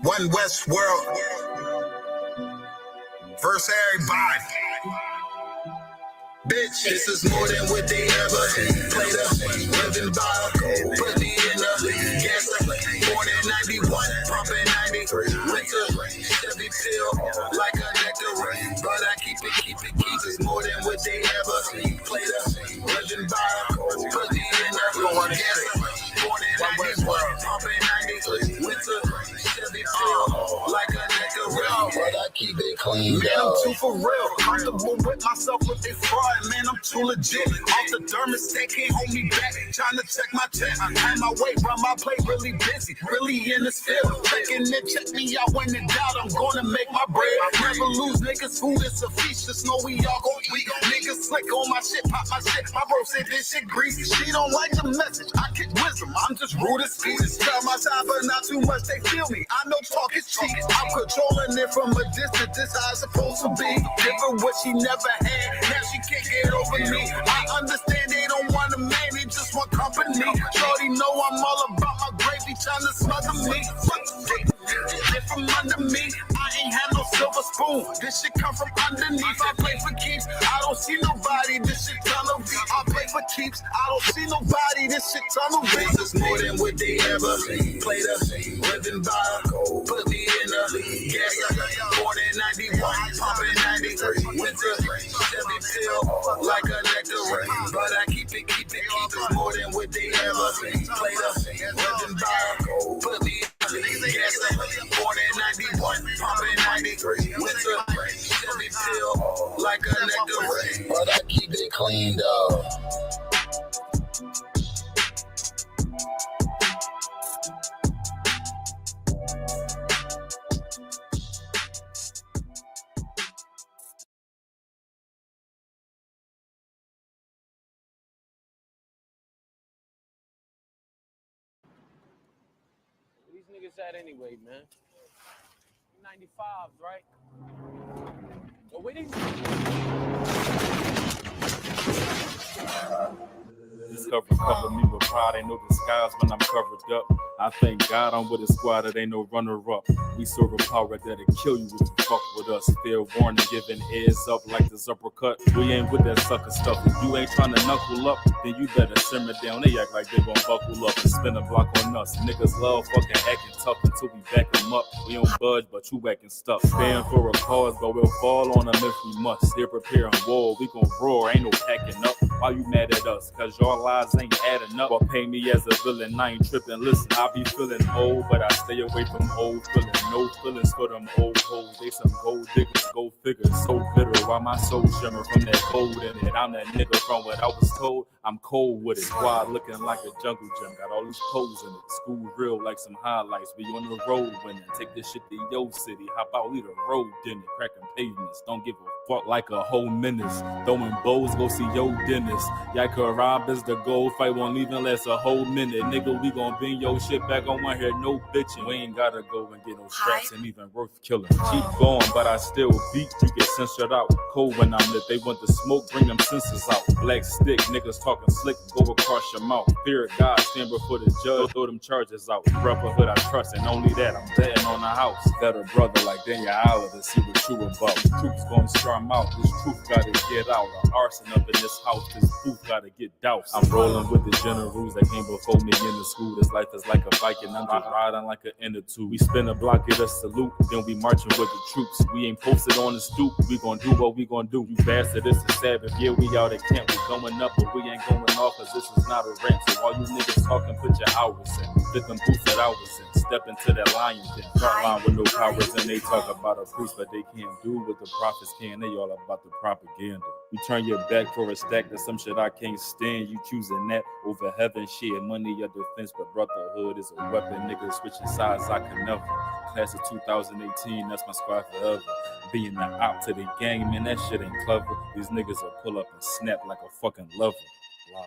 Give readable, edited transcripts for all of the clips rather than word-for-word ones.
One West World. First everybody. Bitch, this is more than what they ever played up. Living by, put me in the gas. Born in 91, pumping 93. Winter, Chevy pill, like a nectar. But I keep it. It's more than what they ever played up. Living by, put me in the gas. Born in 91, pumping 93. Winter, Chevy pill, like a nectar. But I keep it clean. Man, I'm too for real. Comfortable with myself with they fraud. Man, I'm too legit. Off the thermostat, can't hold me back. Trying to check my check. I had my way, run my plate, really busy. Really in the field. Checking it, check me out when in doubt. I'm gonna make my bread. Never lose niggas. Food is a feast. Just know we all gon' eat. Niggas slick on my shit, pop my shit. My bro said this shit greasy. She don't like the message. I kick wisdom. I'm just rude as speech. Tell my side, but not too much. They feel me. I know talk is cheap. I'm controlling it from a distance. This how it's supposed to be. Give her what she never had. Now she can't get over me. I understand they don't want a man, they just want company. Shorty know I'm all about my gravy, trying to smother me. Get from under me, I ain't had no silver spoon. This shit come from underneath. I play for keeps, I don't see nobody. This shit tunnel V. I play for keeps, I don't see nobody. This shit tunnel V. This is more than what they ever played up. Living by, put me in the gas. Born in 91, pumping 93. Winter, Chevy pill, like a nectar. But I keep it. It's more than what they ever played up. Living by, put me in the gas. Born in 91, pumping 93. Winter, Chevy pill, like a nectar. But I keep it clean though. These niggas at anyway, man. 95s, right? So where these This cover me with pride, ain't no disguise when I'm covered up. I thank God I'm with a squad that ain't no runner-up. We serve a power that'll kill you if you fuck with us. Fair warning, giving heads up like this uppercut. We ain't with that sucker stuff. If you ain't trying to knuckle up, then you better simmer down. They act like they gon' buckle up and spin a block on us. Niggas love fucking acting tough until we back them up. We don't budge, but you acting stuck. Stand for a cause, but we'll fall on them if we must. They're preparing war, we gon' roar, ain't no packing up. Why you mad at us? Cause your lies ain't adding up. Or pay me as a villain, I ain't tripping. Listen, I be feeling old, but I stay away from old feeling. No feelings for them old hoes. They some gold diggers, go figure. So bitter, why my soul shimmer from that gold in it. I'm that nigga from what I was told. I'm cold with it. Squad looking like a jungle gym. Got all these clothes in it. School real like some highlights. We on the road winning. Take this shit to your city. How about we the road dinner? Cracking pavements. Don't give a fuck like a whole menace. Throwing bows, go see your dentist. Yaka Rob is the goal. Fight won't even last a whole minute. Nigga, we gon' bring your shit back on my head. No bitching. We ain't gotta go and get no straps and even worth killing. Keep going, but I still beat. You get censored out. Cold when I'm lit. They want the smoke, bring them senses out. Black stick, niggas talking slick, go across your mouth. Fear of God, stand before the judge, throw them charges out. Brotherhood I trust, and only that I'm betting on the house. That a brother like Daniel to see what you about. Troops gon' storm out. This truth gotta get out. An arson up in this house. This booth gotta get doused. I'm rolling with the generals that came before me in the school. This life is like a Viking. I'm just riding like an inner two. We spin a block, get a salute, then we marching with the troops. We ain't posted on the stoop. We gon' do what we gon' do. You bastard, it's the Sabbath. Yeah, we out at camp. We going up, but we ain't going off, cause this is not a ramp. So all you niggas talking, put your hours in. Fit them boots that I was in. Step into that lion den. Front line with no powers, and they talk about a priest, but they can't do what the prophets can. They all about the propaganda. You turn your back for a stack, that's some shit I can't stand. You choosing that over heaven, shit, money, your defense, but brotherhood is a weapon. Niggas switching sides, I can never. Class of 2018, that's my squad forever. Being the op to the gang, man, that shit ain't clever. These niggas will pull up and snap like a fucking lever. Wow.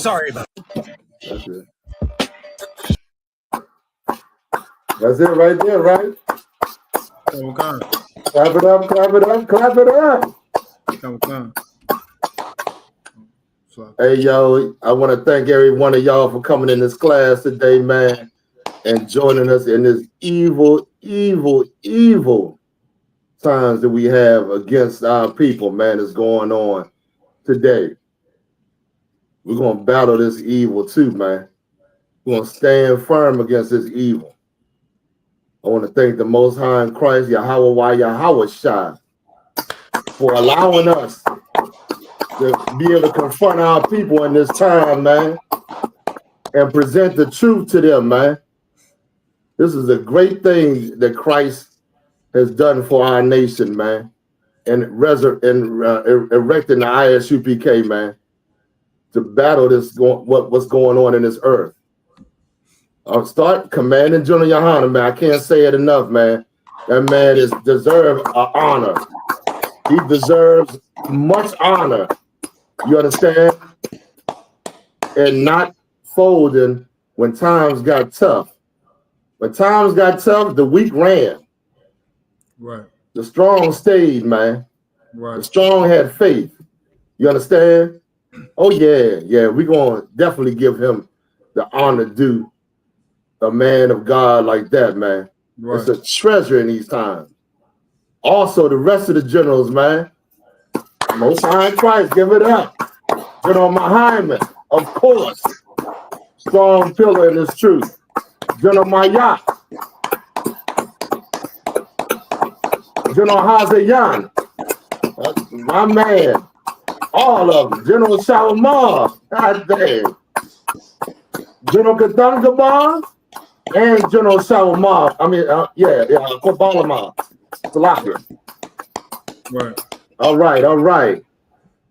Sorry about That's it. That's it right there, right? Okay. Clap it up, clap it up, clap it up. Okay. Hey, yo, I want to thank every one of y'all for coming in this class today, man, and joining us in this evil, evil, evil times that we have against our people, man, that's going on today. We're going to battle this evil too, man. We're going to stand firm against this evil. I want to thank the Most High in Christ, YAHAWAH, YAHUSHA, for allowing us to be able to confront our people in this time, man, and present the truth to them, man. This is a great thing that Christ has done for our nation, man, and erecting the I.S.U.P.K, man, to battle this what's going on in this earth. I'll start commanding General YAHANNA, man. I can't say it enough, man. That man deserves honor. He deserves much honor. You understand? And not folding when times got tough. When times got tough, the weak ran. Right. The strong stayed, man. Right. The strong had faith. You understand? Oh, yeah. We're going to definitely give him the honor due. A man of God like that, man. Right. It's a treasure in these times. Also, the rest of the generals, man. Most High in Christ, give it up. General Muhammad, of course. Strong pillar in this truth. General Mayat. General Hazayan. My man. All of them. General Shalamar. God damn. General Katangabar. And General Shalamar. I mean, Kobalama. Salafia. Right. All right. I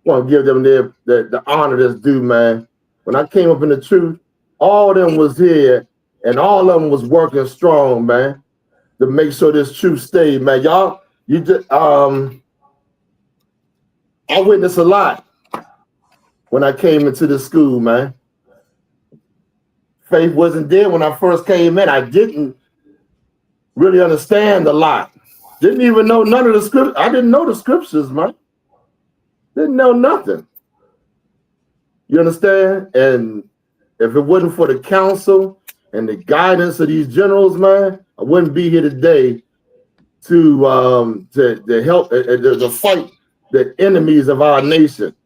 want to give them the honor that's due, man. When I came up in the truth, all of them was here, and all of them was working strong, man, to make sure this truth stayed, man. Y'all, you just I witnessed a lot when I came into the school, man. Faith wasn't there when I first came in. I didn't really understand a lot. Didn't even know none of the scriptures. I didn't know the scriptures, man. Didn't know nothing. You understand? And if it wasn't for the counsel and the guidance of these generals, man, I wouldn't be here today to help to fight the enemies of our nation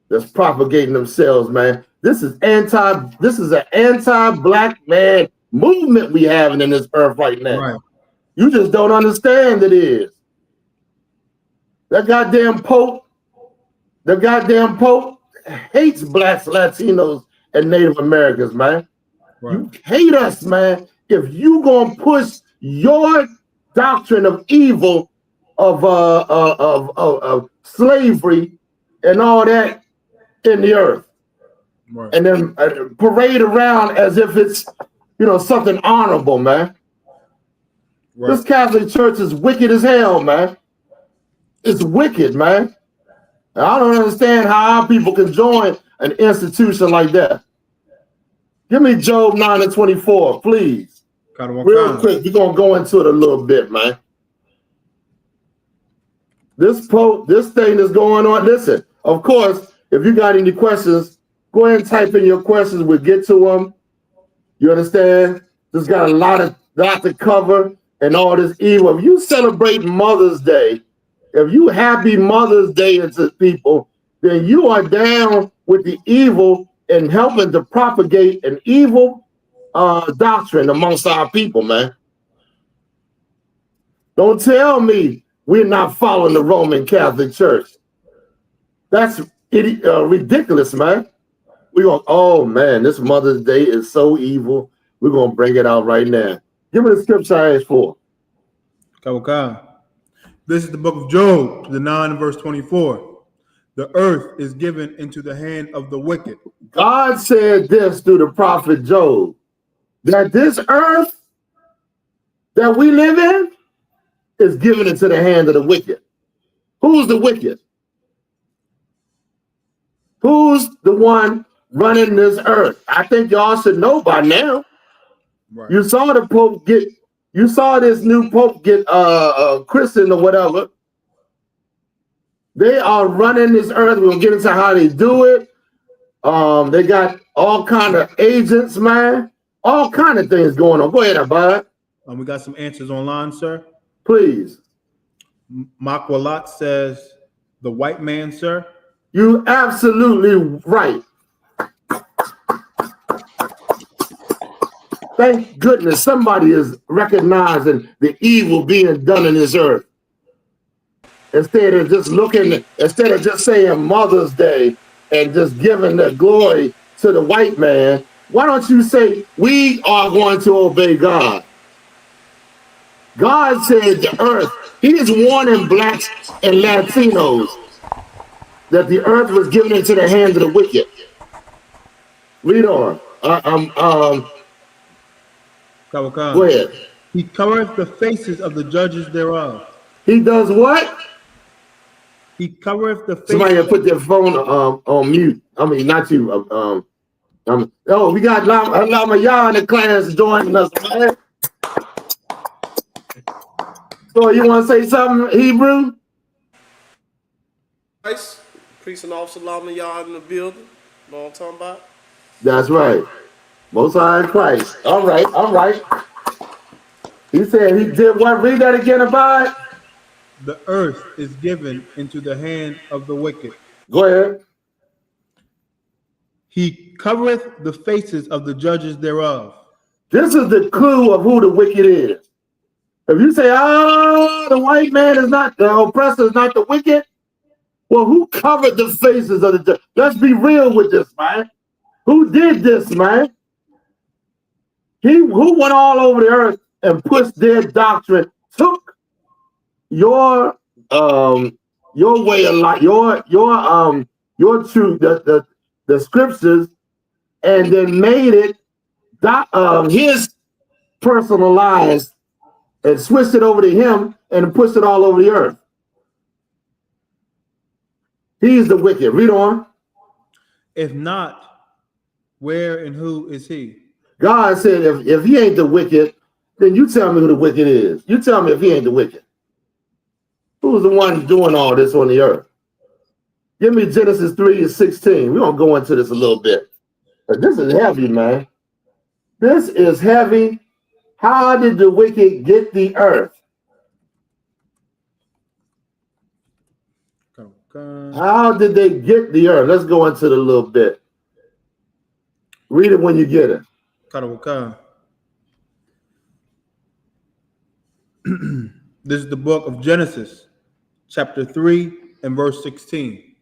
that's propagating themselves, man. This is an anti-black man movement we having in this earth right now. Right. You just don't understand it is. That goddamn Pope, hates blacks, Latinos, and Native Americans, man. Right. You hate us, man. If you gonna push your doctrine of evil, of slavery and all that in the earth, right, and then parade around as if it's something honorable, man. Right. This Catholic Church is wicked as hell, man. It's wicked, man. I don't understand how our people can join an institution like that. Give me Job 9:24, please. Real quick, we're going to go into it a little bit, man. This thing that's going on, listen, of course, if you got any questions, go ahead and type in your questions. We'll get to them. You understand? This got a lot to cover and all this evil. If you celebrate Mother's Day, if you happy Mother's Day to people, then you are down with the evil and helping to propagate an evil doctrine amongst our people, man. Don't tell me we're not following the Roman Catholic Church. That's ridiculous, man. We're going, oh man, this Mother's Day is so evil. We're going to bring it out right now. Give me the scripture I asked for. Okay. This is the book of Job, the 9 and verse 24. The earth is given into the hand of the wicked. God said this through the prophet Job, that this earth that we live in is given into the hand of the wicked. Who's the wicked? Who's the one running this earth. I think y'all should know by now. Right. You saw the Pope get, you saw this new Pope get christened or whatever. They are running this earth. We'll get into how they do it. They got all kind of agents, man. All kind of things going on. Go ahead, Abad. We got some answers online, sir. Please. Makwalat says, the white man, sir. You absolutely right. Thank goodness somebody is recognizing the evil being done in this earth. Instead of just looking, instead of just saying Mother's Day and just giving the glory to the white man, why don't you say, we are going to obey God? God said the earth, he is warning blacks and Latinos that the earth was given into the hands of the wicked. Read on. Go ahead. He covereth the faces of the judges thereof. He does what? He covereth the faces. Somebody put their phone on mute. I mean, not you. Oh, we got Lama Yah in the class joining us, man. So you want to say something, Hebrew? Nice. Priest and Officer Lama Yah in the building. Know what I'm talking about? That's right. Most High in Christ. All right, all right. He said he did what? Read that again, Abad. The earth is given into the hand of the wicked. Go ahead. He covereth the faces of the judges thereof. This is the clue of who the wicked is. If you say, oh, the white man is not, the oppressor is not the wicked, well, who covered the faces of the judges? Let's be real with this, man. Who did this, man? Who went all over the earth and pushed their doctrine, took your way of life, your truth, the scriptures, and then made it his personalized and switched it over to him and pushed it all over the earth. He's the wicked. Read on. If not, where and who is he? God said, if he ain't the wicked, then you tell me who the wicked is. You tell me if he ain't the wicked. Who's the one doing all this on the earth? Give me Genesis 3:16. We're going to go into this a little bit. But this is heavy, man. This is heavy. How did the wicked get the earth? How did they get the earth? Let's go into it a little bit. Read it when you get it. This is the book of Genesis, chapter 3 and verse 16.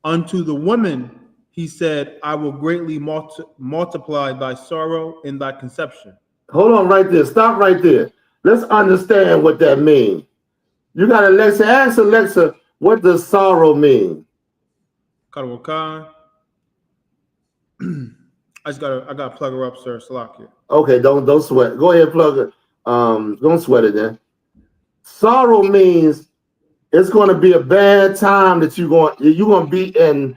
Unto the woman he said, I will greatly multiply thy sorrow in thy conception. Hold on right there. Stop right there. Let's understand what that means. You got Alexa. Ask Alexa, what does sorrow mean? I gotta plug her up, sir. Salakia. Okay, don't sweat. Go ahead, plug it. Don't sweat it then. Sorrow means it's going to be a bad time that you're going to be in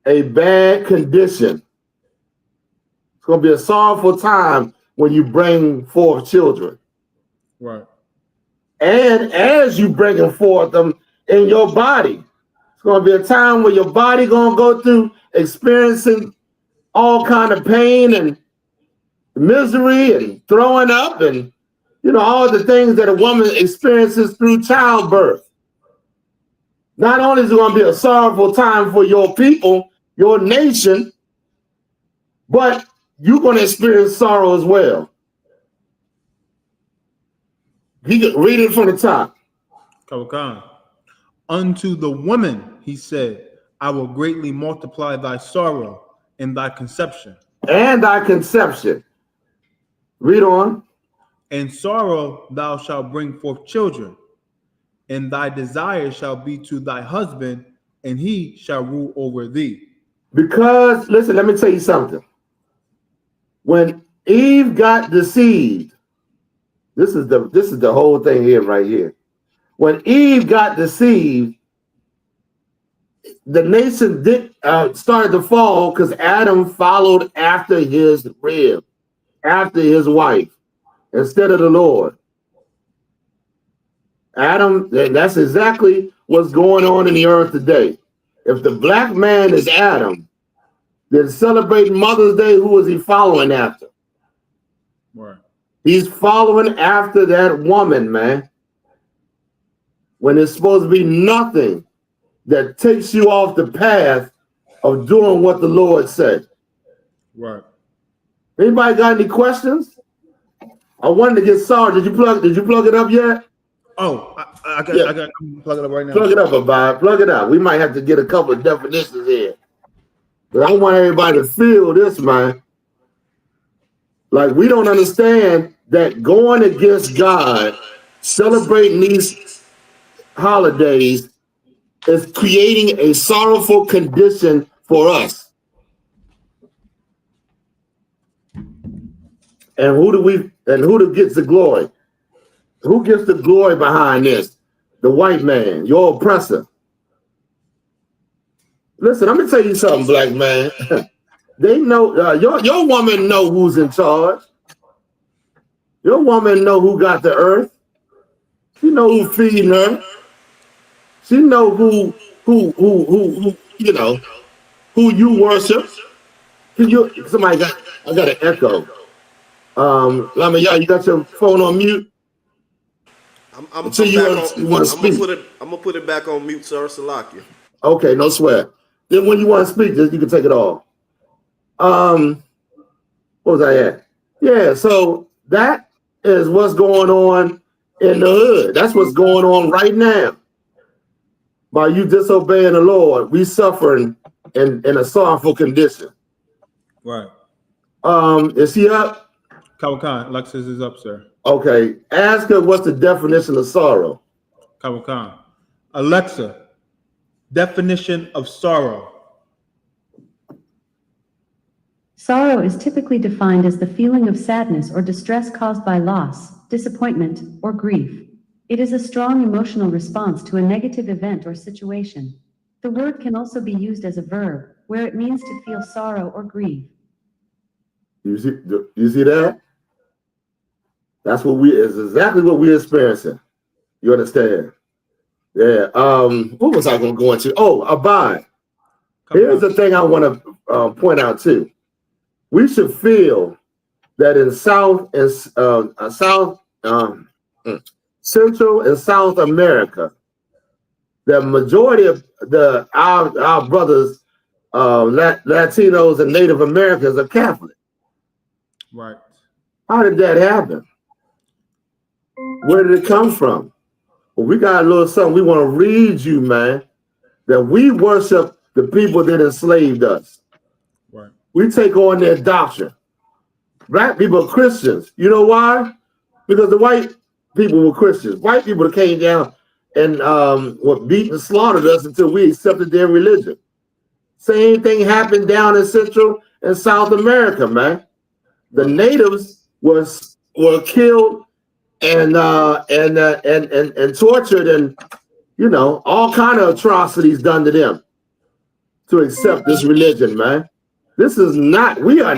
a bad condition. It's going to be a sorrowful time when you bring forth children. Right. And as you bring forth them in your body, it's going to be a time where your body going to go through experiencing all kind of pain and misery and throwing up and, you know, all the things that a woman experiences through childbirth. Not only is it going to be a sorrowful time for your people, your nation, but you're going to experience sorrow as well. You can read it from the top. Unto the woman, he said, I will greatly multiply thy sorrow in thy conception. And thy conception. Read on. In sorrow thou shalt bring forth children, and thy desire shall be to thy husband, and he shall rule over thee. Because, listen, let me tell you something. When Eve got deceived, this is the whole thing here, right here. When Eve got deceived, the nation did started to fall because Adam followed after his rib, after his wife, instead of the Lord. Adam, and that's exactly what's going on in the earth today. If the black man is Adam, then celebrating Mother's Day, who is he following after? Right. He's following after that woman, man. When it's supposed to be nothing that takes you off the path of doing what the Lord said. Right. Anybody got any questions? I wanted to get sorry. Did you plug it up yet? Oh, I got plug it up right now. Plug it up, Abide. Plug it up. We might have to get a couple of definitions here. But I want everybody to feel this, man. Like, we don't understand that going against God, celebrating these holidays, is creating a sorrowful condition for us. And who gets the glory? Who gets the glory behind this? The white man, your oppressor. Listen, let me tell you something, black man. They know, your woman know who's in charge. Your woman know who got the earth. She know who feeding her. She know who you know, who you worship. I got an echo. Lama, you got your phone on mute? I'm gonna put it back on mute, sir. Salakia. Okay, no sweat. Then when you want to speak, you can take it off. What was I at? Yeah, so that is what's going on in the hood. That's what's going on right now. By you disobeying the Lord, we suffering in a sorrowful condition. Right. Is he up? Kawakan, Alexis is up, sir. Okay. Ask her what's the definition of sorrow. Kawakan. Alexa, definition of sorrow. Sorrow is typically defined as the feeling of sadness or distress caused by loss, disappointment, or grief. It is a strong emotional response to a negative event or situation. The word can also be used as a verb, where it means to feel sorrow or grieve. You see that? That's is exactly what we're experiencing. You understand? Yeah. What was I going to go into? Oh, abide. Here's the thing I want to point out too. We should feel that in Central and South America, the majority of our brothers, Latinos and Native Americans are Catholic. Right. How did that happen? Where did it come from? Well, we got a little something we want to read you, man, that we worship the people that enslaved us. Right. We take on their doctrine. Black people are Christians. You know why? Because the white people were Christians. White people came down and were beat and slaughtered us until we accepted their religion. Same thing happened down in Central and South America, man. The natives were killed and tortured, and you know, all kind of atrocities done to them to accept this religion, man. This is not, we are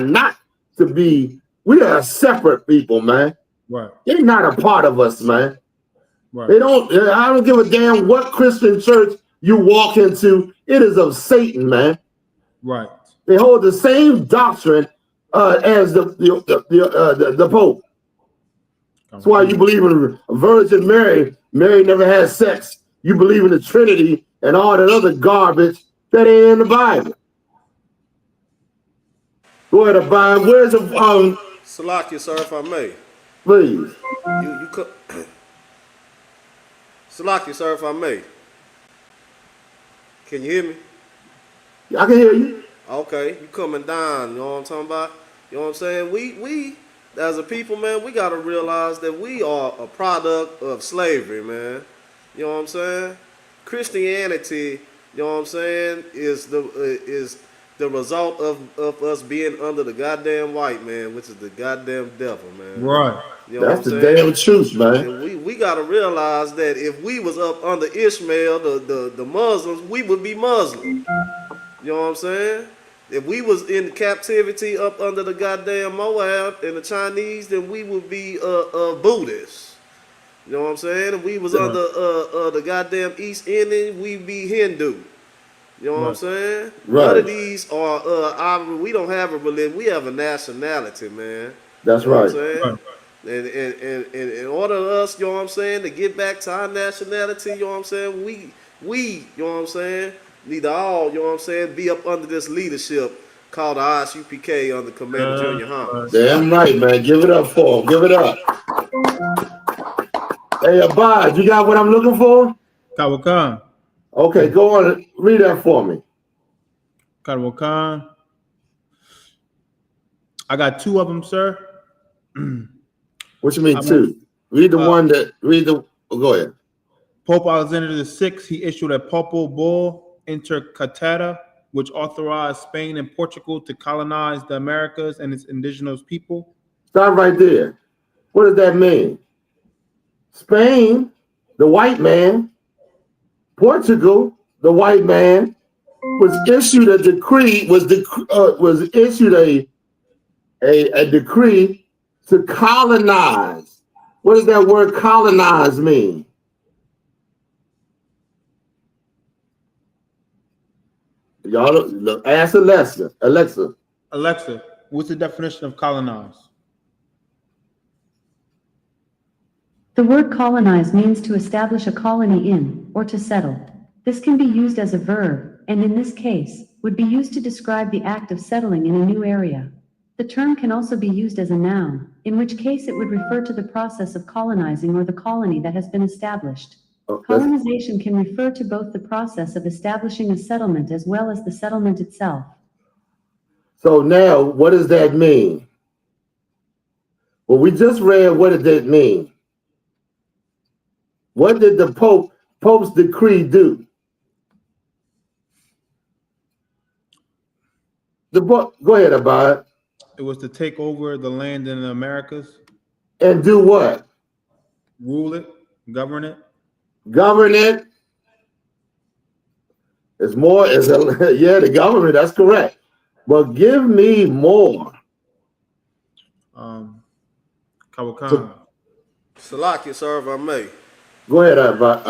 a separate people, man. Right. They're not a part of us, man. Right. I don't give a damn what Christian church you walk into. It is of Satan, man. Right. They hold the same doctrine as the Pope. That's why you believe in Virgin Mary. Mary never had sex. You believe in the Trinity and all that other garbage that ain't in the Bible. Go ahead, Abide. Where's the Salakia, sir, if I may. Please. Salakia, sir, if I may. Can you hear me? I can hear you. Okay, you coming down, you know what I'm talking about? You know what I'm saying? We as a people, man, we gotta realize that we are a product of slavery, man. You know what I'm saying? Christianity, you know what I'm saying, is the result of us being under the goddamn white man, which is the goddamn devil, man. Right. You know That's what I'm the saying? damn truth, man. And we gotta realize that if we was up under Ishmael, the Muslims, we would be Muslim. You know what I'm saying? If we was in captivity up under the goddamn Moab and the Chinese, then we would be Buddhists. You know what I'm saying? If we was under the goddamn East Indian, we'd be Hindu. You know what I'm saying? Right. None of these are we don't have a religion. We have a nationality, man. That's You know right. what I'm saying? And in order for us, you know what I'm saying, to get back to our nationality, you know what I'm saying, we, you know what I'm saying, need to all, you know what I'm saying, be up under this leadership called the I.S.U.P.K under Commander Junior Hunt. Damn right, man. Give it up for him. Give it up. Hey, Abad, you got what I'm looking for? Kawakan. Okay, go on and read that for me. Kawakan. I got two of them, sir. What you mean two? Read the one that, go ahead. Pope Alexander VI, he issued a papal bull inter caetera, which authorized Spain and Portugal to colonize the Americas and its indigenous people. Stop right there. What does that mean? Spain, the white man, Portugal, the white man, was issued a decree, was issued a decree to colonize. What does that word colonize mean? Y'all look, ask Alexa. Alexa, what's the definition of colonize? The word colonize means to establish a colony in, or to settle. This can be used as a verb, and in this case, would be used to describe the act of settling in a new area. The term can also be used as a noun, in which case it would refer to the process of colonizing or the colony that has been established. Colonization can refer to both the process of establishing a settlement as well as the settlement itself. So now, what does that mean? Well, we just read what did that mean. What did the Pope's decree do? Go ahead, Abad. It was to take over the land in the Americas. And do what? Rule it, govern it. Govern it. It's more, yeah, the government, that's correct. But give me more. Kawakan. Salaki, sir, if I may. Go ahead, Abad.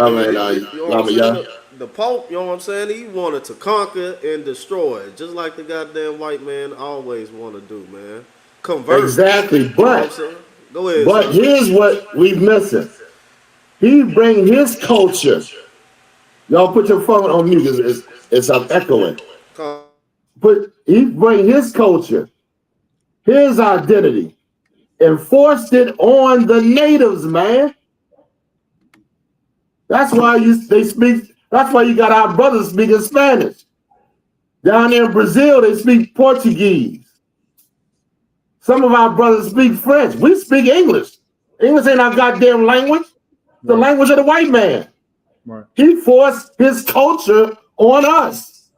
The Pope, you know what I'm saying, he wanted to conquer and destroy, just like the goddamn white man always want to do, man. Convert. Exactly, but, go ahead, but here's what we're missing. He bring his culture. Y'all put your phone on mute, it's echoing. But he bring his culture, his identity, and forced it on the natives, man. That's why that's why you got our brothers speaking Spanish. Down there in Brazil, they speak Portuguese. Some of our brothers speak French. We speak English. English ain't our goddamn language. The language of the white man. Right. He forced his culture on us.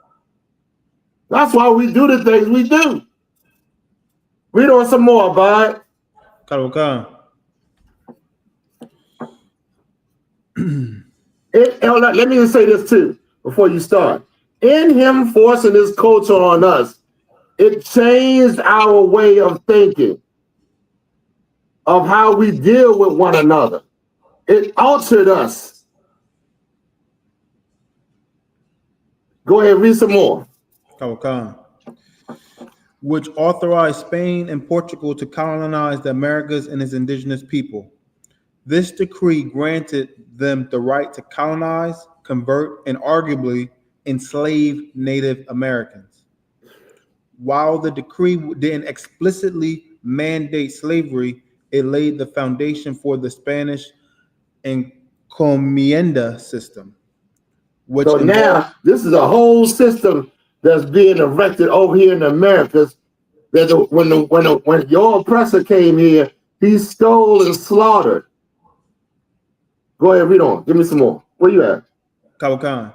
That's why we do the things we do. Read on some more, bud. Kawakan. Let me just say this too before you start. In him forcing his culture on us, it changed our way of thinking, of how we deal with one another. It altered us. Go ahead, read some more. Kawakan. Which authorized Spain and Portugal to colonize the Americas and its indigenous people. This decree granted them the right to colonize, convert, and arguably enslave Native Americans. While the decree didn't explicitly mandate slavery, it laid the foundation for the Spanish encomienda system. So now this is a whole system that's being erected over here in the Americas. That when your oppressor came here, he stole and slaughtered. Go ahead, read on. Give me some more. Where you at? Kawakan,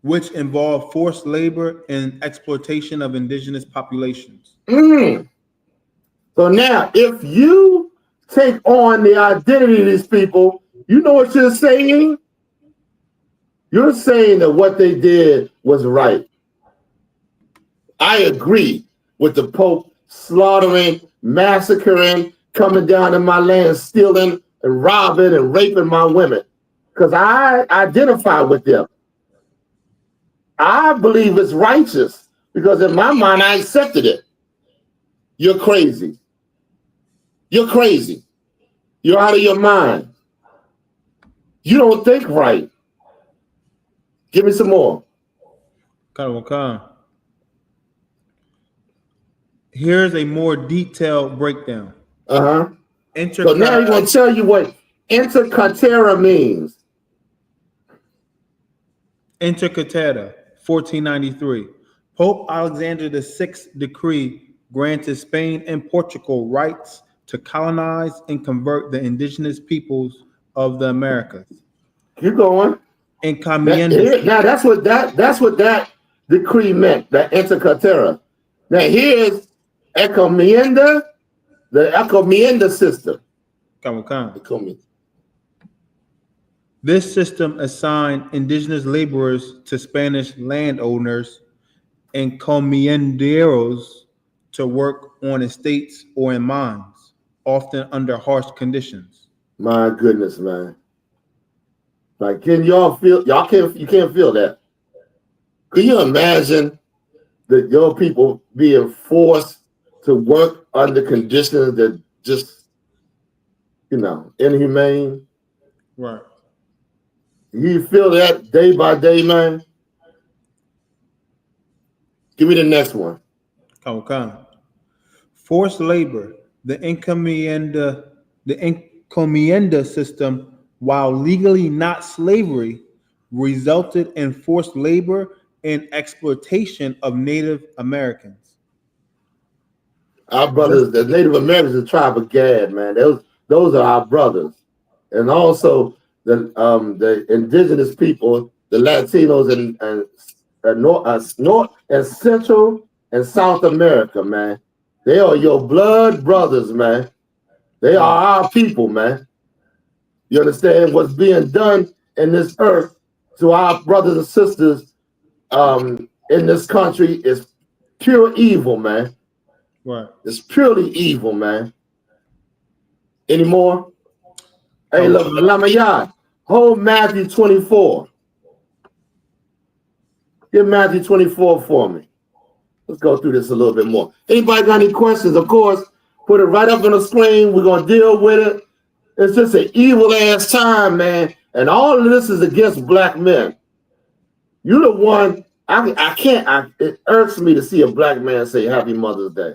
which involved forced labor and exploitation of indigenous populations. So now, if you take on the identity of these people, you know what you're saying? You're saying that what they did was right. I agree with the Pope slaughtering, massacring, coming down in my land, stealing and robbing and raping my women, because I identify with them. I believe it's righteous because in my mind, I accepted it. You're crazy. You're crazy. You're out of your mind. You don't think right. Give me some more. Here's a more detailed breakdown. So now he's going to tell you what inter caetera means. Inter caetera, 1493. Pope Alexander VI's decree granted Spain and Portugal rights to colonize and convert the indigenous peoples of the Americas. Keep going. Now that's what that decree meant, that inter caetera. Now here's encomienda, the encomienda system. This system assigned indigenous laborers to Spanish landowners and encomienderos to work on estates or in mines, often under harsh conditions. My goodness, man. Like, can y'all feel? You can't feel that. Can you imagine that your people being forced to work under conditions that just, inhumane? Right. You feel that day by day, man? Give me the next one. Forced labor, the encomienda system, while legally not slavery, resulted in forced labor and exploitation of Native Americans. Our brothers, the Native Americans, the tribe of Gad, man. Those are our brothers, and also the indigenous people, the Latinos and North and Central and South America, man. They are your blood brothers, man. They are our people, man. You understand what's being done in this earth to our brothers and sisters in this country is pure evil, man. Right. It's purely evil, man. Any more? Hey, look, Lamayad, hold Matthew 24. Get Matthew 24 for me. Let's go through this a little bit more. Anybody got any questions? Of course, put it right up on the screen. We're going to deal with it. It's just an evil ass time, man. And all of this is against black men. You're the one, it irks me to see a black man say Happy Mother's Day.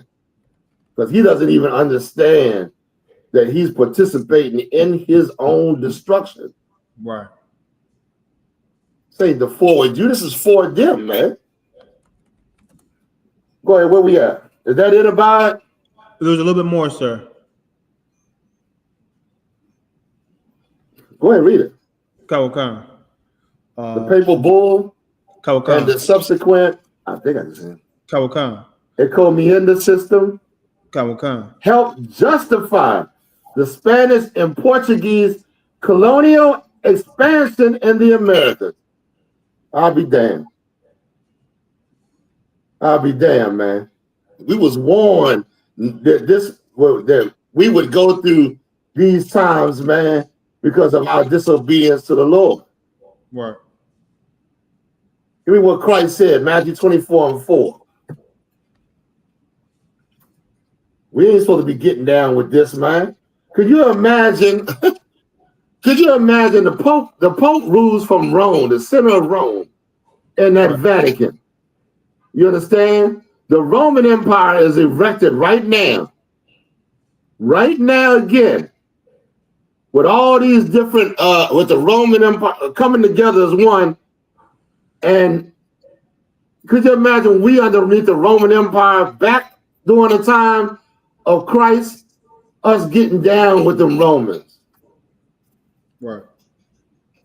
Because he doesn't even understand that he's participating in his own destruction. Right. Say the forward. This is for them, man. Go ahead, where we at? Is that it about it? There's a little bit more, sir. Go ahead, read it. The papal bull and the subsequent, I think I just said. Encomienda system helped justify the Spanish and Portuguese colonial expansion in the Americas. I'll be damned. I'll be damned, man. We was warned that we would go through these times, man, because of our disobedience to the Lord. Right. Give me what Christ said, Matthew 24:4. We ain't supposed to be getting down with this, man. Could you imagine? Could you imagine the Pope? The Pope rules from Rome, the center of Rome, in that Vatican. You understand? The Roman Empire is erected right now. Right now again. With all these different, with the Roman Empire coming together as one. And could you imagine we underneath the Roman Empire back during the time of Christ, us getting down with the Romans? Right.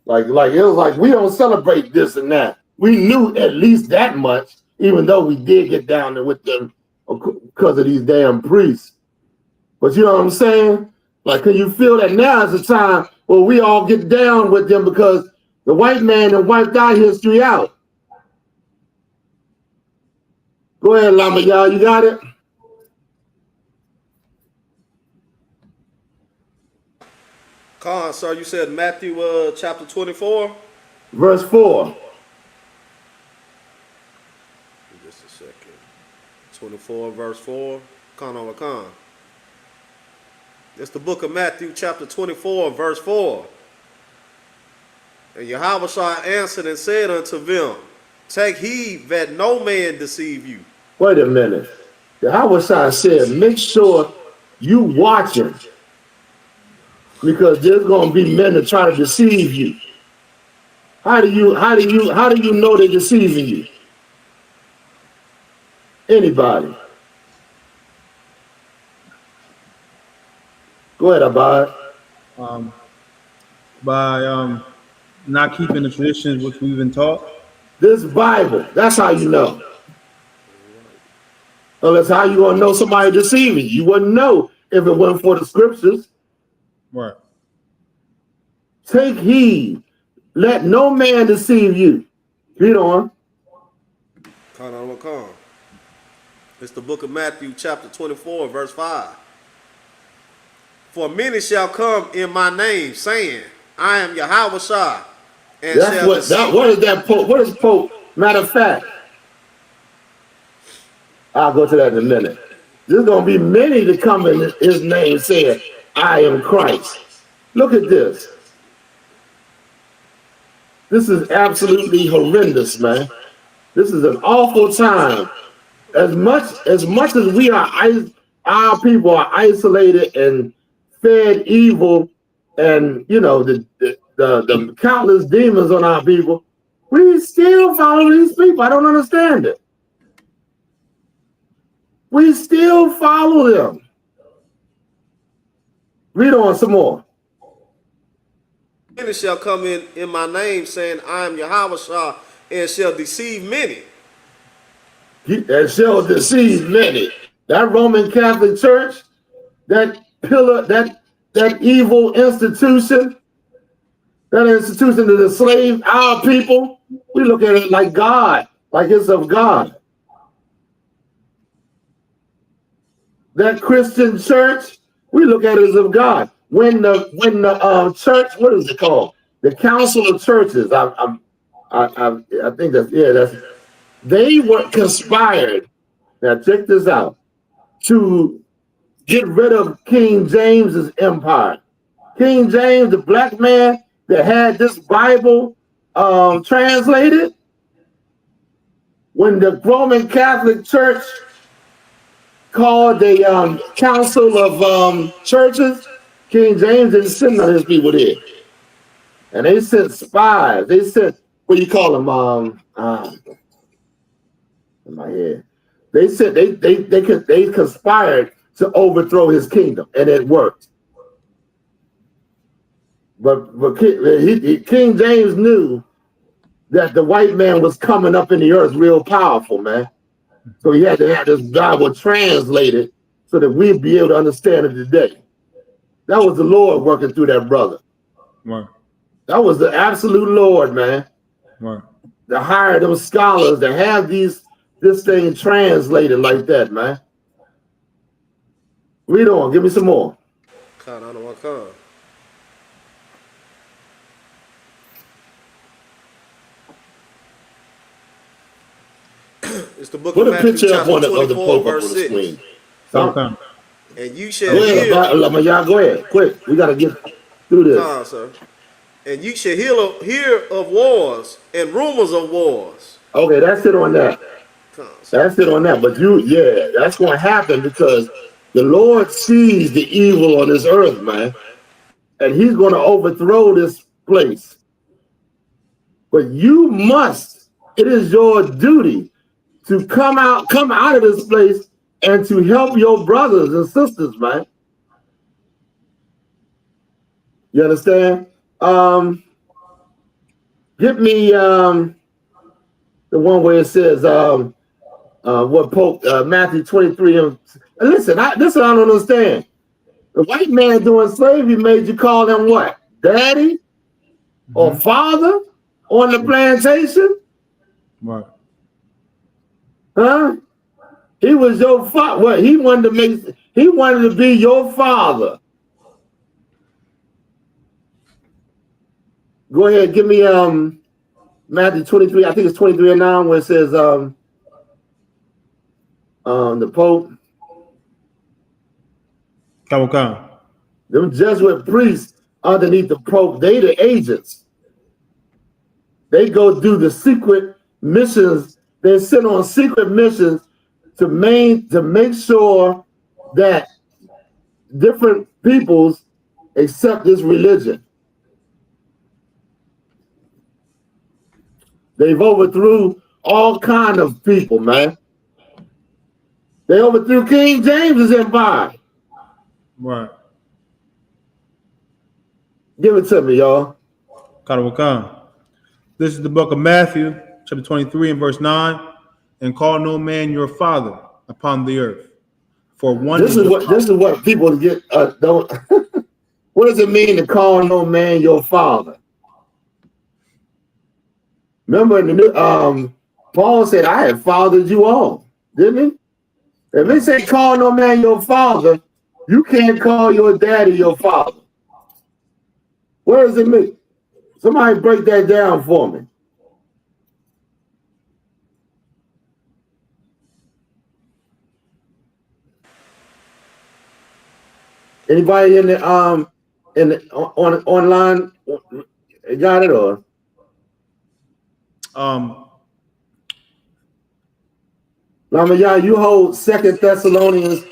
Like it was like we don't celebrate this and that. We knew at least that much, even though we did get down there with them because of these damn priests. But you know what I'm saying? Like, can you feel that now is the time where we all get down with them because the white man that wiped our history out? Go ahead, Lama, y'all, you got it? Khan, sir, you said Matthew chapter 24? Verse 4. Just a second. 24 verse 4. Khan on Khan. It's the book of Matthew chapter 24 verse 4. And YAHUSHA answered and said unto them, take heed that no man deceive you. Wait a minute. YAHUSHA said, make sure you watching, because there's going to be men that try to deceive you. How do you know they're deceiving you? Anybody? Go ahead, Abad. By not keeping the traditions which we've been taught. This Bible, that's how you know. Well, that's how you gonna know somebody deceiving you. You wouldn't know if it wasn't for the scriptures. Right. Take heed, let no man deceive you. Read on. Khan. It's the book of Matthew chapter 24 verse 5. For many shall come in my name, saying, I am YAHUSHA. And That's what is that Pope? What is Pope? Matter of fact, I'll go to that in a minute. There's going to be many that come in his name saying, I am Christ. Look at this. This is absolutely horrendous, man. This is an awful time. As much as we are, our people are isolated and fed evil, and you know the countless demons on our people, we still follow these people. I don't understand it. We still follow them. Read on some more. Many shall come in my name, saying, I am YAHUSHA, and shall deceive many. And shall deceive many. That Roman Catholic Church, that pillar, that evil institution, that institution that enslaved our people, we look at it like God, like it's of God. That Christian church, we look at it as of God. When the church, what is it called? The Council of Churches. I think that's they were conspired. Now check this out, to get rid of King James's empire. King James, the black man that had this Bible translated, when the Roman Catholic Church called the Council of Churches, King James didn't send none of his people there. And they sent spies. They sent, what do you call them? In my head. They said they conspired to overthrow his kingdom, and it worked. But King James knew that the white man was coming up in the earth real powerful, man. So he had to have this Bible translated so that we'd be able to understand it today. That was the Lord working through that brother. Right. That was the absolute Lord, man. Right. To hire those scholars to have this thing translated like that, man. Read on. Give me some more. Khan. It's the book Put of a Matthew picture up chapter of the 24 Pope on the verse 6. screen. Okay. And you shall Go ahead, y'all. Go ahead, quick. We gotta get through this. Khan, sir. And you shall hear of wars and rumors of wars. Okay, that's it on that. Khan, That's it on that. But that's going to happen because the Lord sees the evil on this earth, man, and He's going to overthrow this place. But you must. It is your duty to come out of this place and to help your brothers and sisters, man. You understand? Give me the one where it says what Pope Matthew 23. And listen, I don't understand. The white man doing slavery made you call him what? Daddy or father on the plantation? Right. Huh? He was your father. What he wanted to be your father. Go ahead, give me Matthew 23, I think it's 23:9, where it says the Pope. Come. Them Jesuit priests underneath the Pope, they the agents. They go do the secret missions. They send on secret missions to make sure that different peoples accept this religion. They've overthrew all kind of people, man. They overthrew King James's empire. Right. Give it to me, y'all. Come. This is the book of Matthew, chapter 23 and verse 9. And call no man your father upon the earth. For one This is what people get don't what does it mean to call no man your father? Remember in the Paul said, I have fathered you all, didn't he? If they say call no man your father, you can't call your daddy your father. What does it mean? Somebody break that down for me. Anybody in the online got it or? Lamaya, you hold 2 Thessalonians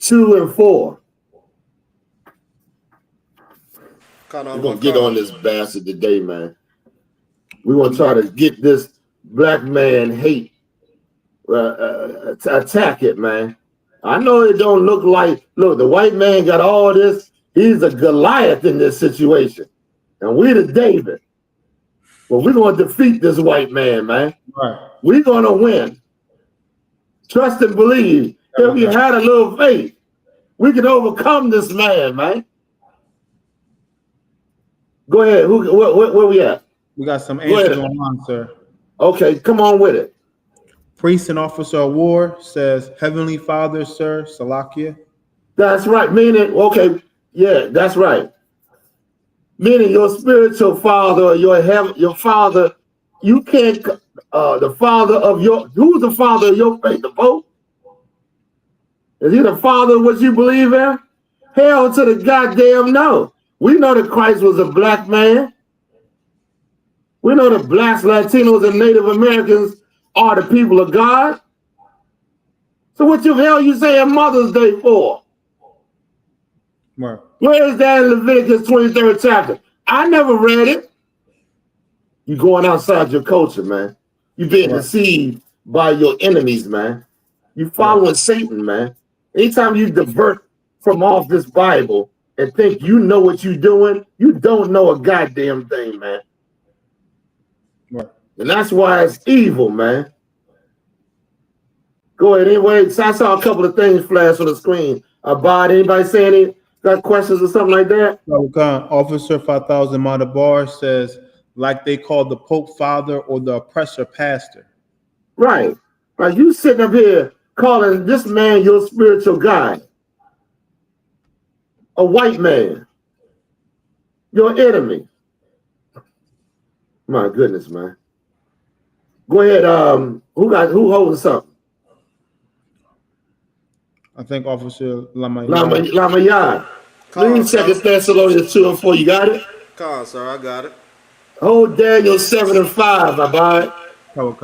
2 and 4. We're gonna get on this bastard today, man. We're gonna try to get this black man hate, attack it, man. I know it don't look like, look, the white man got all this. He's a Goliath in this situation. And we're the David. But we're going to defeat this white man, man. Right. We're going to win. Trust and believe. If we had a little faith, we can overcome this man, man. Go ahead. Where we at? We got some answers online, sir. Okay, come on with it. Priest and officer of war says, Heavenly Father, sir, Salakia. That's right. Meaning, okay, yeah, that's right. Meaning your spiritual father or your father, you can't, the father of your, who's the father of your faith, the Pope? Is he the father of what you believe in? Hell to the goddamn no. We know that Christ was a black man. We know that blacks, Latinos, and Native Americans are the people of God. So what the hell you saying Mother's Day for? Right. Where is that in Leviticus 23rd chapter? I never read it. You're going outside your culture, man. You're being deceived by your enemies, man. You following Satan, man. Anytime you divert from off this Bible and think you know what you're doing, you don't know a goddamn thing, man. Right. And that's why it's evil, man. Go ahead. Anyway, so I saw a couple of things flash on the screen. Abad, anybody saying it? Got questions or something like that? Officer 5000 Madabar says, like they call the Pope Father or the oppressor pastor. Right. Like you sitting up here calling this man your spiritual guide. A white man. Your enemy. My goodness, man. Go ahead. Who holding something? I think Officer Lamayad. Read 2 Thessalonians 2 and 4. You got it? Con, sir, I got it. Hold Daniel 7 and 5, Abad. Go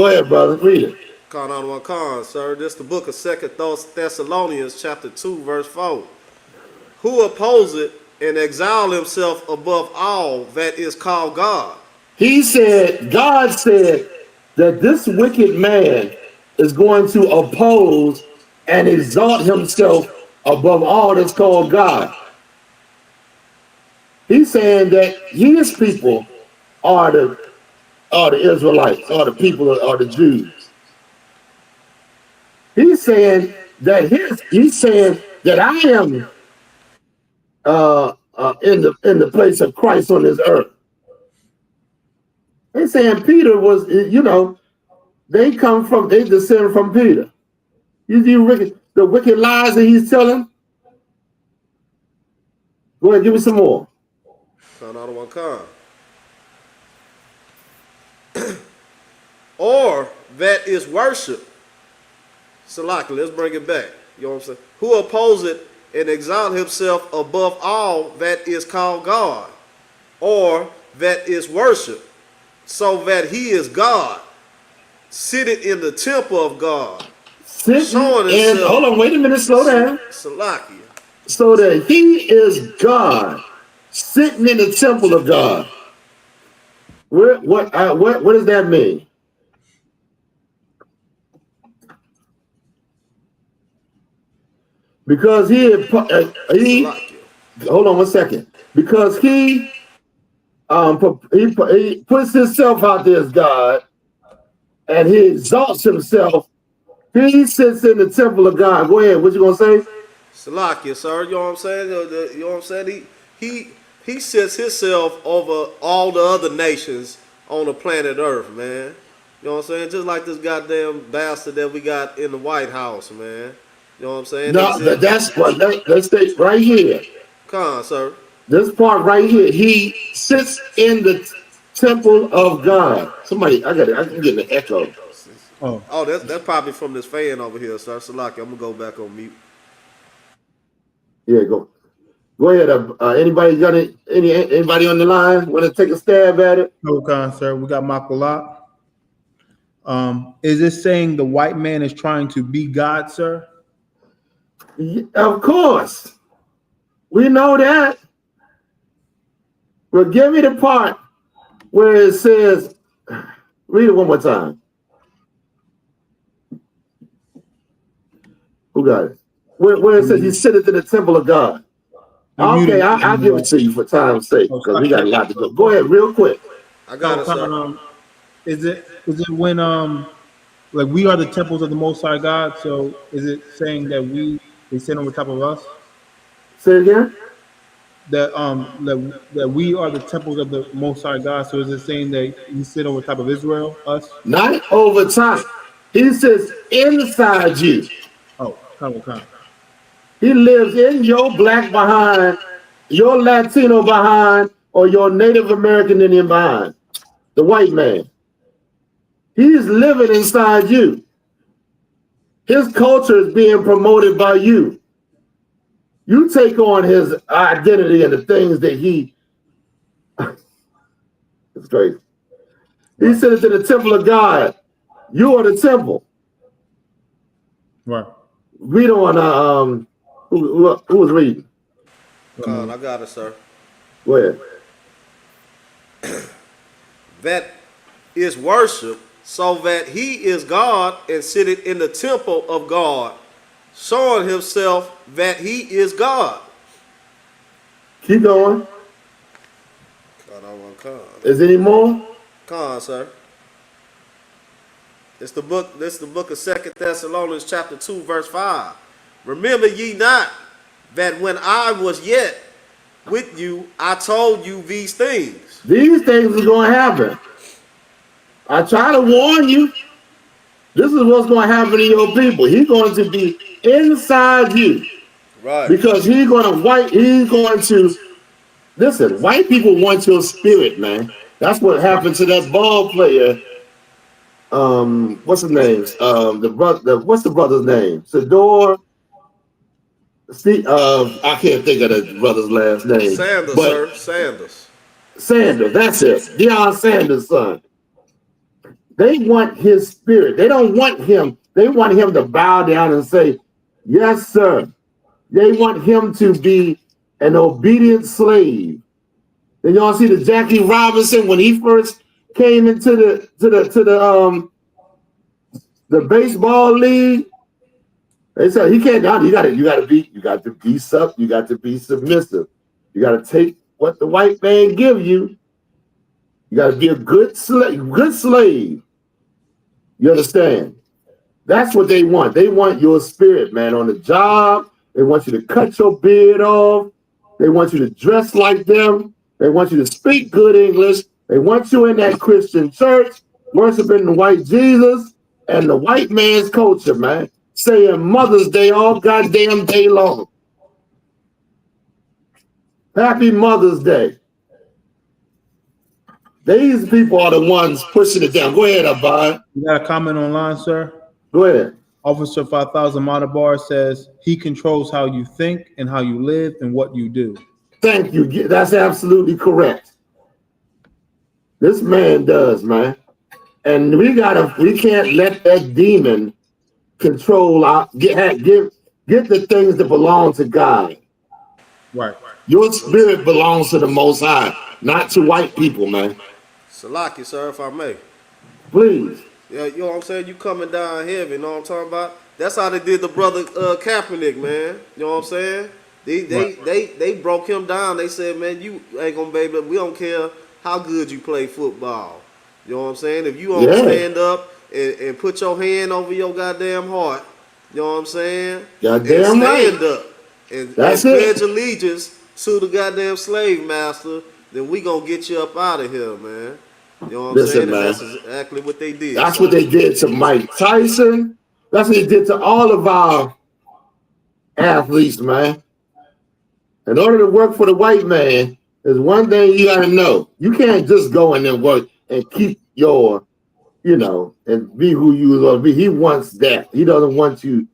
ahead, brother. Read it. Con on one con, sir. This is the book of 2 Thessalonians, chapter 2, verse 4. Who opposes and exile himself above all that is called God? He said, God said that this wicked man is going to oppose and exalt himself above all that's called God. He's saying that his people are the Israelites, are the people, are the Jews. He's saying that that I am in the place of Christ on this earth. They saying Peter was, you know, they descend from Peter. You see the wicked lies that he's telling. Go ahead, give me some more. Another one come. Or that is worship. Salaki, let's bring it back. You know what I'm saying? Who opposes and exalt himself above all that is called God, or that is worship, so that he is God, seated in the temple of God, showing himself. Hold on, wait a minute, slow down. Salaki. So that he is God, sitting in the temple of God. What does that mean? Because he hold on one second. Because he puts himself out there as God, and he exalts himself. He sits in the temple of God. Go ahead. What you gonna say? Salakia, sir. You know what I'm saying? You know what I'm saying? He sets himself over all the other nations on the planet Earth, man. You know what I'm saying? Just like this goddamn bastard that we got in the White House, man. You know what I'm saying? No, that's what. Let's stay right here. Come on, sir. This part right here. He sits in the temple of God. Somebody, I'm getting an echo. Oh, that's probably from this fan over here, sir. Salaki, I'm gonna go back on mute. Yeah, go ahead. Anybody got anybody on the line want to take a stab at it? No, sir. We got Makalat. Is this saying the white man is trying to be God, sir? Yeah, of course, we know that. But give me the part where it says, read it one more time. Who got it? Where it says he sitteth in the temple of God. Okay, I'll give it to you for time's sake, because we got a lot to go. Go ahead, real quick. I got it, sir. Is it when like we are the temples of the Most High God? So is it saying that they sit on the top of us? Say it again. That we are the temples of the Most High God. So is it saying that he sit over top of Israel, us? Not over time. He sits inside you. Oh, come. He lives in your black behind, your Latino behind, or your Native American Indian behind. The white man. He's living inside you. His culture is being promoted by you. You take on his identity and the things that it's crazy. He sits in the temple of God. You are the temple. Right. Read on who was reading? I got it, sir. Go ahead. That is worship, so that he is God and sitteth in the temple of God, showing himself that he is God. Keep going. Is there any more? Come on, sir. It's the book. This is the book of 2 Thessalonians chapter 2, verse 5. Remember ye not that when I was yet with you, I told you these things. These things are going to happen. I try to warn you. This is what's going to happen to your people. He's going to be inside you. Right. Because he's going to, listen, white people want your spirit, man. That's what happened to that ball player. What's his name? What's the brother's name? Sador. See, I can't think of the brother's last name. Sanders, sir. Sanders. Sanders, that's it. Deion Sanders' son. They want his spirit. They don't want him. They want him to bow down and say, yes, sir. They want him to be an obedient slave. Then y'all see the Jackie Robinson when he first came into the baseball league. They said he can't. You got to be submissive. You got to take what the white man give you. You got to be a good slave. You understand? That's what they want. They want your spirit, man, on the job, They want you to cut your beard off. They want you to dress like them. They want you to speak good English. They want you in that Christian church, worshiping the white Jesus and the white man's culture, man. Saying Mother's Day all goddamn day long. Happy Mother's Day. These people are the ones pushing it down. Go ahead, Abad. You got a comment online, sir? Go ahead. Officer 5000 Matabar says he controls how you think and how you live and what you do. Thank you. That's absolutely correct. This man does, man. And we can't let that demon control our get the things that belong to God. Right. Your spirit belongs to the Most High, not to white people, man. Salaki, sir, if I may. Please. Yeah, you know what I'm saying? You coming down heavy, you know what I'm talking about? That's how they did the brother Kaepernick, man. You know what I'm saying? They broke him down. They said, man, you ain't gonna be able to, we don't care how good you play football. You know what I'm saying? If you don't stand up and put your hand over your goddamn heart, you know what I'm saying? Goddamn stand right. up and pledge allegiance to the goddamn slave master, then we gonna get you up out of here, man. You know what I'm saying? Man. That's exactly what they did. That's what they did to Mike Tyson. That's what they did to all of our athletes, man. In order to work for the white man, there's one thing you gotta know. You can't just go in there and work and keep your, and be who you want to be. He wants that. He doesn't want you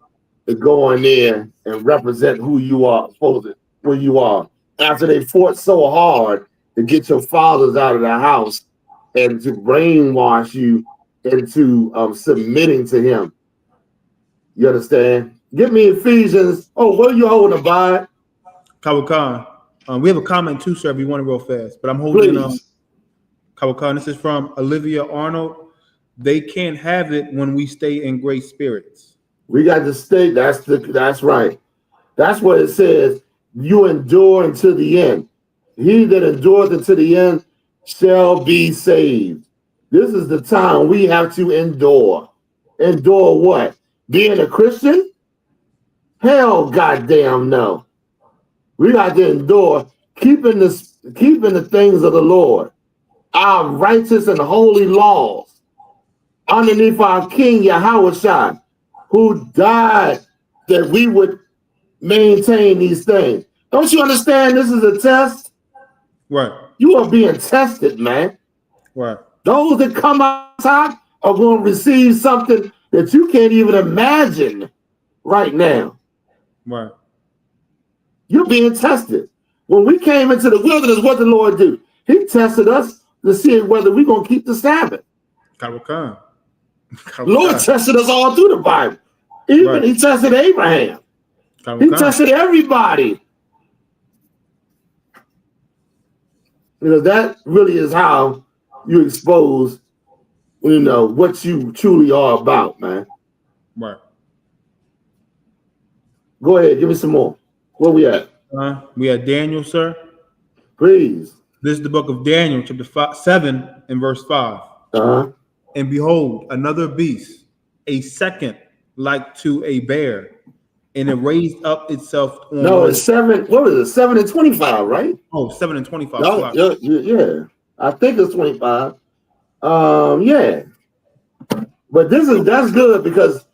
to go in there and represent who you are, who you are. After they fought so hard to get your fathers out of the house and to brainwash you into submitting to him. You understand? Give me Ephesians. Oh, what are you holding, Abad? Kawakan. We have a comment too, sir, if you want it real fast. But I'm holding Kawakan. This is from Olivia Arnold. They can't have it when we stay in great spirits. We got to stay. That's right. That's what it says. You endure until the end. He that endures until the end shall be saved. This is the time we have to endure. Endure what? Being a Christian? Hell, goddamn no. We got to endure keeping the things of the Lord, our righteous and holy laws, underneath our King YAHUSHA, who died that we would maintain these things. Don't you understand this is a test? Right. You are being tested, man. Right. Those that come out top are going to receive something that you can't even imagine right now. Right. You're being tested. When we came into the wilderness, what did the Lord do? He tested us to see whether we're going to keep the Sabbath. Lord tested us all through the Bible. Even he tested Abraham. He tested everybody. That really is how you expose, what you truly are about, man. Right. Go ahead, give me some more. Where we at? We are Daniel, sir. Please. This is the book of Daniel, chapter 7 and verse 5. And behold, another beast, a second like to a bear, and it raised up itself on. No, it's 7. What was it? 7 and 25, right? Oh, 7 and 25. No, yeah. I think it's 25. Yeah. But that's good because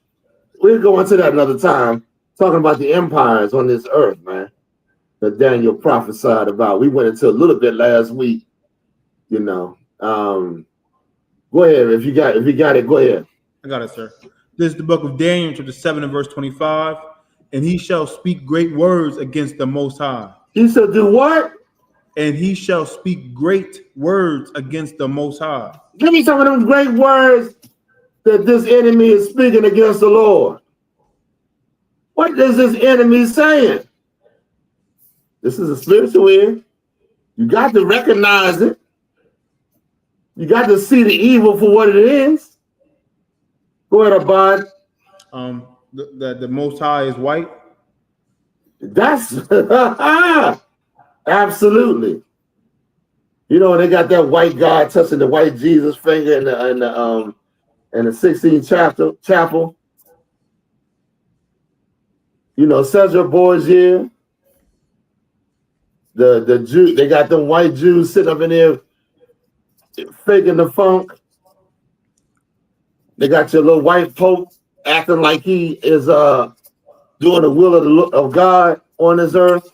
we'll go into that another time, talking about the empires on this earth, man, that Daniel prophesied about. We went into a little bit last week, Go ahead. If you got it, go ahead. I got it, sir. This is the book of Daniel, chapter 7 and verse 25. And he shall speak great words against the Most High. He shall do what? And he shall speak great words against the Most High. Give me some of them great words that this enemy is speaking against the Lord. What is this enemy saying? This is a spiritual ear. You got to recognize it. You got to see the evil for what it is. Go ahead, Abad. The Most High is white. That's absolutely. They got that white guy touching the white Jesus finger in the 16th chapel. Cesar Borgia, the Jew, they got them white Jews sitting up in there faking the funk. They got your little white Pope acting like he is doing the will of God on this earth.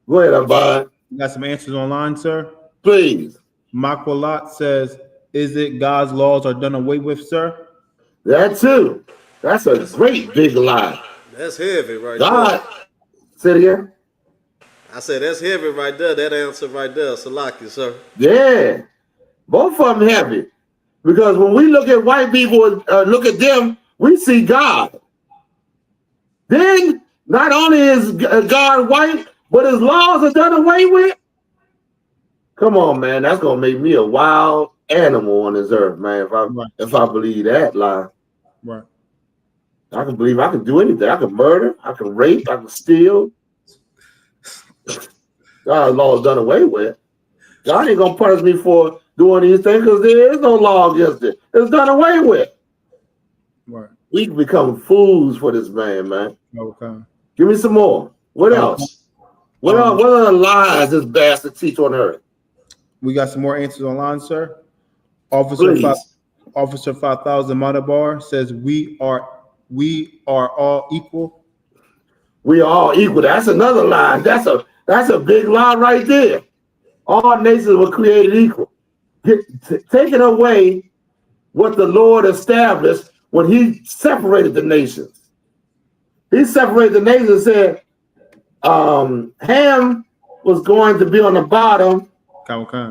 Go ahead, Abad. You got some answers online, sir? Please. Makwalat says, is it God's laws are done away with, sir? That too. That's a great big lie. That's heavy right God. there. Say it again. I said that's heavy right there. That answer right there. Salaki, sir. Yeah. Both of them heavy. Because when we look at white people, look at them, we see God. Then, not only is God white, but his laws are done away with. Come on, man. That's going to make me a wild animal on this earth, man, if I believe that lie. Right. I can believe I can do anything. I can murder. I can rape. I can steal. God's law is done away with. God ain't going to punish me for doing these things because there is no law against it. It's done away with. Right. We can become fools for this man. Okay. Give me some more. What else? What are the lies this bastard teach on earth? We got some more answers online, sir. Officer 5000 Madabar says we are all equal. We are all equal. That's another lie. That's a big lie right there. All nations were created equal. Taking away what the Lord established when he separated the nations. He separated the nations and said Ham was going to be on the bottom.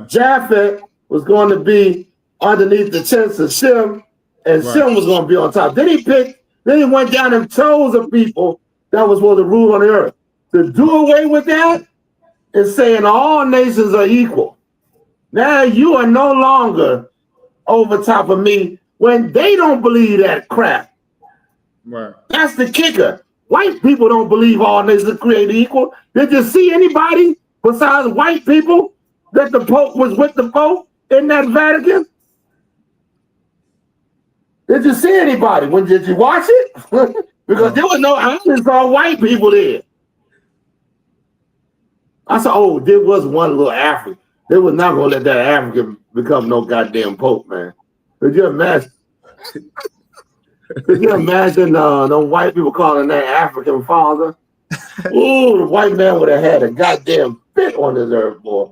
Japheth was going to be underneath the chest of Shem, and Shem was going to be on top. Then he went down and chose a people that was supposed to rule on the earth. To do away with that is saying all nations are equal. Now you are no longer over top of me when they don't believe that crap. Right. That's the kicker. White people don't believe all nations are created equal. Did you see anybody besides white people that the Pope was with the Pope in that Vatican? Did you see anybody? Did you watch it? Because there was no, I only saw white people there. I saw, there was one little African. They was not going to let that African become no goddamn Pope, man. Could you imagine? Could you imagine them white people calling that African father? Ooh, the white man would have had a goddamn fit on this earth, boy.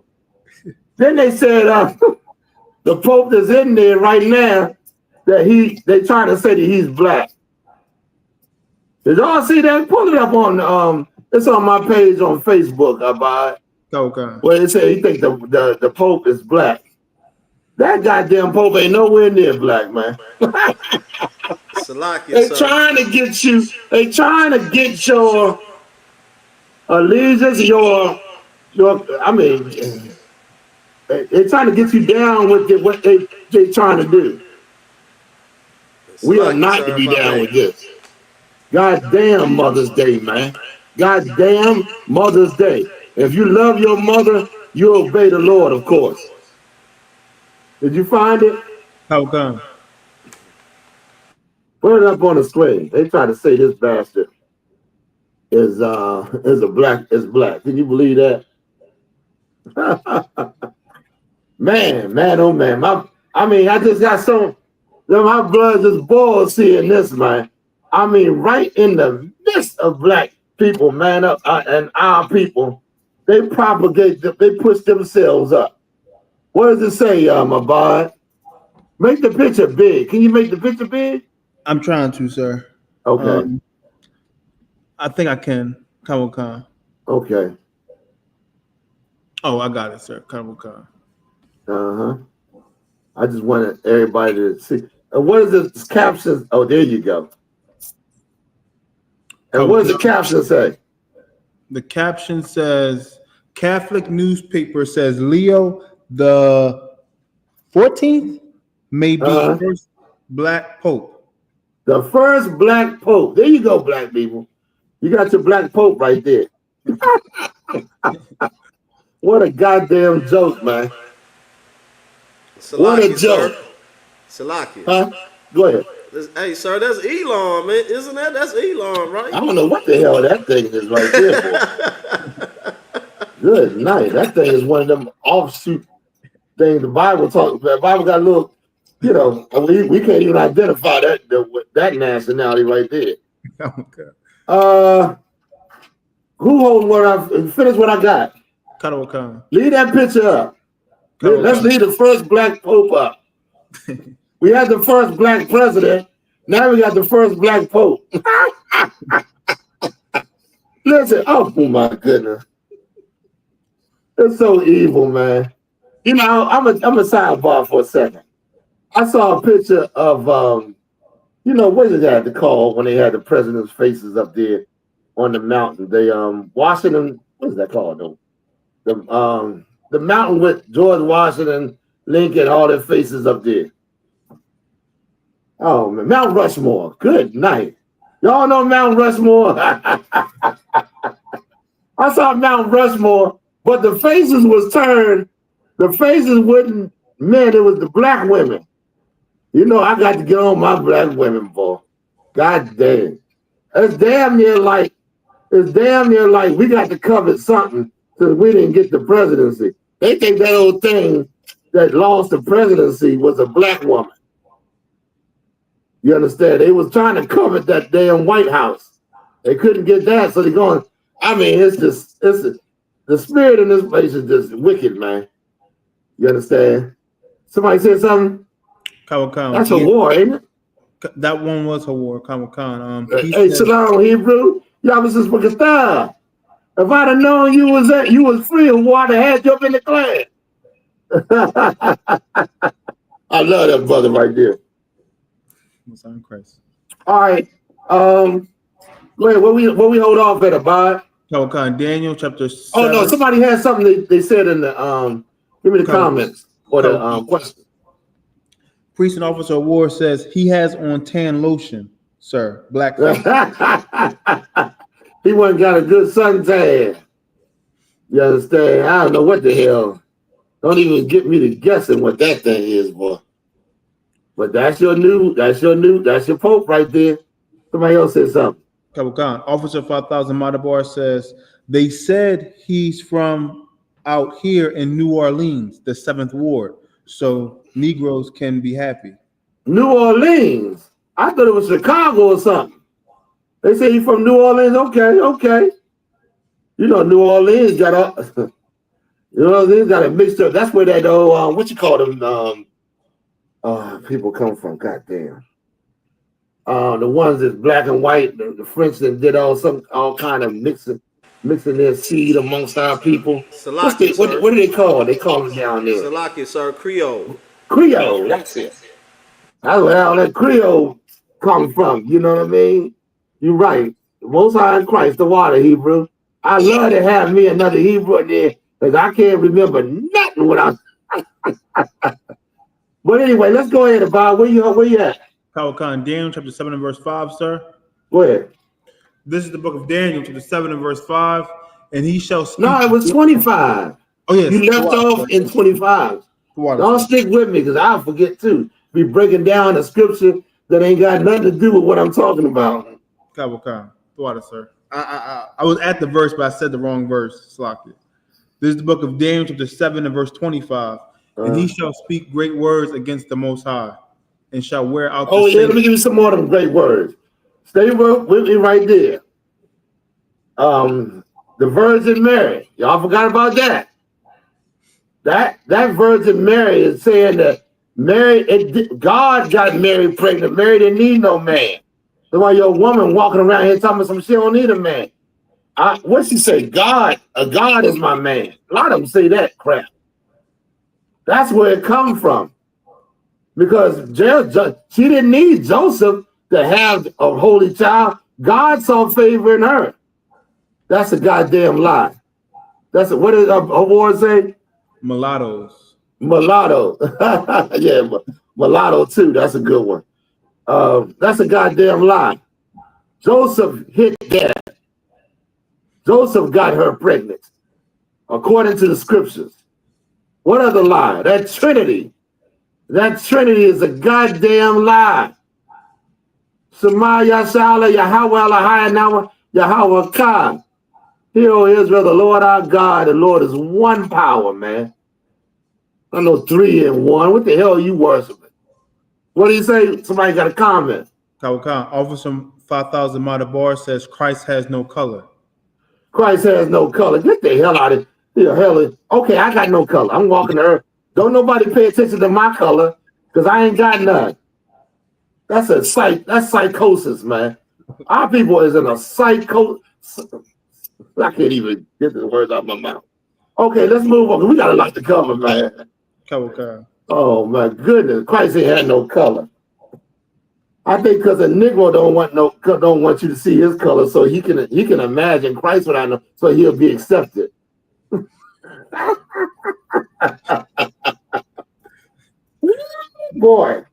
Then they said the Pope that's in there right now, that they trying to say that he's black. Did y'all see that? Pull it up on it's on my page on Facebook, Abad. Okay. Where it said he think the Pope is black. That goddamn Pope ain't nowhere near black, man. They trying to get you. They trying to get your allegiance, your. I mean, they're trying to get you down with what they trying to do. We are not to be down with this. Goddamn Mother's Day, man. Goddamn Mother's Day. If you love your mother, you obey the Lord, of course. Did you find it? How come? Put it up on the screen. They try to say this bastard is black. Can you believe that? man, oh man. I just got my blood just boils seeing this, man. I mean, right in the midst of black people, man, and our people, they push themselves up. What does it say, Abad? Make the picture big. Can you make the picture big? I'm trying to, sir. Okay. I think I can. Khan. Okay. Oh, I got it, sir. Khan. I just wanted everybody to see. And what is this caption? Oh, there you go. And what does the caption say? The caption says, Catholic newspaper says Leo the 14th may be the first black pope. The first black pope. There you go, black people. You got your black pope right there. What a goddamn joke, man. Salaki, what a joke. Salaki. Huh? Go ahead. Hey, sir, that's Elon, man. Isn't that? That's Elon, right? I don't know what the hell that thing is right there for. Good night. That thing is one of them offshoot things the Bible talks about. The Bible got a little, you know, we can't even identify that nationality right there. Okay. Who holds what I finish what I got? Khan. Leave that picture up. Let's leave the first black pope up. We had the first black president. Now we got the first black pope. Listen, oh my goodness. It's so evil, man. You know, I'm a sidebar for a second. I saw a picture of you know, what is that to call when they had the president's faces up there on the mountain? They Washington, what is that called though? The mountain with George Washington, Lincoln, all their faces up there. Oh man, Mount Rushmore. Good night. Y'all know Mount Rushmore? I saw Mount Rushmore, but the faces was turned. The faces wasn't men, it was the black women. You know, I got to get on my black women, boy. God damn. It's damn near like we got to cover something because we didn't get the presidency. They think that old thing that lost the presidency was a black woman. You understand? They was trying to cover that damn White House. They couldn't get that, so they're going, I mean, the spirit in this place is just wicked, man. You understand? Somebody said something? Khan. That's a war, ain't it? That one was a war, Khan. Hey, Shalom, Hebrew. YAHUSHUA. If I'd have known you was free, who I'd have had you up in the class. I love that brother right there. Christ. All right. Wait, what we hold off at about? Khan, Daniel chapter 7. Oh no, somebody had something they said in the give me the comments or the question. Priest and Officer of War says he has on tan lotion, sir. Black. He wasn't got a good suntan. You understand? I don't know what the hell. Don't even get me to guessing what that thing is, boy. But that's your Pope right there. Somebody else said something. Khan. Officer 5000 Madabar says they said he's from out here in New Orleans, the 7th Ward. So Negroes can be happy. New Orleans? I thought it was Chicago or something. They say he's from New Orleans. Okay. You know, New Orleans got a mixture. That's where that old what you call them people come from. Goddamn. The ones that's black and white, the French that did all kind of mixing their seed amongst our people. What do they call it? They call them down there. Salaki, sir, Creole. Creole, that's it. That's where all that Creole comes from. You know what I mean? You're right. The Most High in Christ, the water Hebrew. I love to have me another Hebrew in there because I can't remember nothing without. But anyway, let's go ahead, Bob. Where you at? Khan, Daniel chapter 7 and verse 5, sir. Go ahead. This is the book of Daniel chapter 7 and verse 5. And he shall speak. No, it was 25. Oh, yes. You left off in 25. Don't stick with me because I'll forget too. Be breaking down a scripture that ain't got nothing to do with what I'm talking about. Khan. Water, sir. I was at the verse, but I said the wrong verse. Slock it. This is the book of Daniel chapter 7 and verse 25. And he shall speak great words against the Most High, and shall wear out. Oh yeah, let me give you some more of them great words. Stay with me right there. The Virgin Mary. Y'all forgot about that. That Virgin Mary is saying that God got Mary pregnant. Mary didn't need no man. That's why your woman walking around here talking about she don't need a man. What she say? God is my man. A lot of them say that crap. That's where it comes from. Because she didn't need Joseph to have a holy child. God saw favor in her. That's a goddamn lie. What did Award say? Mulattoes. Mulatto. Yeah, mulatto too. That's a good one. That's a goddamn lie. Joseph hit that. Joseph got her pregnant, according to the scriptures. What other lie? That Trinity is a goddamn lie. Shema Yashala, Yahawah, YAHANNA, YAHUWAH. Hear, O Israel, the Lord our God, the Lord is one power, man. I know 3 in 1. What the hell are you worshiping? What do you say? Somebody got a comment. Kawakan, Officer 5000 Madabar says Christ has no color. Christ has no color. Get the hell out of here. Okay, I got no color. I'm walking the earth. Don't nobody pay attention to my color because I ain't got none. That's psychosis, man. Our people is in a psycho. I can't even get the words out of my mouth. Okay, let's move on. We got a lot to cover, man. Kawakan. Oh my goodness, Christ ain't had no color. I think because a Negro don't want you to see his color, so he can imagine Christ without no, so he'll be accepted. Boy,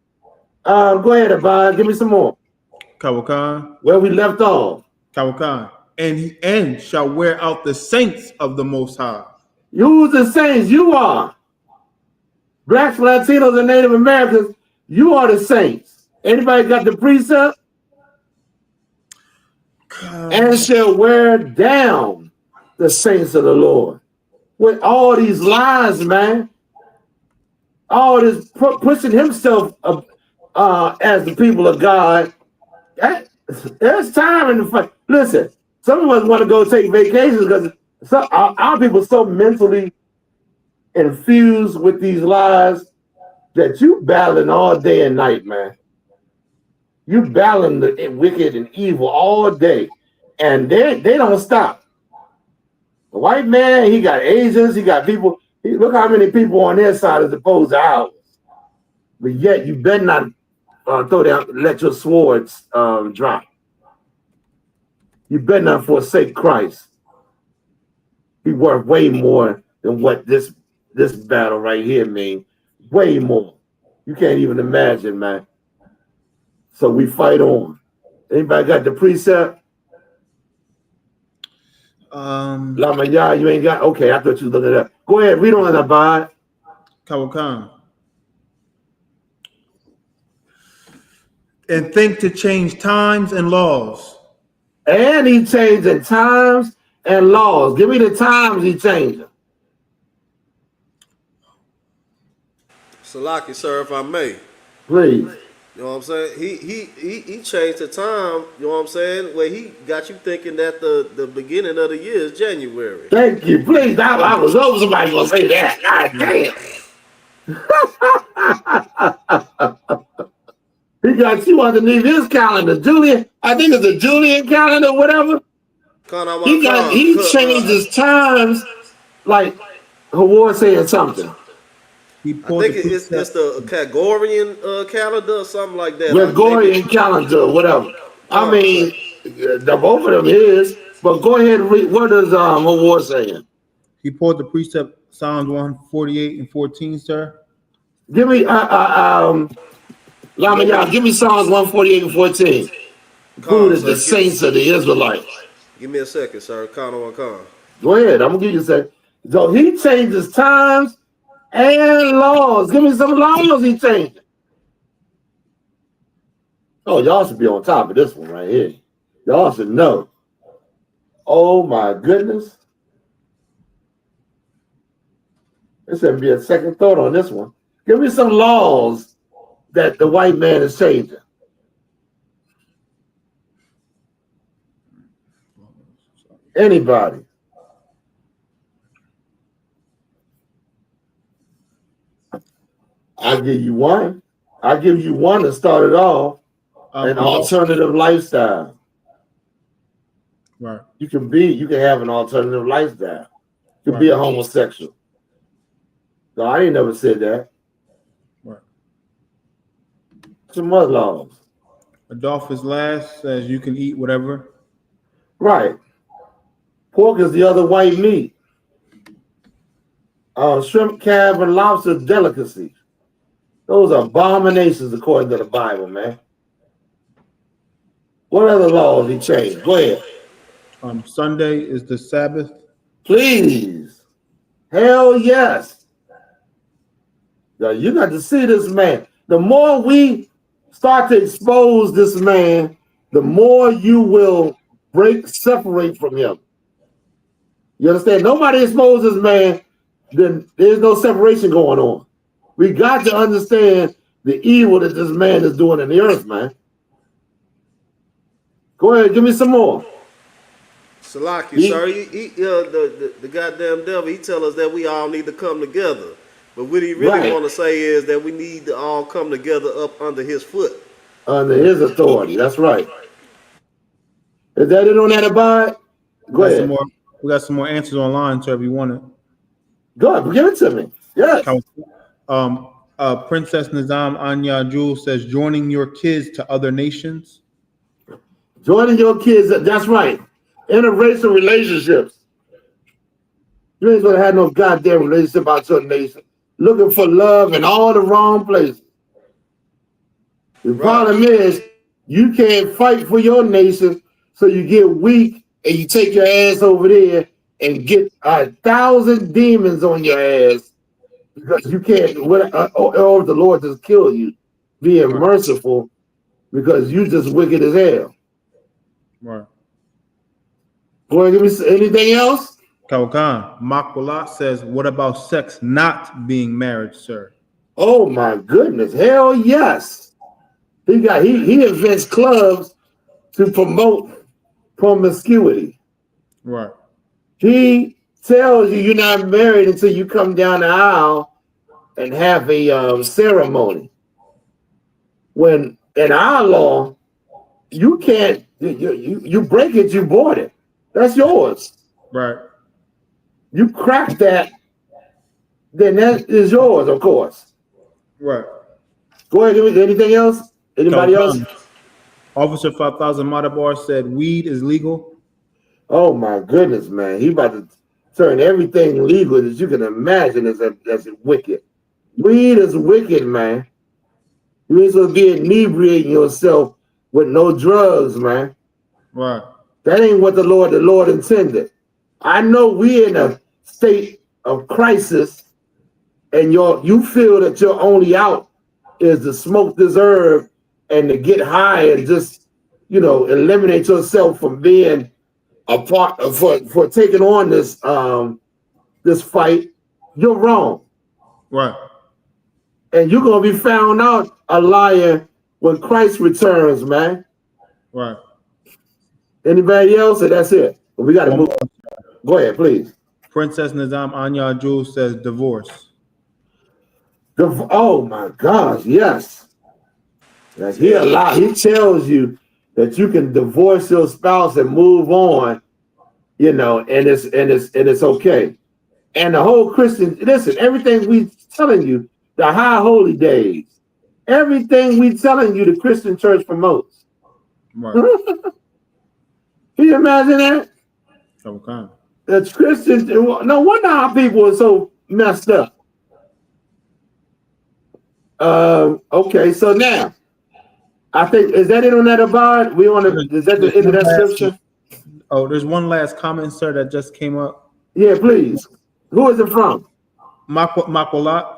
go ahead, Abad. Give me some more. Kawakan. Where we left off. Kawakan. And shall wear out the saints of the Most High. Who's the saints? You are. Blacks, Latinos, and Native Americans, you are the saints. Anybody got the precept? And shall wear down the saints of the Lord. With all these lies, man. All this pushing himself as the people of God. There's time in the fight. Listen, some of us want to go take vacations because our people are so mentally infused with these lies that you battling all day and night, man. You battling the wicked and evil all day, and they don't stop. The white man, he got Asians, he got people. Look how many people on their side as opposed to ours. But yet you better not let your swords drop. You better not forsake Christ. He worth way more than what this battle right here means. Way more. You can't even imagine, man. So we fight on. Anybody got the precept? Lama Yah, you ain't got. Okay, I thought you was looking it up. Go ahead, read on, Abad. Kawakan. And think to change times and laws. And he changing times and laws. Give me the times he changing. Salaki, sir, if I may. Please. You know what I'm saying? He changed the time, you know what I'm saying, where he got you thinking that the beginning of the year is January. Thank you. Please, I was hoping somebody gonna say that. God damn. He got you underneath his calendar. Julian, I think it's a Julian calendar or whatever. He changed his times like YAHUWAH saying something. I think it's the Gregorian calendar or something like that. Gregorian calendar or whatever. I mean, the both of them is, but go ahead and read. What is YAHUWAH saying? He pulled the precept Psalms 148 and 14, sir. Give me Lama Yah, give me Psalms 148 and 14. Who is the saints of the Israelites? Give me a second, sir. Con. Go ahead, I'm gonna give you a second. So he changes times and laws. Give me some laws he changed. Oh, y'all should be on top of this one right here. Y'all should know. Oh my goodness. There should be a second thought on this one. Give me some laws that the white man is changing. Anybody? I'll give you one. I'll give you one to start it off. An alternative lifestyle. Right. You can have an alternative lifestyle. You can be a homosexual. No, I ain't never said that. Right. Some other laws. Adolphus Last says you can eat whatever. Right. Pork is the other white meat. Shrimp, crab, and lobster delicacies. Those are abominations according to the Bible, man. What other laws he changed? Go ahead. Sunday is the Sabbath. Please. Hell yes. Now, you got to see this man. The more we start to expose this man, the more you will separate from him. You understand? Nobody exposes man, then there's no separation going on. We got to understand the evil that this man is doing in the earth, man. Go ahead, give me some more. Salaki, sir, the goddamn devil, he tell us that we all need to come together. But what he really want to say is that we need to all come together up under his foot. Under his authority, that's right. Is that it on that abide? Go ahead. We got some more answers online, sir, if you want it. Go ahead, give it to me. Yes. Princess Nizam Anya Jewel says, joining your kids to other nations. Joining your kids, that's right. Interracial relationships. You ain't gonna have no goddamn relationship about your nation. Looking for love in all the wrong places. The problem is you can't fight for your nation, so you get weak and you take your ass over there and get 1,000 demons on your ass because you can't, or the Lord just kill you, being merciful because you just wicked as hell. Right. Boy, give me anything else? Kaukan Makwala says, what about sex not being marriage, sir? Oh my goodness, hell yes. He invents clubs to promote promiscuity. Right. He tells you you're not married until you come down the aisle and have a ceremony. When in our law, you can't, you break it, you bought it. That's yours. Right. You crack that, then that is yours, of course. Right. Go ahead, anything else? Anybody else? Officer 5000 Madabar said weed is legal. Oh my goodness, man. He about to turn everything legal that you can imagine as wicked. Weed is wicked, man. You ain't supposed to be inebriating yourself with no drugs, man. Right. That ain't what the Lord intended. I know we in a state of crisis, and you feel that your only out is to smoke this herb and to get high and just, eliminate yourself from being a part of for taking on this this fight. You're wrong. Right. And you're gonna be found out a liar when Christ returns, man. Right. Anybody else? Or that's it. We gotta move. Go ahead, please. Princess Nizam Anya Jewel says divorce. Oh my gosh, yes. He tells you that you can divorce your spouse and move on, and it's okay. And the whole Christian, listen, everything we telling you, the high holy days, everything we telling you the Christian church promotes. Right. Can you imagine that? Okay. The Christians, no wonder our people are so messed up. Okay, so now I think, is that it on that abide? Is that the end of that scripture? Oh, there's one last comment, sir, that just came up. Yeah, please. Who is it from? Makolat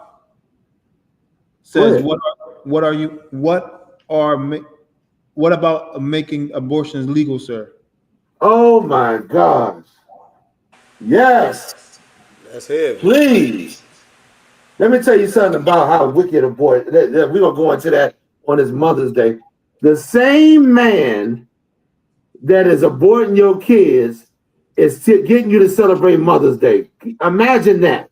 says, what about making abortions legal, sir? Oh my gosh. Yes. That's heavy. Please. Let me tell you something about how wicked a boy. We're going to go into that on his Mother's Day. The same man that is aborting your kids is getting you to celebrate Mother's Day. Imagine that.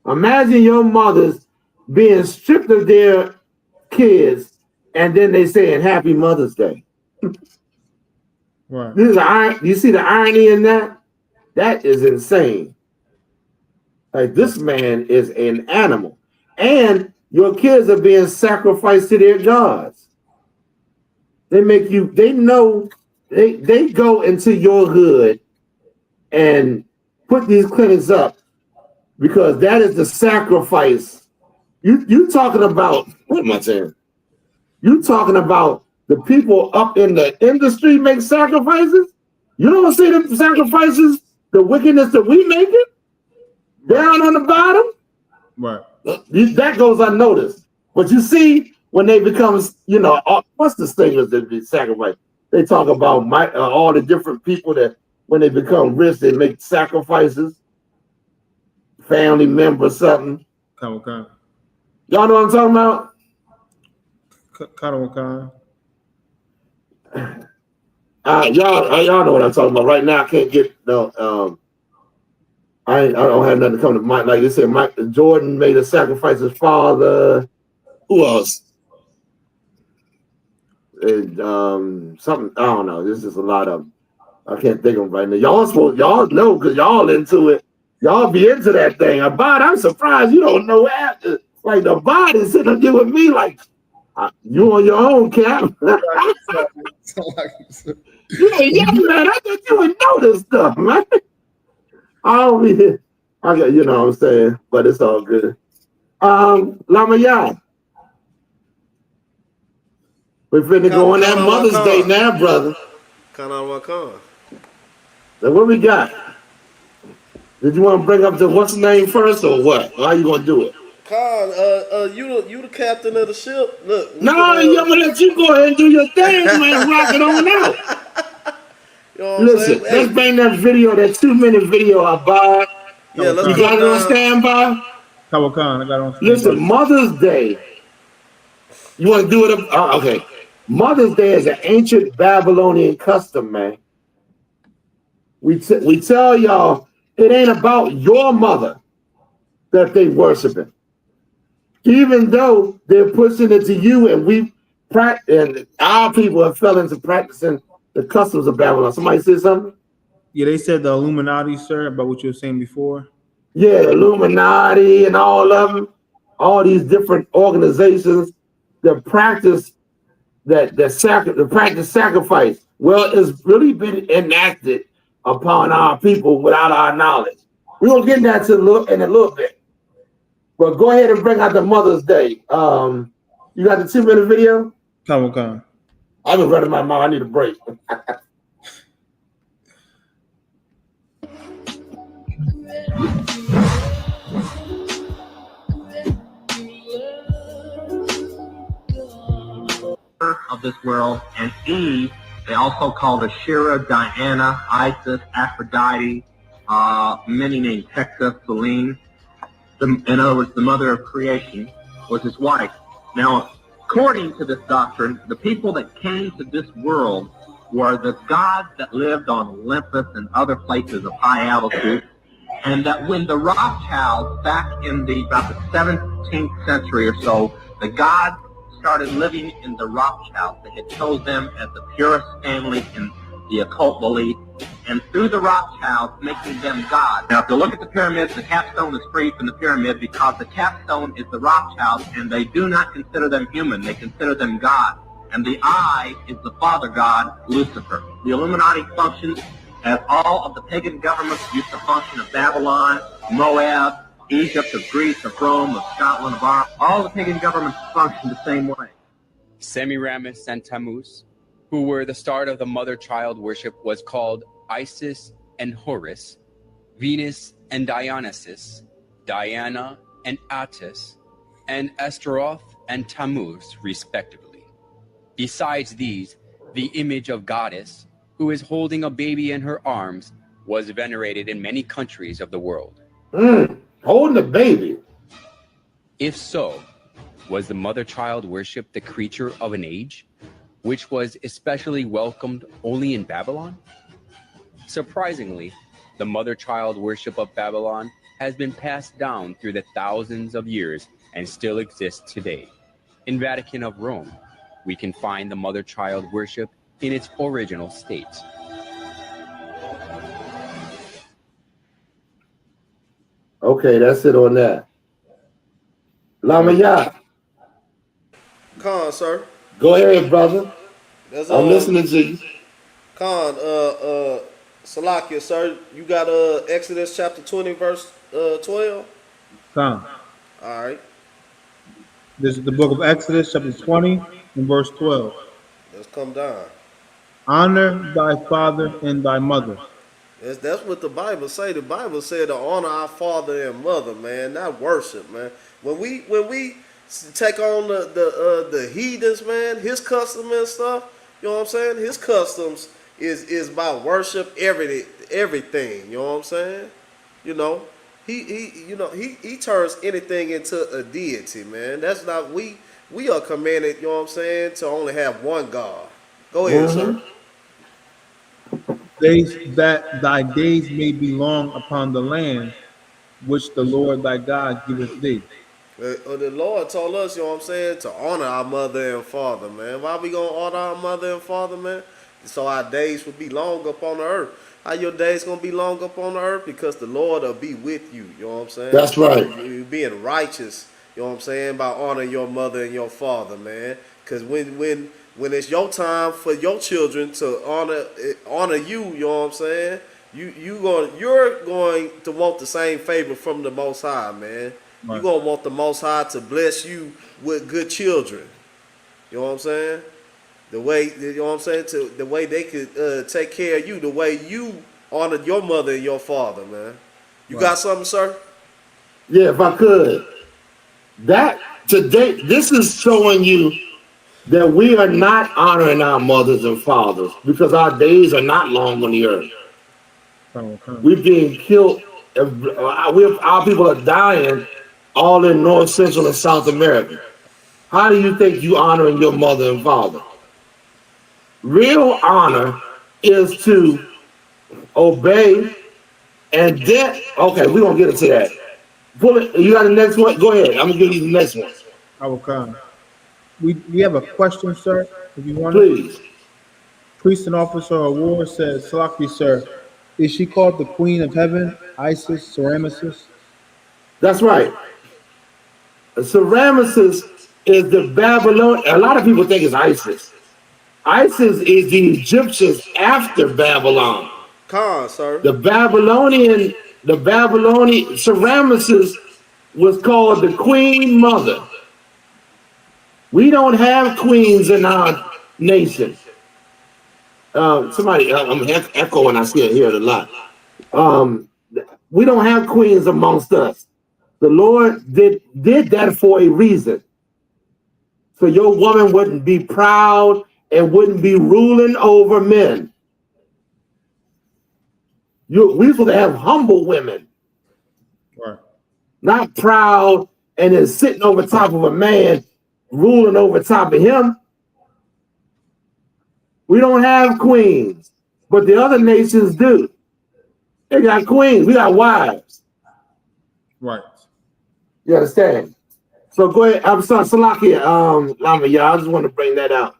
Imagine your mothers being stripped of their kids and then they saying Happy Mother's Day. Right. You see the irony in that? That is insane. Like, this man is an animal. And your kids are being sacrificed to their gods. They go into your hood and put these clinics up because that is the sacrifice. You talking about, what am I saying? You talking about the people up in the industry make sacrifices? You don't see the sacrifices, the wickedness that we make it? Down on the bottom? Right. That goes unnoticed. But you see, when they become, you know, what's the thing that be sacrificed? They talk about all the different people that when they become rich, they make sacrifices, family members, something. Okay. Y'all know what I'm talking about? Y'all know what I'm talking about. Right now, I can't get no. I don't have nothing to come to mind. Like they said, Jordan made a sacrifice his father. Who else? And, something I don't know. There's just a lot of them. I can't think of them right now. Y'all know because y'all into it. Y'all be into that thing. I'm surprised you don't know after. Like the body sitting up there with me, like you on your own, Cap. You ain't young, man. I thought you would know this stuff, man. I'll be here. I got, you know what I'm saying, but it's all good. Lama Yah. We finna go on that Mother's Day now, brother. Con. So what we got? Did you want to bring up the what's the name first or what? How you gonna do it? Con, you the captain of the ship. Look. No, I'm gonna let you go ahead and do your thing, man. Rock it on out. You know listen, let's bring that video, that 2-minute video I bought. Yeah, let's you got it on standby? I got it on standby. Listen, Mother's Day. You want to do it? Okay. Mother's Day is an ancient Babylonian custom, man. We tell y'all it ain't about your mother that they worshiping. Even though they're pushing it to you, and our people have fell into practicing the customs of Babylon. Somebody said something? Yeah, they said the Illuminati, sir, about what you were saying before. Yeah, the Illuminati and all of them, all these different organizations that practice sacrifice. Well, it's really been enacted upon our people without our knowledge. We're gonna get into that in a little bit. But go ahead and bring out the Mother's Day. You got the 2-minute video? Come. I've been running my mouth. I need a break. Of this world, and Eve, they also called her Shira, Diana, Isis, Aphrodite, many named Texas, Selene. In other words, the mother of creation was his wife. Now, according to this doctrine, the people that came to this world were the gods that lived on Olympus and other places of high altitude, and that when the Rothschilds, back in about the 17th century or so, the gods started living in the Rothschilds. They had chose them as the purest family in the occult belief, and through the Rothschilds, making them gods. Now, if you look at the pyramids, the capstone is free from the pyramid because the capstone is the Rothschilds, and they do not consider them human. They consider them gods. And the eye is the father god, Lucifer. The Illuminati functions as all of the pagan governments used to function of Babylon, Moab, Egypt, of Greece, of Rome, of Scotland, of Ireland. All the pagan governments function the same way. Semiramis and Tammuz, who were the start of the mother-child worship, was called Isis and Horus, Venus and Dionysus, Diana and Attis, and Astaroth and Tammuz, respectively. Besides these, the image of goddess, who is holding a baby in her arms, was venerated in many countries of the world. Holding a baby? If so, was the mother-child worship the creature of an age, which was especially welcomed only in Babylon? Surprisingly, the mother-child worship of Babylon has been passed down through the thousands of years and still exists today. In Vatican of Rome, we can find the mother-child worship in its original state. Okay, that's it on that. Lama Yah. Khan, sir. Go ahead, brother. I'm listening to you. Khan, Salakia, sir. You got Exodus chapter 20, verse 12? Khan. All right. This is the book of Exodus, chapter 20, and verse 12. Let's come down. Honor thy father and thy mother. That's what the Bible say. The Bible said to honor our father and mother, man, not worship, man. When we take on the heathens, man, his custom and stuff. You know what I'm saying? His customs is about worship, everything. You know what I'm saying? You know, he turns anything into a deity, man. That's not we are commanded. You know what I'm saying? To only have one God. Go ahead, sir. That thy days may be long upon the land which the Lord thy God giveth thee. The Lord told us, you know what I'm saying, to honor our mother and father, man. Why we gonna honor our mother and father, man? So our days will be long up on the earth. How your days gonna be long up on the earth? Because the Lord will be with you. You know what I'm saying? That's right. You being righteous. You know what I'm saying? By honoring your mother and your father, man. Because when it's your time for your children to honor you, you know what I'm saying? You're going to want the same favor from the Most High, man. You're going to want the Most High to bless you with good children. You know what I'm saying? The way, you know what I'm saying? The way they could take care of you, the way you honored your mother and your father, man. You got something, sir? Yeah, if I could. That today, this is showing you that we are not honoring our mothers and fathers because our days are not long on the earth. We're being killed. Our people are dying all in North, Central, and South America. How do you think you honoring your mother and father? Real honor is to obey and then, okay, we're going to get into that. Pull it. You got the next one? Go ahead. I'm going to give you the next one. I will come. We have a question, sir, if you want. Please. Priest and Officer Award says, Salaki, sir, is she called the Queen of Heaven, Isis, Ceramyces? That's right. Ceramyces is the Babylon. A lot of people think it's Isis. Isis is the Egyptians after Babylon. Sir. The Babylonian Ceramyces was called the Queen Mother. We don't have queens in our nation. Somebody, I'm echoing, I hear it a lot. We don't have queens amongst us. The Lord did that for a reason. So your woman wouldn't be proud and wouldn't be ruling over men. We supposed to have humble women. Right. Not proud and then sitting over top of a man, ruling over top of him. We don't have queens, but the other nations do. They got queens. We got wives. Right. You understand? So go ahead. I'm sorry, Salakia, Lama, y'all. I just want to bring that out.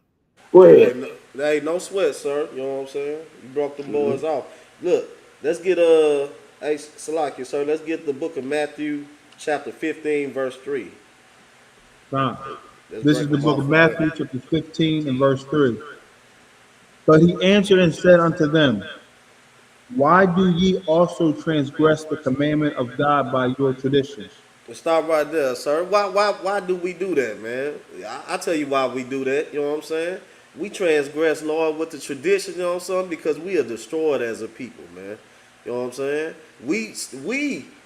Go ahead. Hey, no sweat, sir. You know what I'm saying? You broke the boys off. Look, let's get hey, Salakia, sir. Let's get the book of Matthew, chapter 15, verse 3. This is the book of Matthew, chapter 15, and verse 3. But he answered and said unto them, why do ye also transgress the commandment of God by your traditions? Stop right there, sir. Why do we do that, man? I tell you why we do that. You know what I'm saying? We transgress, Lord, with the tradition, you know what I'm saying? Because we are destroyed as a people, man. You know what I'm saying? We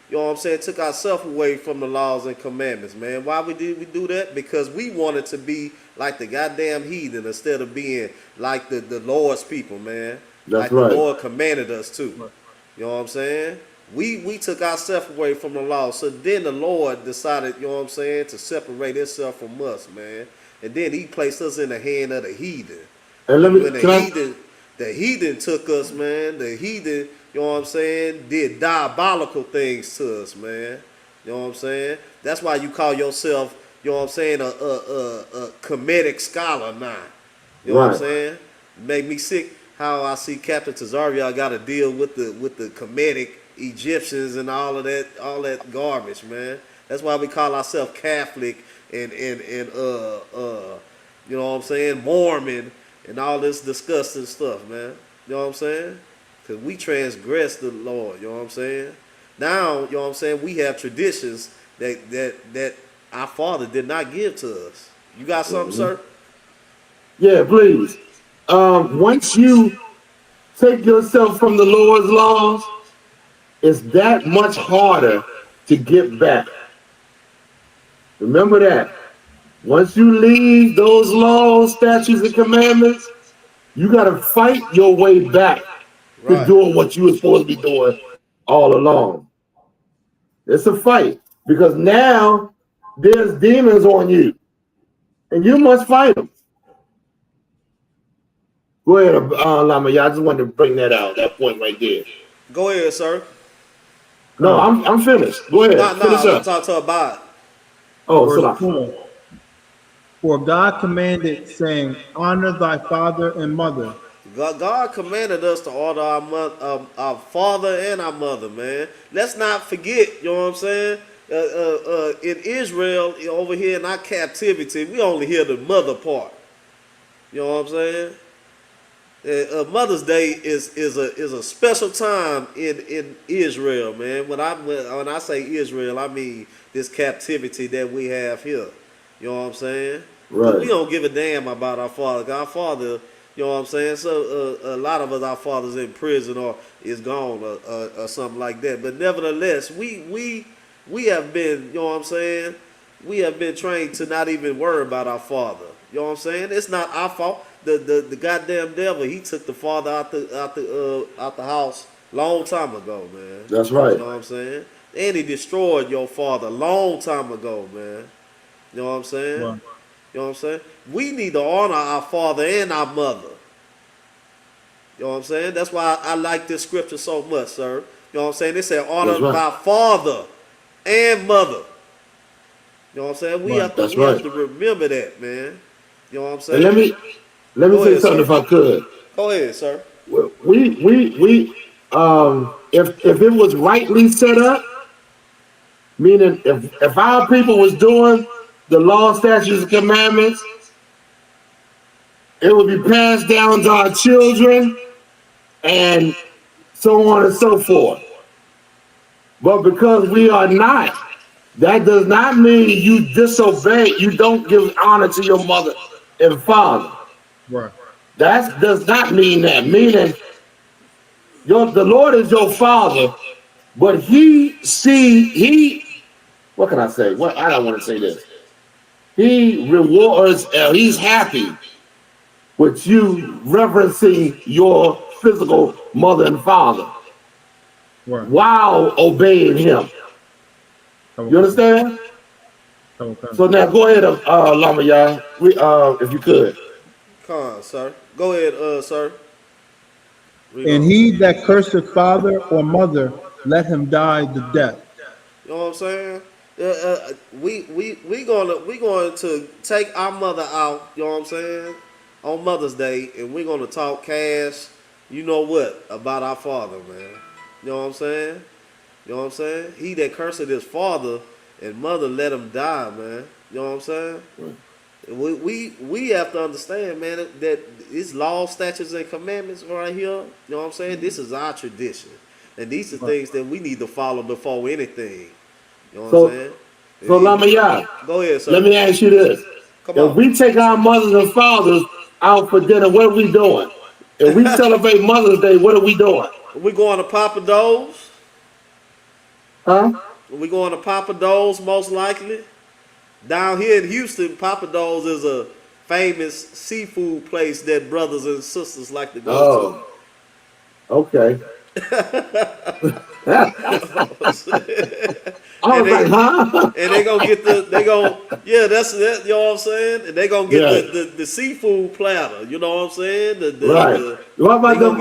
you know what I'm saying, took ourselves away from the laws and commandments, man. Why we do that? Because we wanted to be like the goddamn heathen instead of being like the Lord's people, man. That's like right. The Lord commanded us to. You know what I'm saying? We took ourselves away from the law. So then the Lord decided, you know what I'm saying, to separate himself from us, man. And then he placed us in the hand of the heathen. And the heathen took us, man. The heathen, you know what I'm saying, did diabolical things to us, man. You know what I'm saying? That's why you call yourself, you know what I'm saying, a comedic scholar now. You know what I'm saying? Make me sick how I see Captain Tazaria got to deal with the comedic Egyptians and all that garbage, man. That's why we call ourselves Catholic and you know what I'm saying, Mormon and all this disgusting stuff, man. You know what I'm saying? Because we transgress the Lord, you know what I'm saying? Now, you know what I'm saying, we have traditions that our Father did not give to us. You got something, sir? Yeah, please. Once you take yourself from the Lord's laws, it's that much harder to get back. Remember that. Once you leave those laws, statutes, and commandments, you got to fight your way back to Right. doing what you were supposed to be doing all along. It's a fight because now there's demons on you, and you must fight them. Go ahead, Lama. Yeah, I just wanted to bring that out, that point right there. Go ahead, sir. No, I'm finished. Go ahead, finish I want up. to talk to Abad. Oh, Verse so 4. For God commanded, saying, honor thy father and mother. God commanded us to honor our father and our mother, man. Let's not forget, you know what I'm saying? In Israel, over here in our captivity, we only hear the mother part. You know what I'm saying? Mother's Day is a special time in Israel, man. When I say Israel, I mean this captivity that we have here. You know what I'm saying? Because we don't give a damn about our father. Our father, you know what I'm saying? So a lot of us, our father's in prison or is gone or something like that. But nevertheless, we have been, you know what I'm saying? We have been trained to not even worry about our father. You know what I'm saying? It's not our fault. The goddamn devil, he took the father out the house long time ago, man. That's right. You know what I'm saying? And he destroyed your father long time ago, man. You know what I'm saying? Right. You know what I'm saying? We need to honor our father and our mother. You know what I'm saying? That's why I like this scripture so much, sir. You know what I'm saying? They say honor thy father and mother. You know what I'm saying? We have to remember that, man. You know what I'm saying? And let me say something, if I could. Go ahead, sir. If it was rightly set up, meaning if our people was doing the law, statutes, and commandments, it would be passed down to our children and so on and so forth. But because we are not, that does not mean you disobey, you don't give honor to your mother and father. Right. That does not mean that. Meaning, the Lord is your father, but what can I say? I don't want to say this. He rewards, he's happy with you reverencing your physical mother and father while obeying him. You understand? So now go ahead, Lama Yah, if you could. Come on, sir. Go ahead, sir. And he that curseth father or mother, let him die the death. You know what I'm saying? We going to take our mother out. You know what I'm saying? On Mother's Day, and we're gonna talk cash. You know what about our father, man? You know what I'm saying? You know what I'm saying? He that curseth his father and mother, let him die, man. You know what I'm saying? We have to understand, man, that these law, statutes, and commandments right here, you know what I'm saying? This is our tradition. And these are things that we need to follow before anything. You know what I'm saying? So Lama Yah, go ahead, sir. Let me ask you this. If we take our mothers and fathers out for dinner, what are we doing? If we celebrate Mother's Day, what are we doing? We going to Papa Do's. Huh? We going to Papa Do's most likely. Down here in Houston, Papa Do's is a famous seafood place that brothers and sisters like to go to. Okay. And they gonna get that's that, you know what I'm saying? And they gonna get the seafood platter, you know what I'm saying?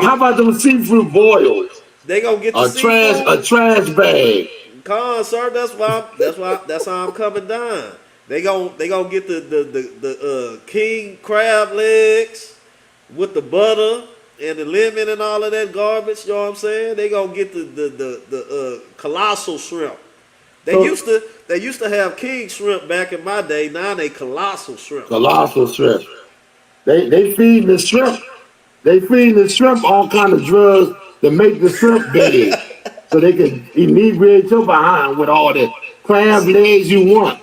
How about them seafood boils? They gonna get the seafood. A trash bag. Come on, sir, that's how I'm coming down. They gonna get the king crab legs with the butter and the lemon and all of that garbage. You know what I'm saying? They gonna get the colossal shrimp. They used to have king shrimp back in my day. Now they colossal shrimp. Colossal shrimp. They feed the shrimp. They feed the shrimp all kind of drugs to make the shrimp big, so they can inebriate your behind with all the crab legs you want.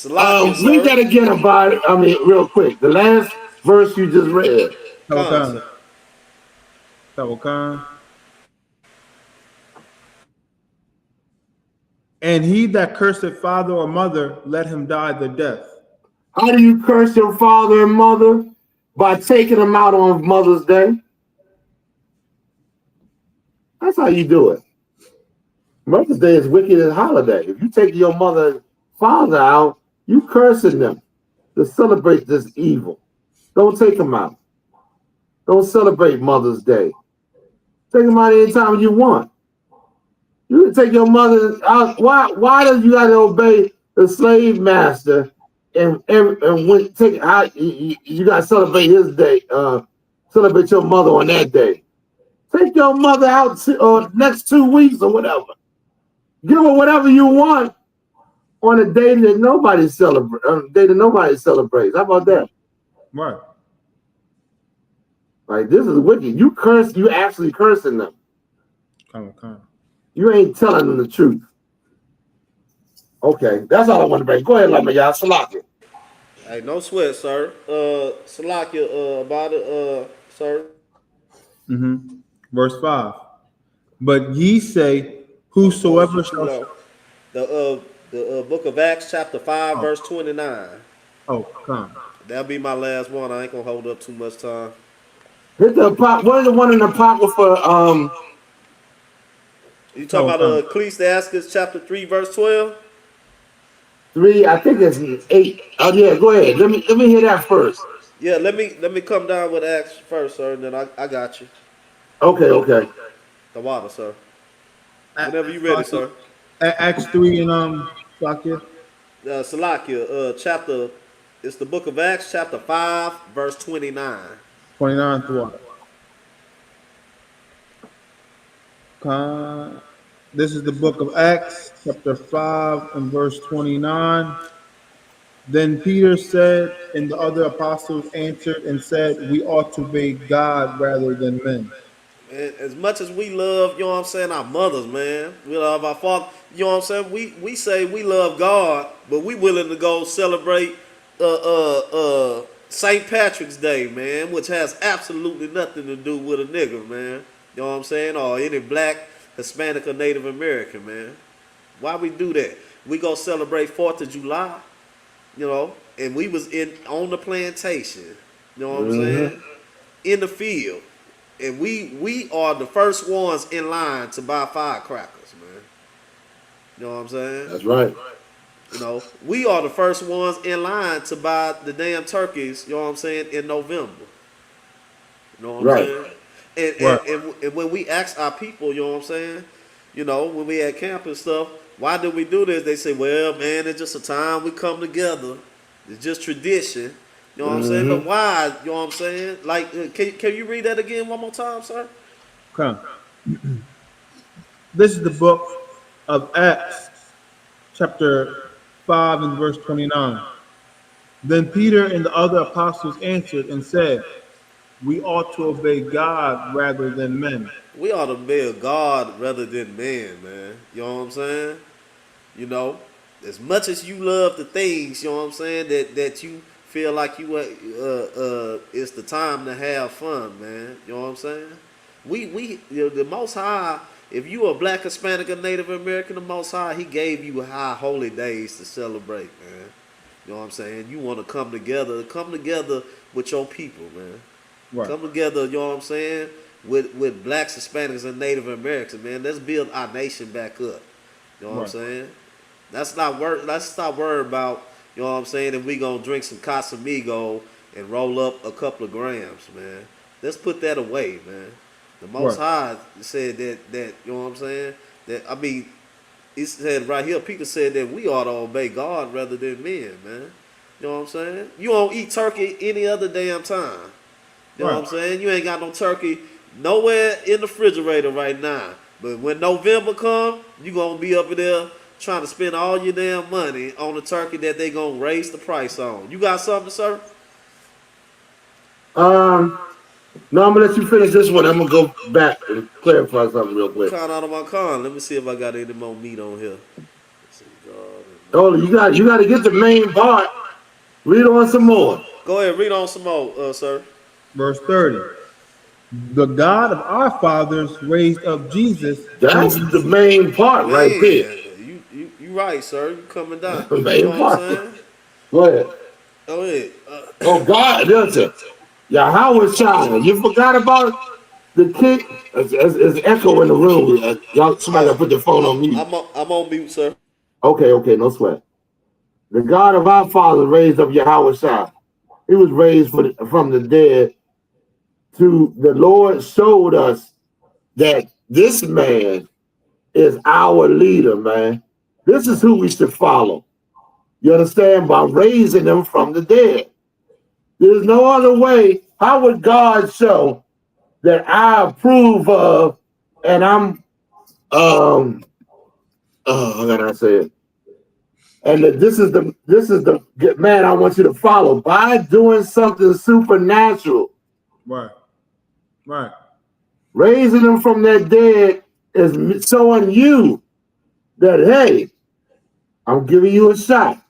Read that again about it. I mean, real quick. The last verse you just read. And he that curseth father or mother, let him die the death. How do you curse your father and mother? By taking them out on Mother's Day. That's how you do it. Mother's Day is wicked as holiday. If you take your mother and father out, you cursing them to celebrate this evil. Don't take them out. Don't celebrate Mother's Day. Take them out anytime you want. You can take your mother out. Why do you got to obey the slave master and when take out? You got to celebrate his day. Celebrate your mother on that day. Take your mother out next 2 weeks or whatever. Give her whatever you want on a day that nobody celebrates. How about that? Right. Like, this is wicked. You curse. You actually cursing them. Come on. You ain't telling them the truth. Okay, that's all I want to bring. Go ahead, y'all. Salakia. Hey, no sweat, sir. Salakia, about it, sir. Verse 5. But ye say, whosoever shall... The book of Acts, chapter 5, verse 29. Oh, come. That'll be my last one. I ain't gonna hold up too much time. Hit the what is the one in the Apocrypha? You talking about Ecclesiastes chapter 3, verse 12? 3, I think it's 8. Oh yeah, go ahead. Let me hear that first. Yeah, let me come down with Acts first, sir, and then I got you. Okay. The water, sir. Whenever you ready, sir. Acts 3 and Salakia. Salakia, chapter. It's the book of Acts, chapter 5, verse 29. 29 through what? This is the book of Acts, chapter 5 and verse 29. Then Peter said, and the other apostles answered and said, we ought to obey God rather than men. And as much as we love, you know what I'm saying, our mothers, man, we love our father, you know what I'm saying, we say we love God, but we willing to go celebrate St. Patrick's Day, man, which has absolutely nothing to do with a nigga, man. You know what I'm saying? Or any black, Hispanic, or Native American, man. Why we do that? We go celebrate 4th of July, you know, and we was on the plantation, you know what I'm saying? In the field. And we are the first ones in line to buy firecrackers, man. You know what I'm saying? That's right. You know, we are the first ones in line to buy the damn turkeys, you know what I'm saying, in November. You know what I'm saying? And when we ask our people, you know what I'm saying, you know, when we at camp and stuff, why do we do this? They say, well, man, it's just a time we come together. It's just tradition. You know what I'm saying? But why? You know what I'm saying? Like, can you read that again one more time, sir? Okay. This is the book of Acts, chapter 5 and verse 29. Then Peter and the other apostles answered and said, we ought to obey God rather than men. We ought to obey God rather than men, man. You know what I'm saying? You know, as much as you love the things, you know what I'm saying, that you feel like you it's the time to have fun, man. You know what I'm saying? We you know, the Most High, if you are black, Hispanic, or Native American, the Most High, he gave you high holy days to celebrate, man. You know what I'm saying? You want to come together with your people, man. Right. Come together, you know what I'm saying, with blacks, Hispanics, and Native Americans, man. Let's build our nation back up. You know what I'm saying? Let's not worry about, you know what I'm saying, if we gonna drink some Casamigo and roll up a couple of grams, man. Let's put that away, man. The Most High said that, you know what I'm saying? That, I mean, he said right here, Peter said that we ought to obey God rather than men, man. You know what I'm saying? You don't eat turkey any other damn time. You know what I'm saying? You ain't got no turkey nowhere in the refrigerator right now. But when November comes, you going to be up there trying to spend all your damn money on the turkey that they going to raise the price on. You got something, sir? No, I'm going to let you finish this one. I'm going to go back and clarify something real quick. Count out of my con. Let me see if I got any more meat on here. Oh, you got to get the main part. Read on some more. Go ahead, read on some more, sir. Verse 30. The God of our fathers raised up Jesus. That's the main part right there. You right, sir. You coming down. The main part. What I'm saying? Go ahead. Oh yeah. Oh God, listen. YAHUSHA. You forgot about the king. It's echo in the room. Y'all, somebody gotta put their phone on mute. I'm on mute, sir. Okay, no sweat. The God of our fathers raised up YAHUSHA. He was raised from the dead. To the Lord showed us that this man is our leader, man. This is who we should follow. You understand? By raising them from the dead. There's no other way. How would God show that I approve of and I'm how can I say it? And that this is the man I want you to follow by doing something supernatural. Right. Raising them from their dead is showing you that, hey, I'm giving you a shot.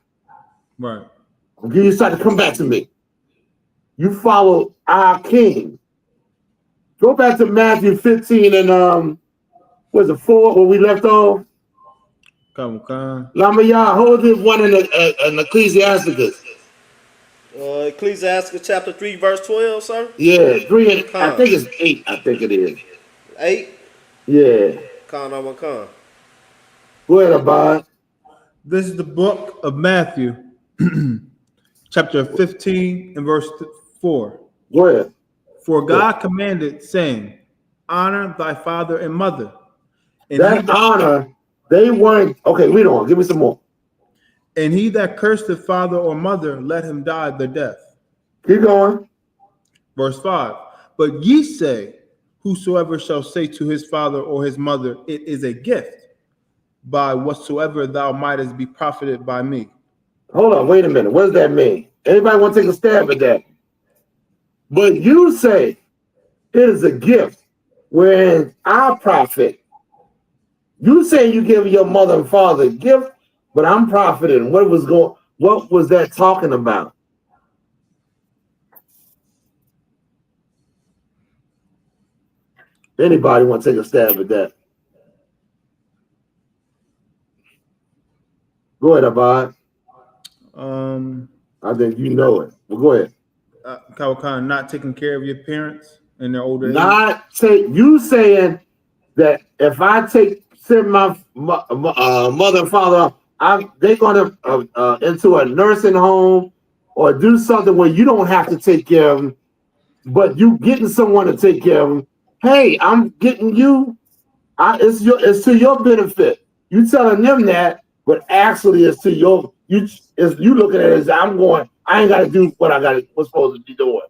Right. I'm giving you a shot to come back to me. You follow our King. Go back to Matthew 15 and was it 4 where we left off? Come on. Lamaya, hold this one in Ecclesiasticus. Ecclesiastes chapter 3, verse 12, sir. Yeah, 3 and I think it's 8. I think it is 8. Yeah. Con, I'm a con. Go ahead, Abad. This is the book of Matthew, chapter 15 and verse 4. Go ahead. For God commanded, saying, honor thy father and mother. And that honor, they weren't. Okay, read on. Give me some more. And he that cursed the father or mother, let him die the death. Keep going. Verse 5. But ye say, whosoever shall say to his father or his mother, it is a gift, by whatsoever thou mightest be profited by me. Hold on, wait a minute. What does that mean? Anybody want to take a stab at that? But you say it is a gift, whereas I profit. You say you give your mother and father a gift, but I'm profiting. What was that talking about? Anybody want to take a stab at that? Go ahead, Abad. I think you know it. Well, go ahead. Kawakan, not taking care of your parents in their older age. You saying that if I send my mother and father, they're going to into a nursing home or do something where you don't have to take care of them, but you getting someone to take care of them. Hey, I'm getting you. It's to your benefit. You telling them that, but actually it's to your. You looking at it as I ain't got to do what's supposed to be doing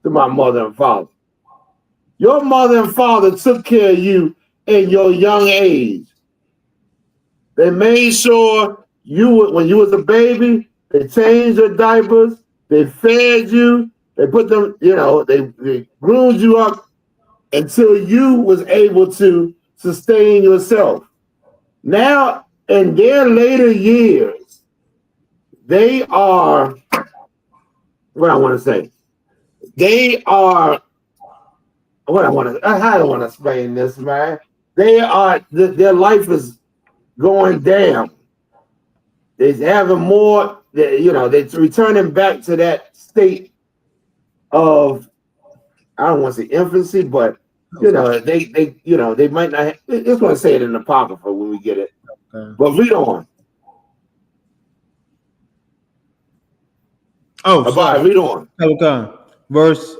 to my mother and father. Your mother and father took care of you in your young age. They made sure when you was a baby, they changed your diapers, they fed you, they put them, they groomed you up until you was able to sustain yourself. Now, in their later years, they are, what I want to say, how do I want to explain this, man? Their life is going down. They're having more, they're returning back to that state of, I don't want to say infancy, but they might not it's going to say it in the Apocrypha when we get it. Okay. But read on. Oh, sorry. Read on. Okay. Verse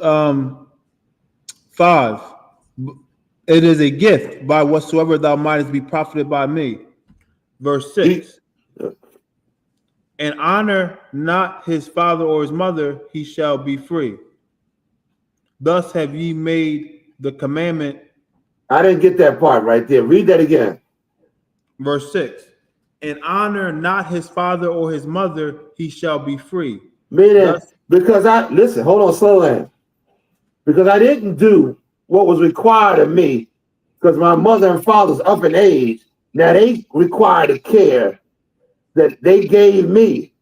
5. It is a gift, by whatsoever thou mightest be profited by me. Verse 6. And honor not his father or his mother, he shall be free. Thus have ye made the commandment. I didn't get that part right there. Read that again. Verse 6. And honor not his father or his mother, he shall be free. Meaning, hold on, slow down. Because I didn't do what was required of me, because my mother and father's up in age. Now they require the care that they gave me.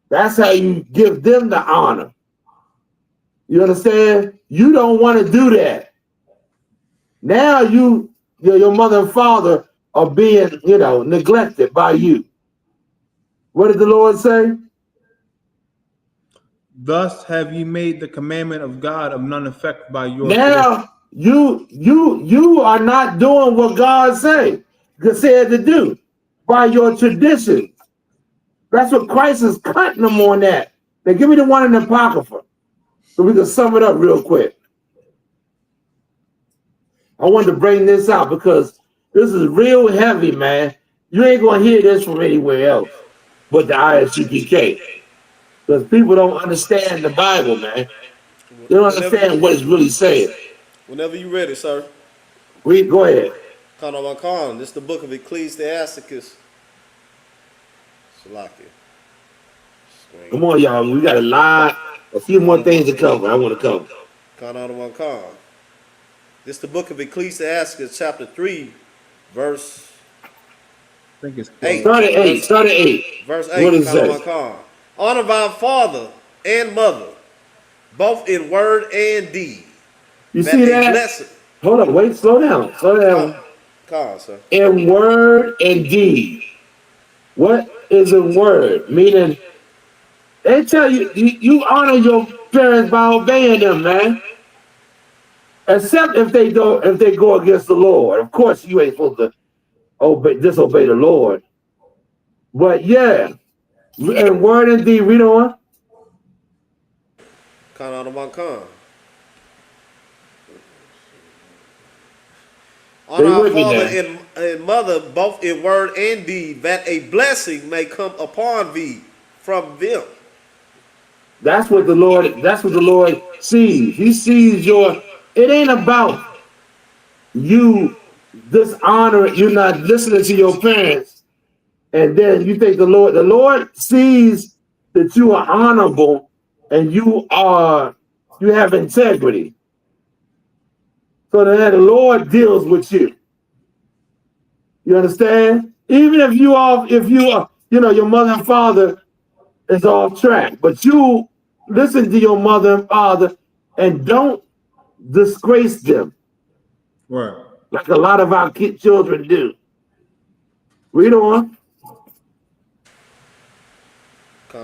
That's how you give them the honor. You understand? You don't want to do that. Now your mother and father are being, neglected by you. What did the Lord say? Thus have ye made the commandment of God of none effect by your tradition. Now you are not doing what God said to do by your tradition. That's what Christ is cutting them on that. Now give me the one in the Apocrypha so we can sum it up real quick. I wanted to bring this out because this is real heavy, man. You ain't gonna hear this from anywhere else but the I.S.U.P.K. Because people don't understand the Bible, man. They don't understand what it's really saying. Whenever you ready, sir. Read, go ahead. Khan, this is the book of Ecclesiasticus. Salakia. Come on, y'all. We got a few more things to cover. I want to cover. Khan. This is the book of Ecclesiasticus, chapter 3, verse I think it's 8. Start at 8. Verse 8. What is that? Honor thy father and mother, both in word and deed. You see that? Blessing. Hold on, wait, slow down. Khan, sir. In word and deed. What is a word? Meaning, they tell you, you honor your parents by obeying them, man. Except if they go against the Lord. Of course, you ain't supposed to disobey the Lord. But yeah, in word and deed, read on. Khan. Honor our father and mother, both in word and deed, that a blessing may come upon thee from them. That's what the Lord sees. He sees it ain't about you dishonoring, you not listening to your parents, and then you think the Lord sees that you are honorable and you have integrity. So then the Lord deals with you. You understand? Even if you are, your mother and father is off track, but you listen to your mother and father and don't disgrace them. Right. Like a lot of our children do. Read on.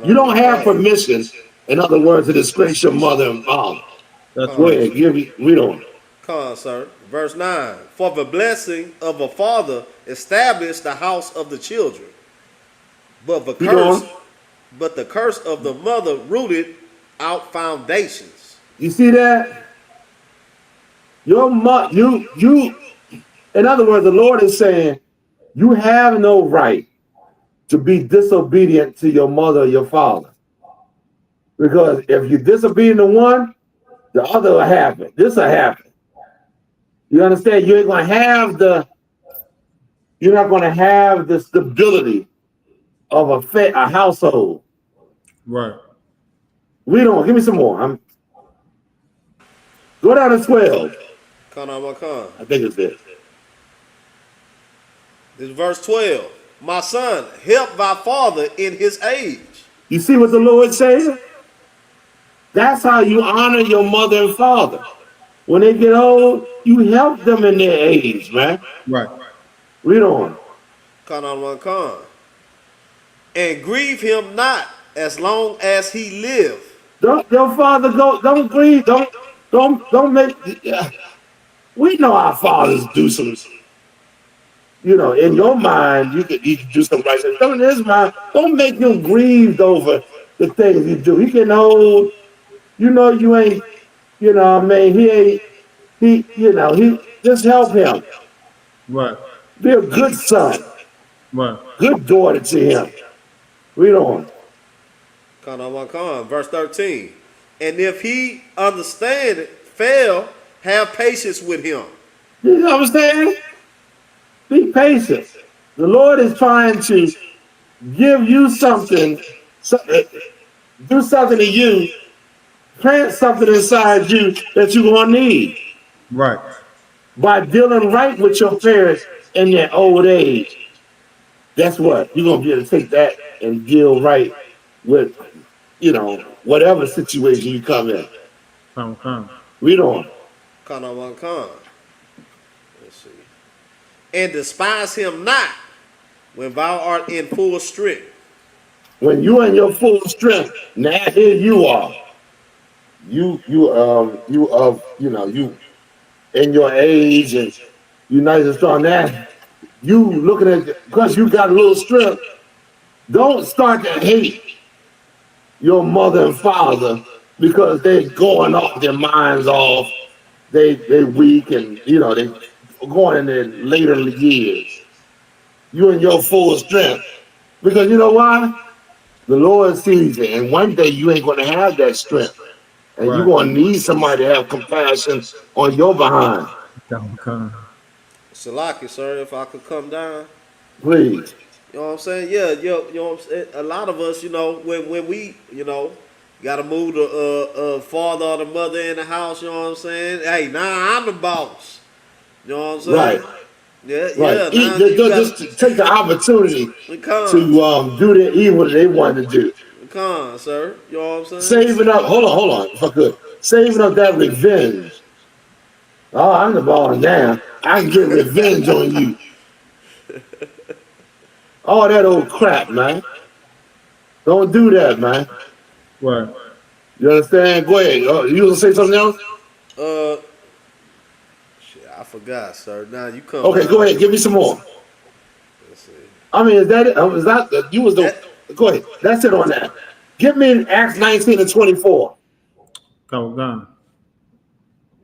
You don't have permission, in other words, to disgrace your mother and father. Go ahead, read on. Come, sir. Verse 9. For the blessing of a father established the house of the children, but the curse of the mother rooted out foundations. You see that? Your mother, in other words, the Lord is saying, you have no right to be disobedient to your mother or your father. Because if you're disobedient to one, the other will happen. This will happen. You understand? You're not going to have the stability of a household. Right. Read on. Give me some more. Go down to 12. I think it's this. This is verse 12. My son, help thy father in his age. You see what the Lord says? That's how you honor your mother and father. When they get old, you help them in their age, man. Right. Read on. And grieve him not as long as he live. Don't grieve. Don't make. We know our fathers do some. In your mind, you could do some right things. In his mind, don't make him grieved over the things you do. He getting old. You ain't. He just help him. Right. Be a good son. Right. Good daughter to him. Read on. Verse 13. And if he understand it, fail, have patience with him. You understand? Be patient. The Lord is trying to give you something, do something to you, plant something inside you that you're going to need. Right. By dealing right with your parents in their old age. Guess what? You're going to be able to take that and deal right with, whatever situation you come in. Read on. Let's see. And despise him not when thou art in full strength. When you in your full strength, now here you are. you in your age and you nice and strong. Now you looking at because you got a little strength. Don't start to hate your mother and father because they going off their minds off. They weak and they going in their later years. You in your full strength because you know why? The Lord sees it, and one day you ain't going to have that strength, and you're going to need somebody to have compassion on your behind. Salaki, sir, if I could come down. Please. You know what I'm saying? Yeah, you know what I'm saying? A lot of us, when we, got to move the father or the mother in the house, you know what I'm saying? Hey, now I'm the boss. You know what I'm saying? Right. Yeah, right. yeah. Now you just take the opportunity to do the evil they want to do. Sir. You know what I'm saying? Saving up, hold on, if I could. Saving up that revenge. Oh, I'm the boss now. I can get revenge on you. All that old crap, man. Don't do that, man. Right. You understand? Go ahead. You gonna say something else? Shit, I forgot, sir. Now you come. Okay, go ahead. Give me some more. Let's see. I mean, is that it? Is that you was the? Go ahead. That's it on that. Give me Acts 19 and 24. Come on.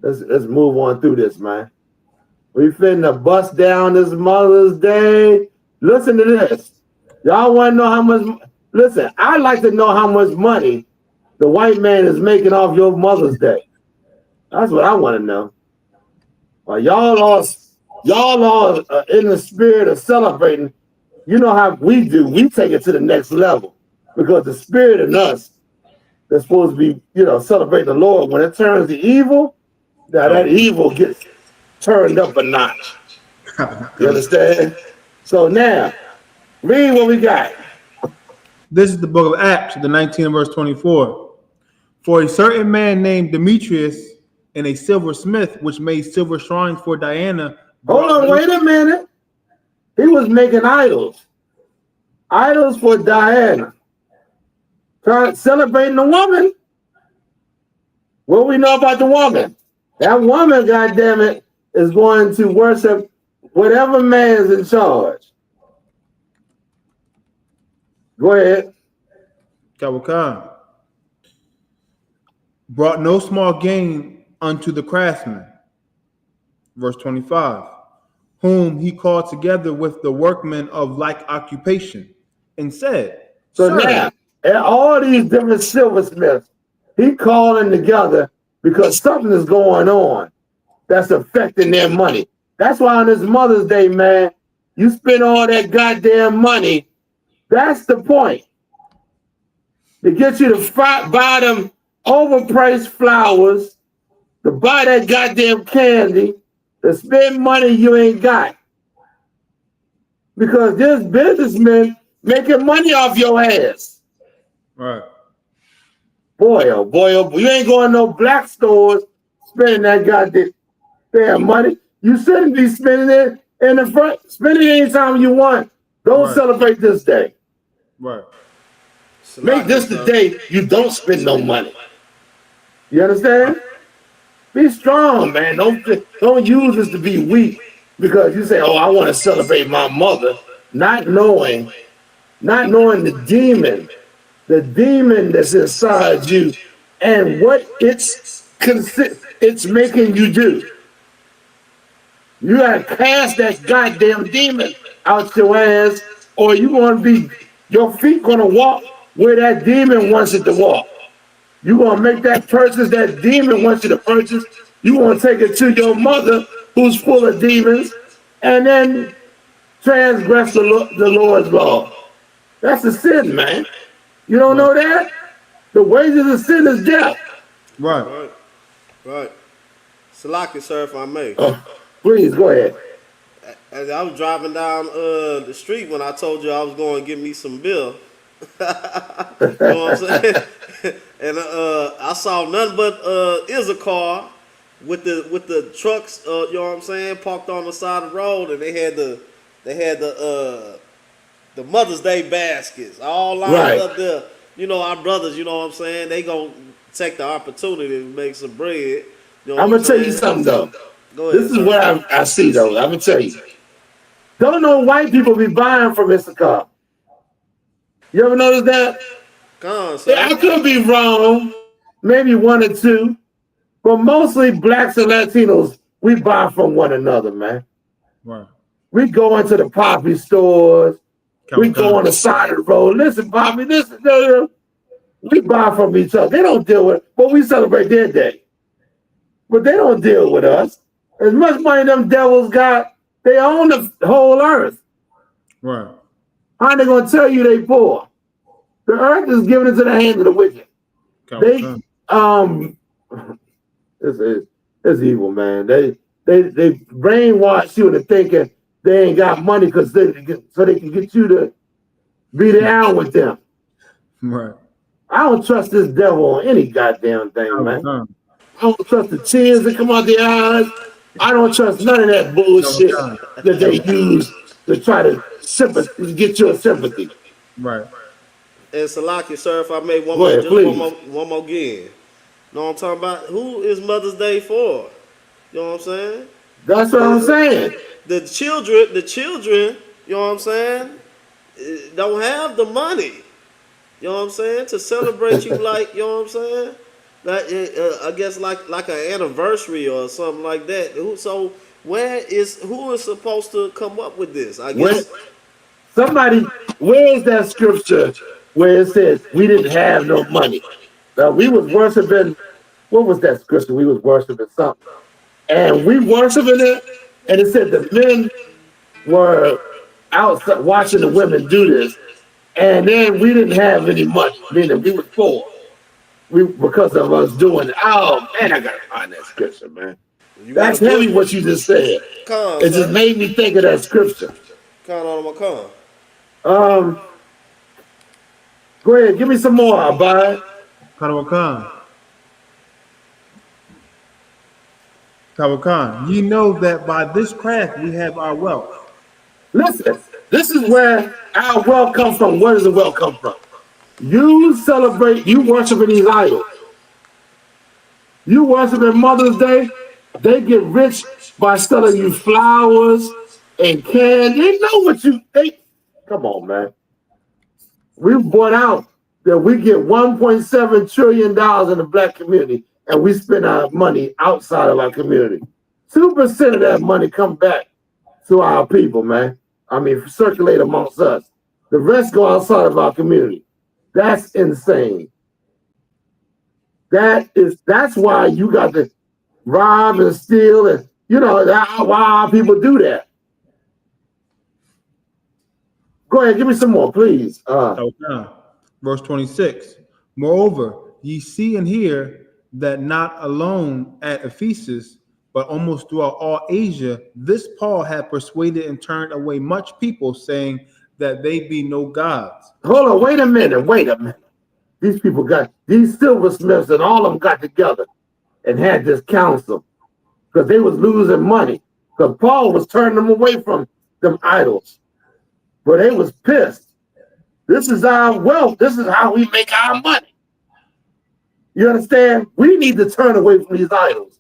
Let's move on through this, man. We finna bust down this Mother's Day. Listen to this. Y'all want to know how much? Listen, I'd like to know how much money the white man is making off your Mother's Day. That's what I want to know. Y'all are in the spirit of celebrating. You know how we do. We take it to the next level because the spirit in us that's supposed to be, celebrating the Lord. When it turns to evil, now that evil gets turned up a notch. You understand? So now, read what we got. This is the book of Acts, the 19th verse 24. For a certain man named Demetrius and a silversmith, which made silver shrines for Diana. Hold on, wait a minute. He was making idols. Idols for Diana. Celebrating the woman. What we know about the woman? That woman, goddammit, is going to worship whatever man's in charge. Go ahead. Kawakan. Brought no small gain unto the craftsmen. Verse 25. Whom he called together with the workmen of like occupation and said, so now, and all these different silversmiths, he calling together because something is going on that's affecting their money. That's why on this Mother's Day, man, you spend all that goddamn money. That's the point. To get you to buy them overpriced flowers, to buy that goddamn candy, to spend money you ain't got. Because there's businessmen making money off your ass. Right. Boy, oh boy, oh boy. You ain't going to no black stores spending that goddamn money. You shouldn't be spending it in the front. Spend it anytime you want. Don't celebrate this day. Right. Make this the day you don't spend no money. You understand? Be strong, man. Don't use this to be weak because you say, "Oh, I want to celebrate my mother," not knowing the demon that's inside you, and what it's making you do. You gotta cast that goddamn demon out your ass, or your feet gonna walk where that demon wants it to walk. You're going to make that purchase that demon wants you to purchase. You're going to take it to your mother who's full of demons and then transgress the Lord's law. That's a sin, man. You don't know that? The wages of sin is death. Right. Salaki, sir, if I may. Please, go ahead. As I was driving down the street when I told you I was going to get me some beer. You know what I'm saying? And I saw nothing but I.S.U.K with the trucks, you know what I'm saying, parked on the side of the road, and they had the Mother's Day baskets all lined up there. You know, our brothers, you know what I'm saying, they gonna take the opportunity to make some bread. You know I'm what gonna tell you something though. Go ahead, This is sir. what I see though. I'm gonna tell you. Don't know white people be buying from I.S.U.K. You ever notice that? Come on, sir. Yeah, I could be wrong, maybe one or two, but mostly blacks and Latinos, we buy from one another, man. Right. We go into the poppy stores. We go on the side of the road. Listen, Poppy, listen, we buy from each other. They don't deal with, but we celebrate their day. But they don't deal with us. As much money them devils got, they own the whole earth. Right. How are they going to tell you they poor? The earth is given into the hands of the wicked. It's evil, man. They brainwash you into thinking they ain't got money because so they can get you to be down with them. Right. I don't trust this devil on any goddamn thing, man. I don't trust the tears that come out their eyes. I don't trust none of that bullshit that they use to try to get your sympathy. Right. And Salaki, sir, if I may one more again. Know what I'm talking about? Who is Mother's Day for? You know what I'm saying? That's what I'm saying. The children, you know what I'm saying, don't have the money. You know what I'm saying? To celebrate you like, you know what I'm saying? I guess like an anniversary or something like that. So who is supposed to come up with this? I guess where is that scripture where it says we didn't have no money? Now we was worshiping, what was that scripture? We was worshiping something. And we worshiping it, and it said the men were outside watching the women do this. And then we didn't have any money, meaning we were poor. Because of us doing it. Oh man, I gotta find that scripture, man. That's heavy what you just said. It just made me think of that scripture. Go ahead, give me some more, Abide. Khan, ye know that by this craft we have our wealth. Listen, this is where our wealth comes from. Where does the wealth come from? You celebrate, you worshiping these idols. You worshiping Mother's Day, they get rich by selling you flowers and candy. They know what you think. Come on, man. We brought out that we get $1.7 trillion in the black community, and we spend our money outside of our community. 2% of that money come back to our people, man. I mean, circulate amongst us. The rest go outside of our community. That's insane. That's why you got to rob and steal, and why people do that. Go ahead, give me some more, please. Verse 26. Moreover, ye see and hear that not alone at Ephesus, but almost throughout all Asia, this Paul had persuaded and turned away much people, saying that they be no gods. Hold on, wait a minute. These people these silversmiths and all of them got together and had this council because they was losing money because Paul was turning them away from them idols. But they was pissed. This is our wealth. This is how we make our money. You understand? We need to turn away from these idols.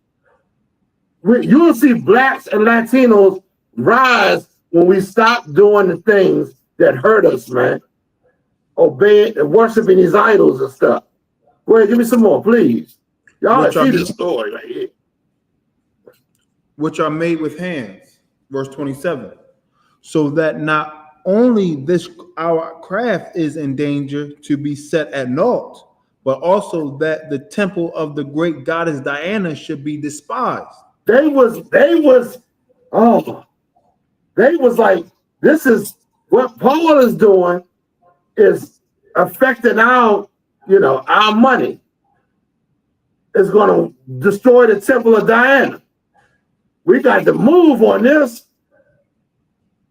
You'll see blacks and Latinos rise when we stop doing the things that hurt us, man. Obeying and worshiping these idols and stuff. Go ahead, give me some more, please. Y'all see this story right here. Which are made with hands. Verse 27. So that not only this our craft is in danger to be set at naught, but also that the temple of the great goddess Diana should be despised. They was like, this is what Paul is doing is affecting our money. It's going to destroy the temple of Diana. We got to move on this.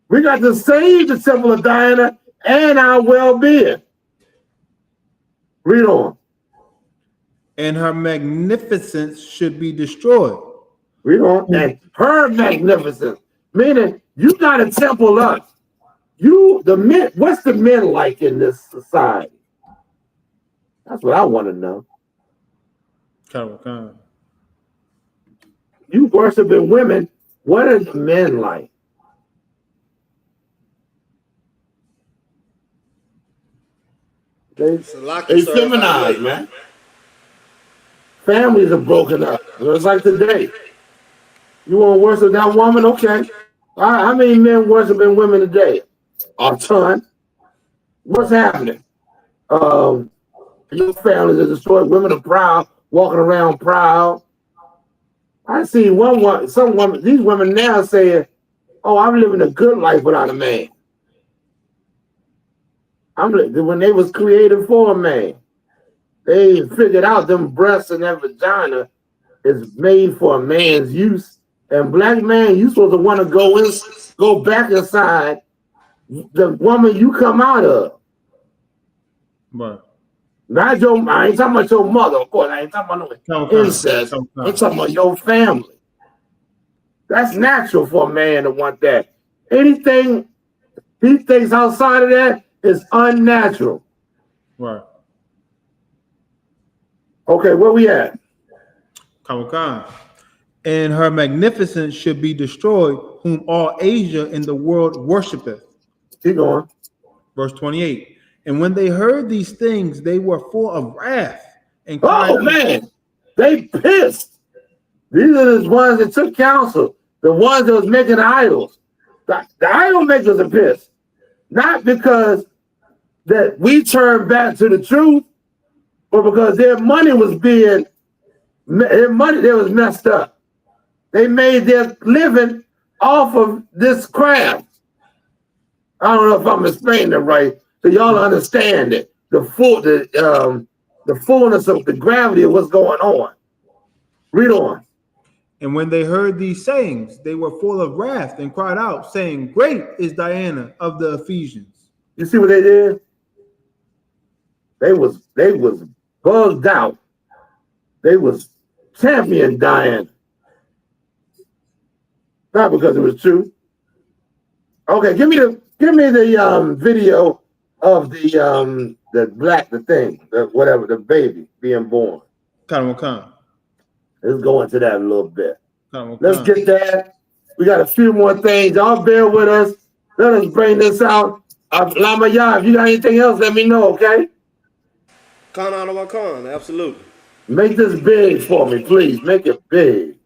We got to save the temple of Diana and our well-being. Read on. And her magnificence should be destroyed. Read on. And her magnificence, meaning you got to temple us. The men, what's the men like in this society? That's what I want to know. You worshiping women. What are the men like? They feminized, man. Families are broken up. It's like today. You want to worship that woman? Okay. How many men worshiping women today? A ton. What's happening? Your families are destroyed. Women are proud, walking around proud. I see some women, these women now saying, oh, I'm living a good life without a man. When they was created for a man, they figured out them breasts and that vagina is made for a man's use. And black man, you supposed to want to go back inside the woman you come out of. Right. I ain't talking about your mother, of course. I ain't talking about no incest. I'm talking about your family. That's natural for a man to want that. Anything he thinks outside of that is unnatural. Right. Okay, where we at? And her magnificence should be destroyed, whom all Asia in the world worshipeth. Keep going. Verse 28. And when they heard these things, they were full of wrath. And man, they pissed. These are the ones that took counsel, the ones that was making idols. The idol makers are pissed. Not because that we turned back to the truth, but because their money was messed up. They made their living off of this craft. I don't know if I'm explaining it right, so y'all understand it. The fullness of the gravity of what's going on. Read on. And when they heard these sayings, they were full of wrath and cried out, saying, great is Diana of the Ephesians. You see what they did? They was bugged out. They was champion Diana. Not because it was true. Okay, give me the video of the baby being born. Let's go into that a little bit. Let's get that. We got a few more things. Y'all bear with us. Let us bring this out. Lama Yah, if you got anything else, let me know, okay? Khan, absolutely. Make this big for me, please. Make it big.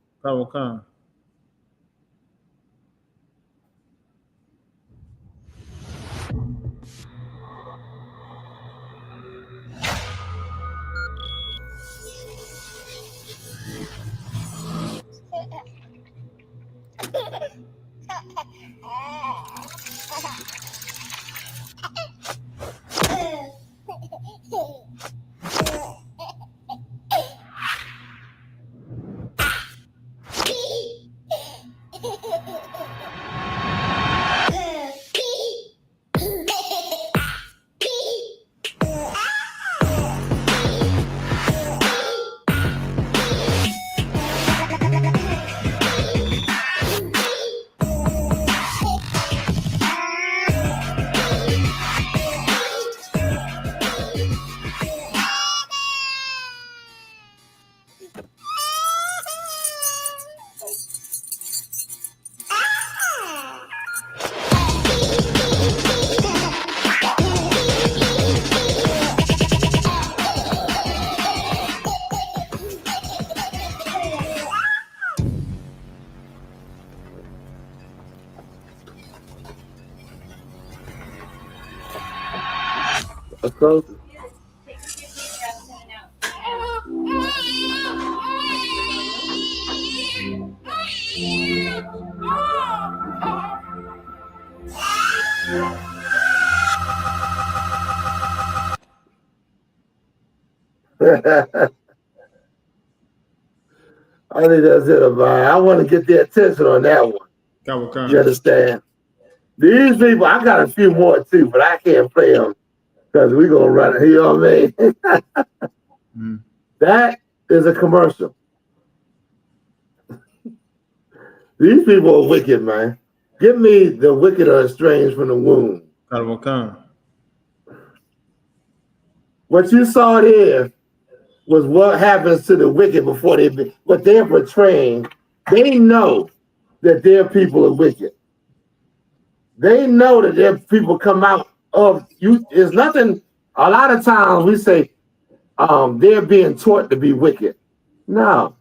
Let's go. I think that's it about it. I want to get their attention on that one. You understand? These people, I got a few more too, but I can't play them because we're going to run it. You know what I mean? That is a commercial. These people are wicked, man. Give me the wicked or estranged from the womb. What you saw there was what happens to the wicked before what they're portraying. They know that their people are wicked. They know that their people come out of you. There's nothing. A lot of times we say they're being taught to be wicked. No.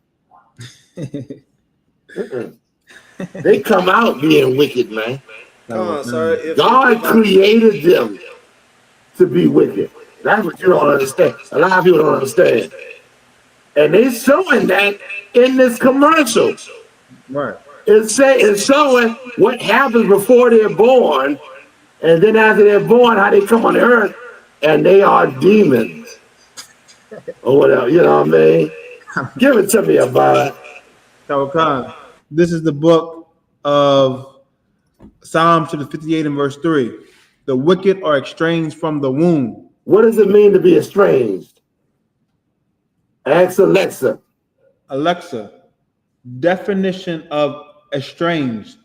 They come out being wicked, man. God created them to be wicked. That's what you don't understand. A lot of people don't understand. And they're showing that in this commercial. Right. It's showing what happens before they're born, and then after they're born, how they come on the earth, and they are demons. Or whatever, you know what I mean? Give it to me, Abad. This is the book of Psalm 58 and verse 3. The wicked are estranged from the womb. What does it mean to be estranged? Ask Alexa. Alexa, definition of estranged.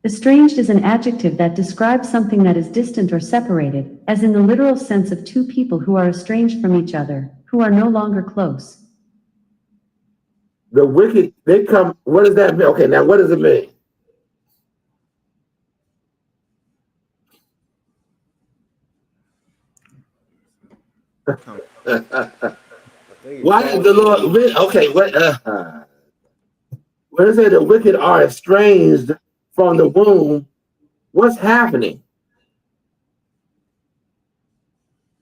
Estranged is an adjective that describes something that is distant or separated, as in the literal sense of two people who are estranged from each other, who are no longer close. The wicked, they come, what does that mean? Okay, now what does it mean? Why did the Lord, okay, what does it say the wicked are estranged from the womb? What's happening?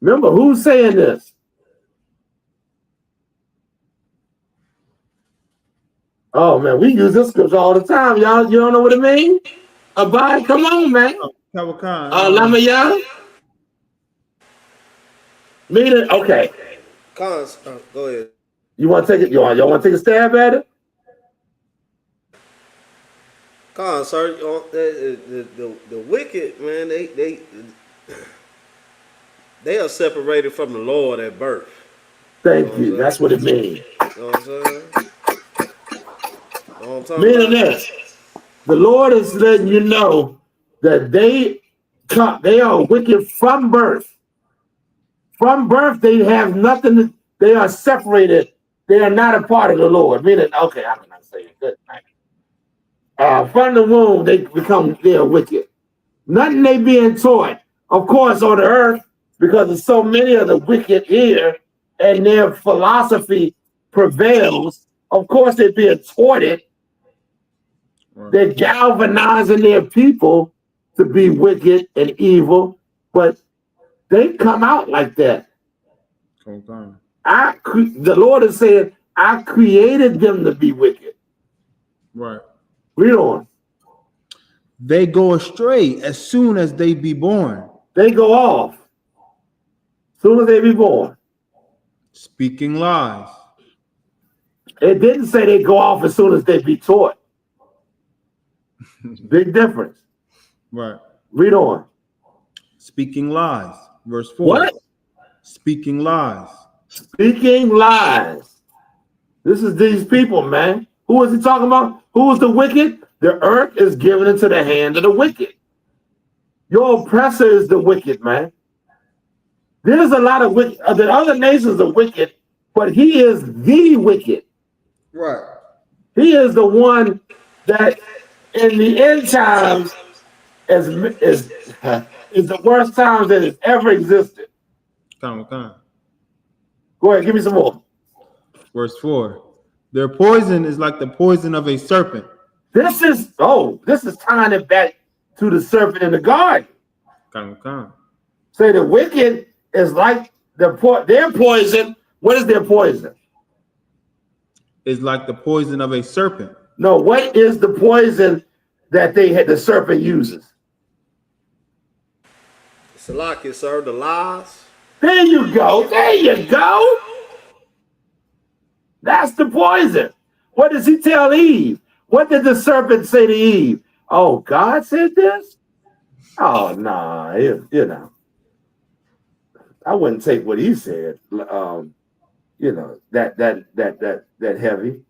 Remember, who's saying this? Oh man, we use this scripture all the time. Y'all, you don't know what it means? Abide, come on, man. Lamaya. Meaning, okay. Cons, go ahead. You want to take it? Y'all want to take a stab at it? Cons, sir, the wicked, man, they are separated from the Lord at birth. Thank you. That's what it means. You know what I'm saying? Meaning this, the Lord is letting you know that they are wicked from birth. From birth, they have nothing. They are separated. They are not a part of the Lord. Meaning, okay, I'm not saying good. From the womb, they are wicked. Nothing they being taught. Of course, on the earth, because there's so many of the wicked here, and their philosophy prevails. Of course, they're being taught it. They're galvanizing their people to be wicked and evil, but they come out like that. Okay. The Lord is saying, I created them to be wicked. Right. Read on. They go astray as soon as they be born. They go off as soon as they be born. Speaking lies. It didn't say they go off as soon as they be taught. Big difference. Right. Read on. Speaking lies. Verse 4. What? Speaking lies. Speaking lies. This is these people, man. Who is he talking about? Who is the wicked? The earth is given into the hand of the wicked. Your oppressor is the wicked, man. There's a lot of wicked. The other nations are wicked, but he is the wicked. Right. He is the one that in the end times is the worst times that has ever existed. Come. Go ahead, give me some more. Verse 4. Their poison is like the poison of a serpent. This is tying it back to the serpent in the garden. Come. Say the wicked is like their poison. What is their poison? Is like the poison of a serpent. No, what is the poison that the serpent uses? Salaki, sir, the lies. There you go. There you go. That's the poison. What does he tell Eve? What did the serpent say to Eve? Oh, God said this? Oh, nah, you know. I wouldn't take what he said. You know, that heavy.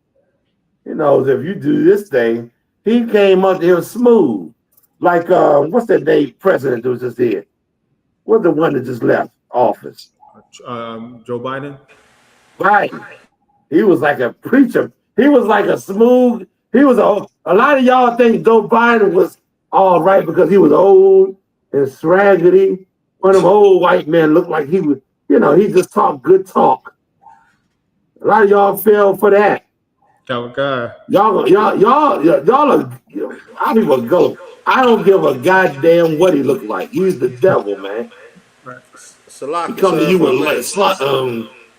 You know, if you do this thing, he came up there smooth. Like what's that day president who was just here? What's the one that just left office? Joe Biden. Biden. He was like a preacher. He was like a smooth. He was a lot of y'all think Joe Biden was all right because he was old and scraggly. One of them old white men looked like he was, you know, he just talked good talk. A lot of y'all fell for that. Okay. Y'all are, I people go. I don't give a goddamn what he looked like. He's the devil, man. He come to you with like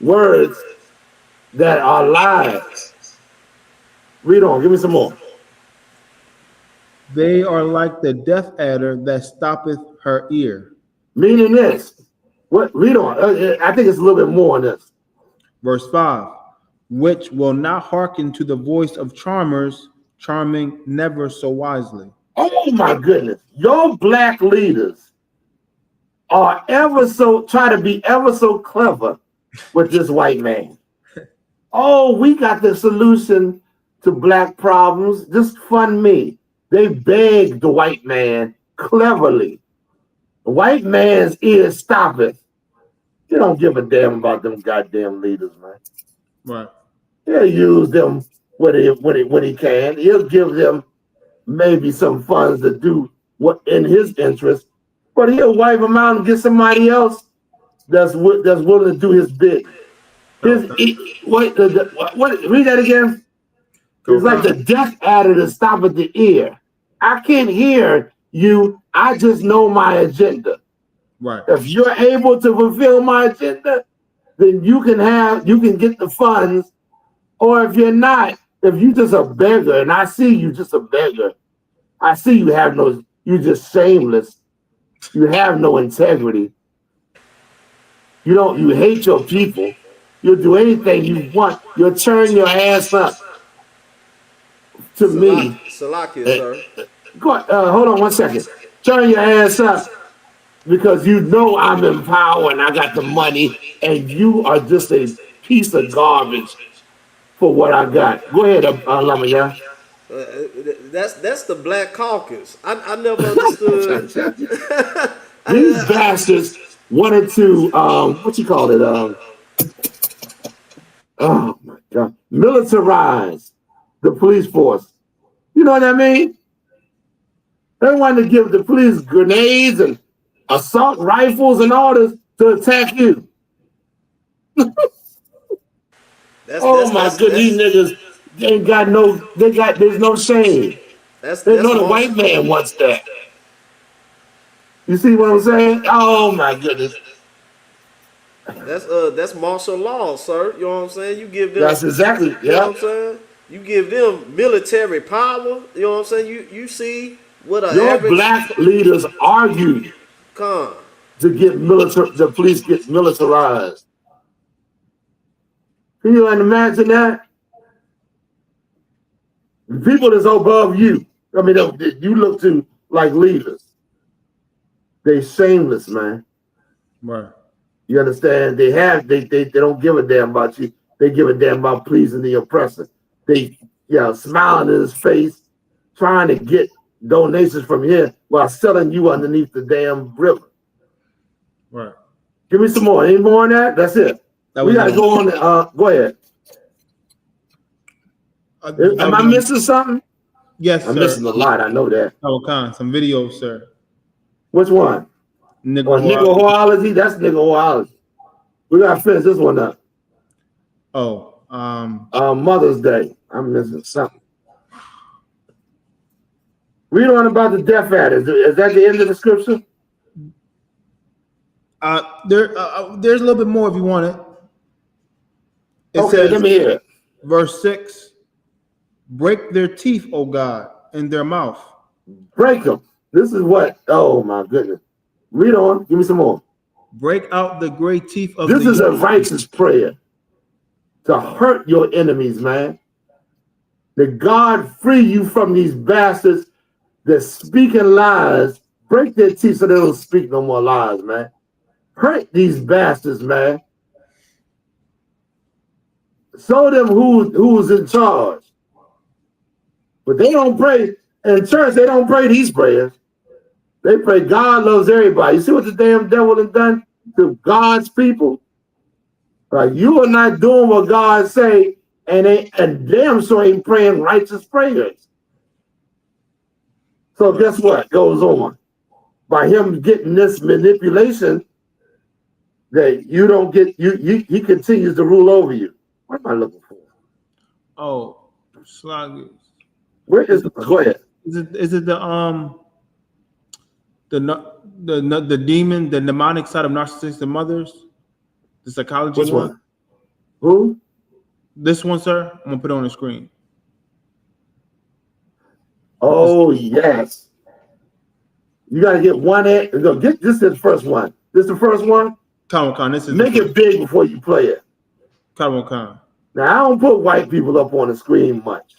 words that are lies. Read on. Give me some more. They are like the deaf adder that stoppeth her ear. Meaning this. What? Read on. I think it's a little bit more on this. Verse 5. Which will not hearken to the voice of charmers, charming never so wisely. Oh my goodness. Your black leaders are try to be ever so clever with this white man. Oh, we got the solution to black problems. Just fund me. They begged the white man cleverly. The white man's ears stoppeth. You don't give a damn about them goddamn leaders, man. Right. He'll use them when he can. He'll give them maybe some funds to do what in his interest, but he'll wipe them out and get somebody else that's willing to do his bid. Read that again. It's like the deaf adder to stop at the ear. I can't hear you. I just know my agenda. Right. If you're able to fulfill my agenda, then you can get the funds. Or if you're not, if you just a beggar, and I see you just a beggar, I see you just shameless. You have no integrity. You hate your people. You'll do anything you want. You'll turn your ass up to me. Salakia, sir. Go on, hold on 1 second. Turn your ass up because you know I'm in power and I got the money and you are just a piece of garbage for what I got. Go ahead, Lamaya. That's the Black Caucus. I never understood. These bastards wanted to what you call it? Oh my God, militarize the police force. You know what I mean? They wanted to give the police grenades and assault rifles and orders to attack you. My goodness, these niggas ain't got there's no shame. They know the white man wants that. You see what I'm saying? Oh my goodness. That's martial law, sir. You know what I'm saying? You give them. That's exactly. Yeah. You know what I'm saying? You give them military power. You know what I'm saying? You see what a your black leaders argued to get the police get militarized. Can you imagine that? The people that's above you, I mean, you look to like leaders. They shameless, man. Right. You understand? They don't give a damn about you. They give a damn about pleasing the oppressor. They smiling in his face, trying to get donations from here while selling you underneath the damn river. Right. Give me some more. Any more on that? That's it. We gotta go on. Go ahead. Am I missing something? Yes, I'm sir. missing a lot. I know that. Some videos, sir. Which one? Niggahoology. That's niggahoology. We gotta finish this one up. Mother's Day. I'm missing something. Read on about the deaf adder. Is that the end of the scripture? There's a little bit more if you want it. It says, let me hear it. Verse 6. Break their teeth, O God, in their mouth. Break them. This is what? Oh my goodness. Read on. Give me some more. Break out the great teeth of this is a righteous prayer to hurt your enemies, man. That God free you from these bastards that speaking lies. Break their teeth so they don't speak no more lies, man. Hurt these bastards, man. Show them who's in charge. But they don't pray. In church, they don't pray these prayers. They pray God loves everybody. You see what the damn devil has done to God's people? You are not doing what God say, and damn sure ain't praying righteous prayers. So guess what goes on? By him getting this manipulation, that you don't get, he continues to rule over you. What am I looking for? Oh, slug. Where is the, go ahead. Is it the demon, the demonic side of narcissistic mothers? The psychology Which one? Who? This one, sir. I'm gonna put it on the screen. Oh yes. You gotta get one. Go get this. Is the first one. This is the first one. Khan, this is make it big before you play it. Khan. Now I don't put white people up on the screen much,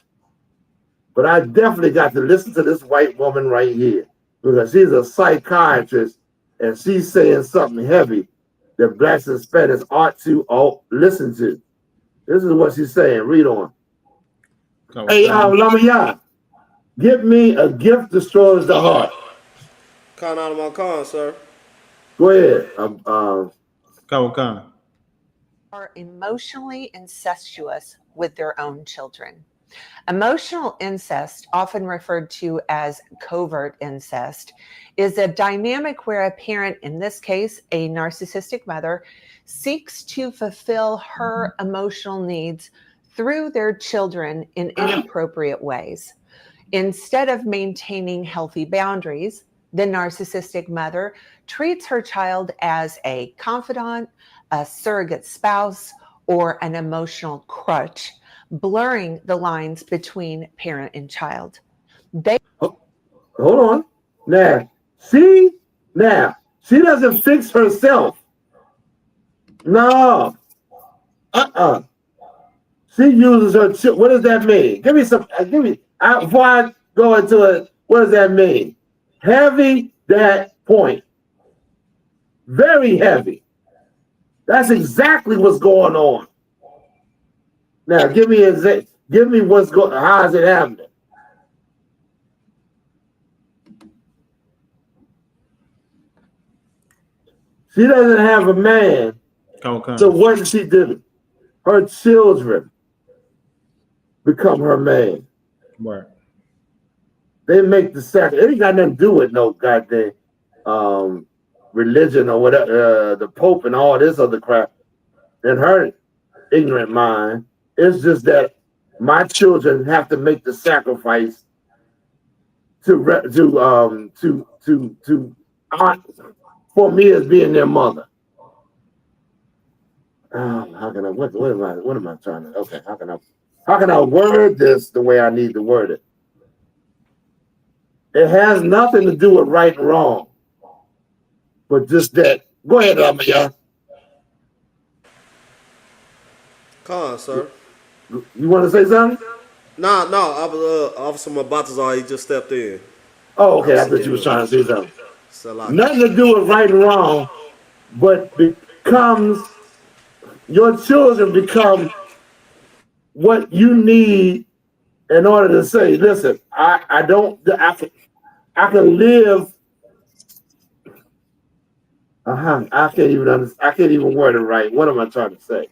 but I definitely got to listen to this white woman right here because she's a psychiatrist and she's saying something heavy that blacks and Hispanics ought to listen to. This is what she's saying. Read on. Hey, Lamaya, give me a gift destroys the heart. Con out of my con, sir. Go ahead. Khan. Are emotionally incestuous with their own children. Emotional incest, often referred to as covert incest, is a dynamic where a parent, in this case, a narcissistic mother, seeks to fulfill her emotional needs through their children in inappropriate ways. Instead of maintaining healthy boundaries, the narcissistic mother treats her child as a confidant, a surrogate spouse, or an emotional crutch, blurring the lines between parent and child. Hold on. Now, she doesn't fix herself. No. She uses her children. What does that mean? Give me some, before I go into it, what does that mean? Heavy, that point. Very heavy. That's exactly what's going on. Now, give me what's going. How is it happening? She doesn't have a man. So what does she do? Her children become her man. Right. They make the sacrifice. It ain't got nothing to do with no goddamn religion or whatever, the Pope and all this other crap. In her ignorant mind, it's just that my children have to make the sacrifice for me as being their mother. How can I? What am I trying to? Okay, how can I word this the way I need to word it? It has nothing to do with right and wrong, but just that. Go ahead, Amaya. Con, sir. You want to say something? No. I was Officer Mabatazar. He just stepped in. Oh, okay. I thought you was trying to say something. Salaki. Nothing to do with right and wrong, but your children become what you need in order to say, listen, I can live. I can't even word it right. What am I trying to say?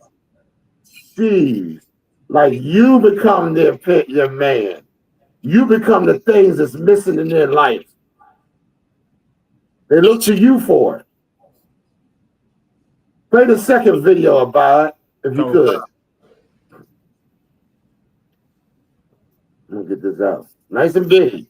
Jeez, like you become your man. You become the things that's missing in their life. They look to you for it. Play the second video about it, if you could. Let me get this out. Nice and big.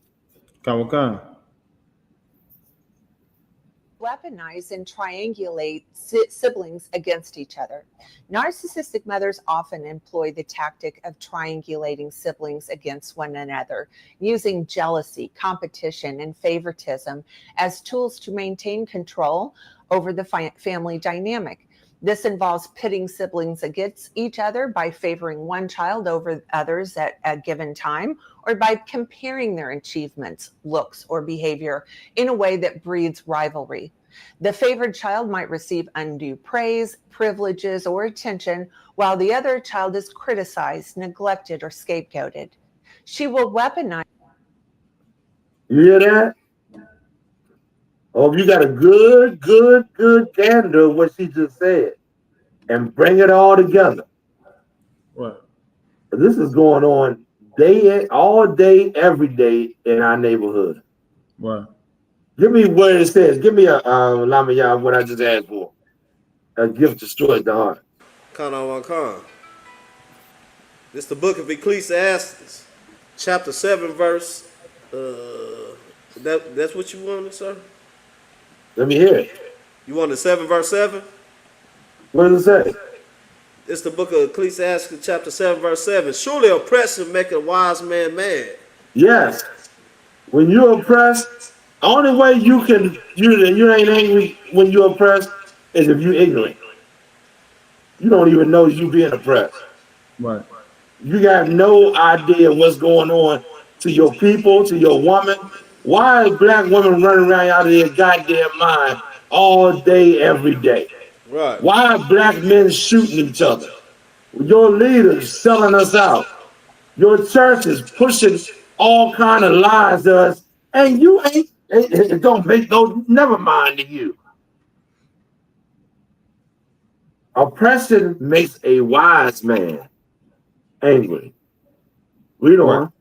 Weaponize and triangulate siblings against each other. Narcissistic mothers often employ the tactic of triangulating siblings against one another, using jealousy, competition, and favoritism as tools to maintain control over the family dynamic. This involves pitting siblings against each other by favoring one child over others at a given time, or by comparing their achievements, looks, or behavior in a way that breeds rivalry. The favored child might receive undue praise, privileges, or attention, while the other child is criticized, neglected, or scapegoated. She will weaponize. You hear that? Oh, you got a good gander of what she just said. and bring it all together. Right. This is going on all day, every day in our neighborhood. Right. Give me what it says. Give me a Lamaya, what I just asked for. A gift destroys the heart. This is the book of Ecclesiastes, chapter 7, verse. That's what you wanted, sir? Let me hear it. You wanted 7, verse 7? What does it say? It's the book of Ecclesiastes, chapter 7, verse 7. Surely oppression maketh a wise man mad. Yes. When you're oppressed, only way you ain't angry when you're oppressed is if you're ignorant. You don't even know you being oppressed. Right. You got no idea what's going on to your people, to your woman. Why is black women running around out of their goddamn mind all day, every day? Right. Why are black men shooting each other? Your leaders selling us out. Your churches pushing all kind of lies to us, and you ain't. It don't make no. Never mind to you. Oppression makes a wise man angry. Read on.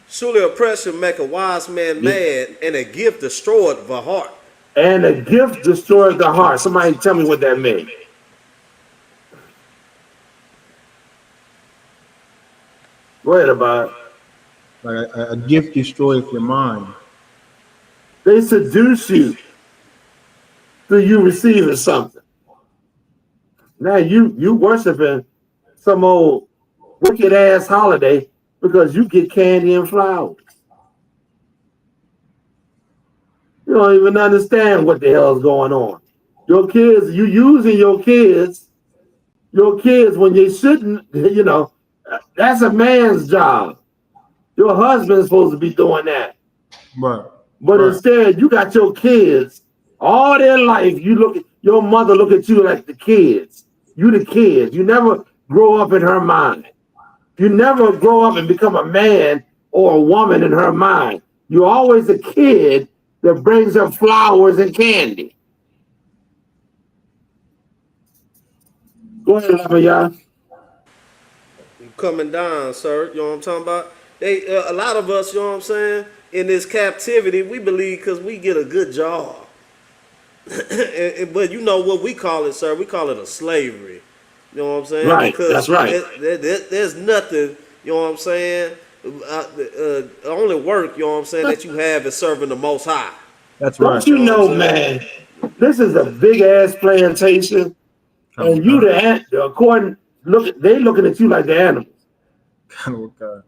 Surely oppression make a wise man mad, and a gift destroyed the heart. And a gift destroys the heart. Somebody tell me what that means. Go ahead about it. Like a gift destroys your mind. They seduce you through you receiving something. Now you worshiping some old wicked ass holiday because you get candy and flowers. You don't even understand what the hell is going on. Your kids, you using your kids when they shouldn't, you know, that's a man's job. Your husband's supposed to be doing that. Right. But instead, you got your kids all their life. Your mother look at you like the kids. You the kids. You never grow up in her mind. You never grow up and become a man or a woman in her mind. You're always a kid that brings her flowers and candy. Go ahead, Lamaya. You coming down, sir. You know what I'm talking about? A lot of us, you know what I'm saying, in this captivity, we believe because we get a good job. But you know what we call it, sir? We call it a slavery. You know what I'm saying? Right, because that's right. There's nothing, you know what I'm saying? The only work, you know what I'm saying, that you have is serving the Most High. That's right. Don't you know, man, this is a big ass plantation, and you they looking at you like the animals. Okay.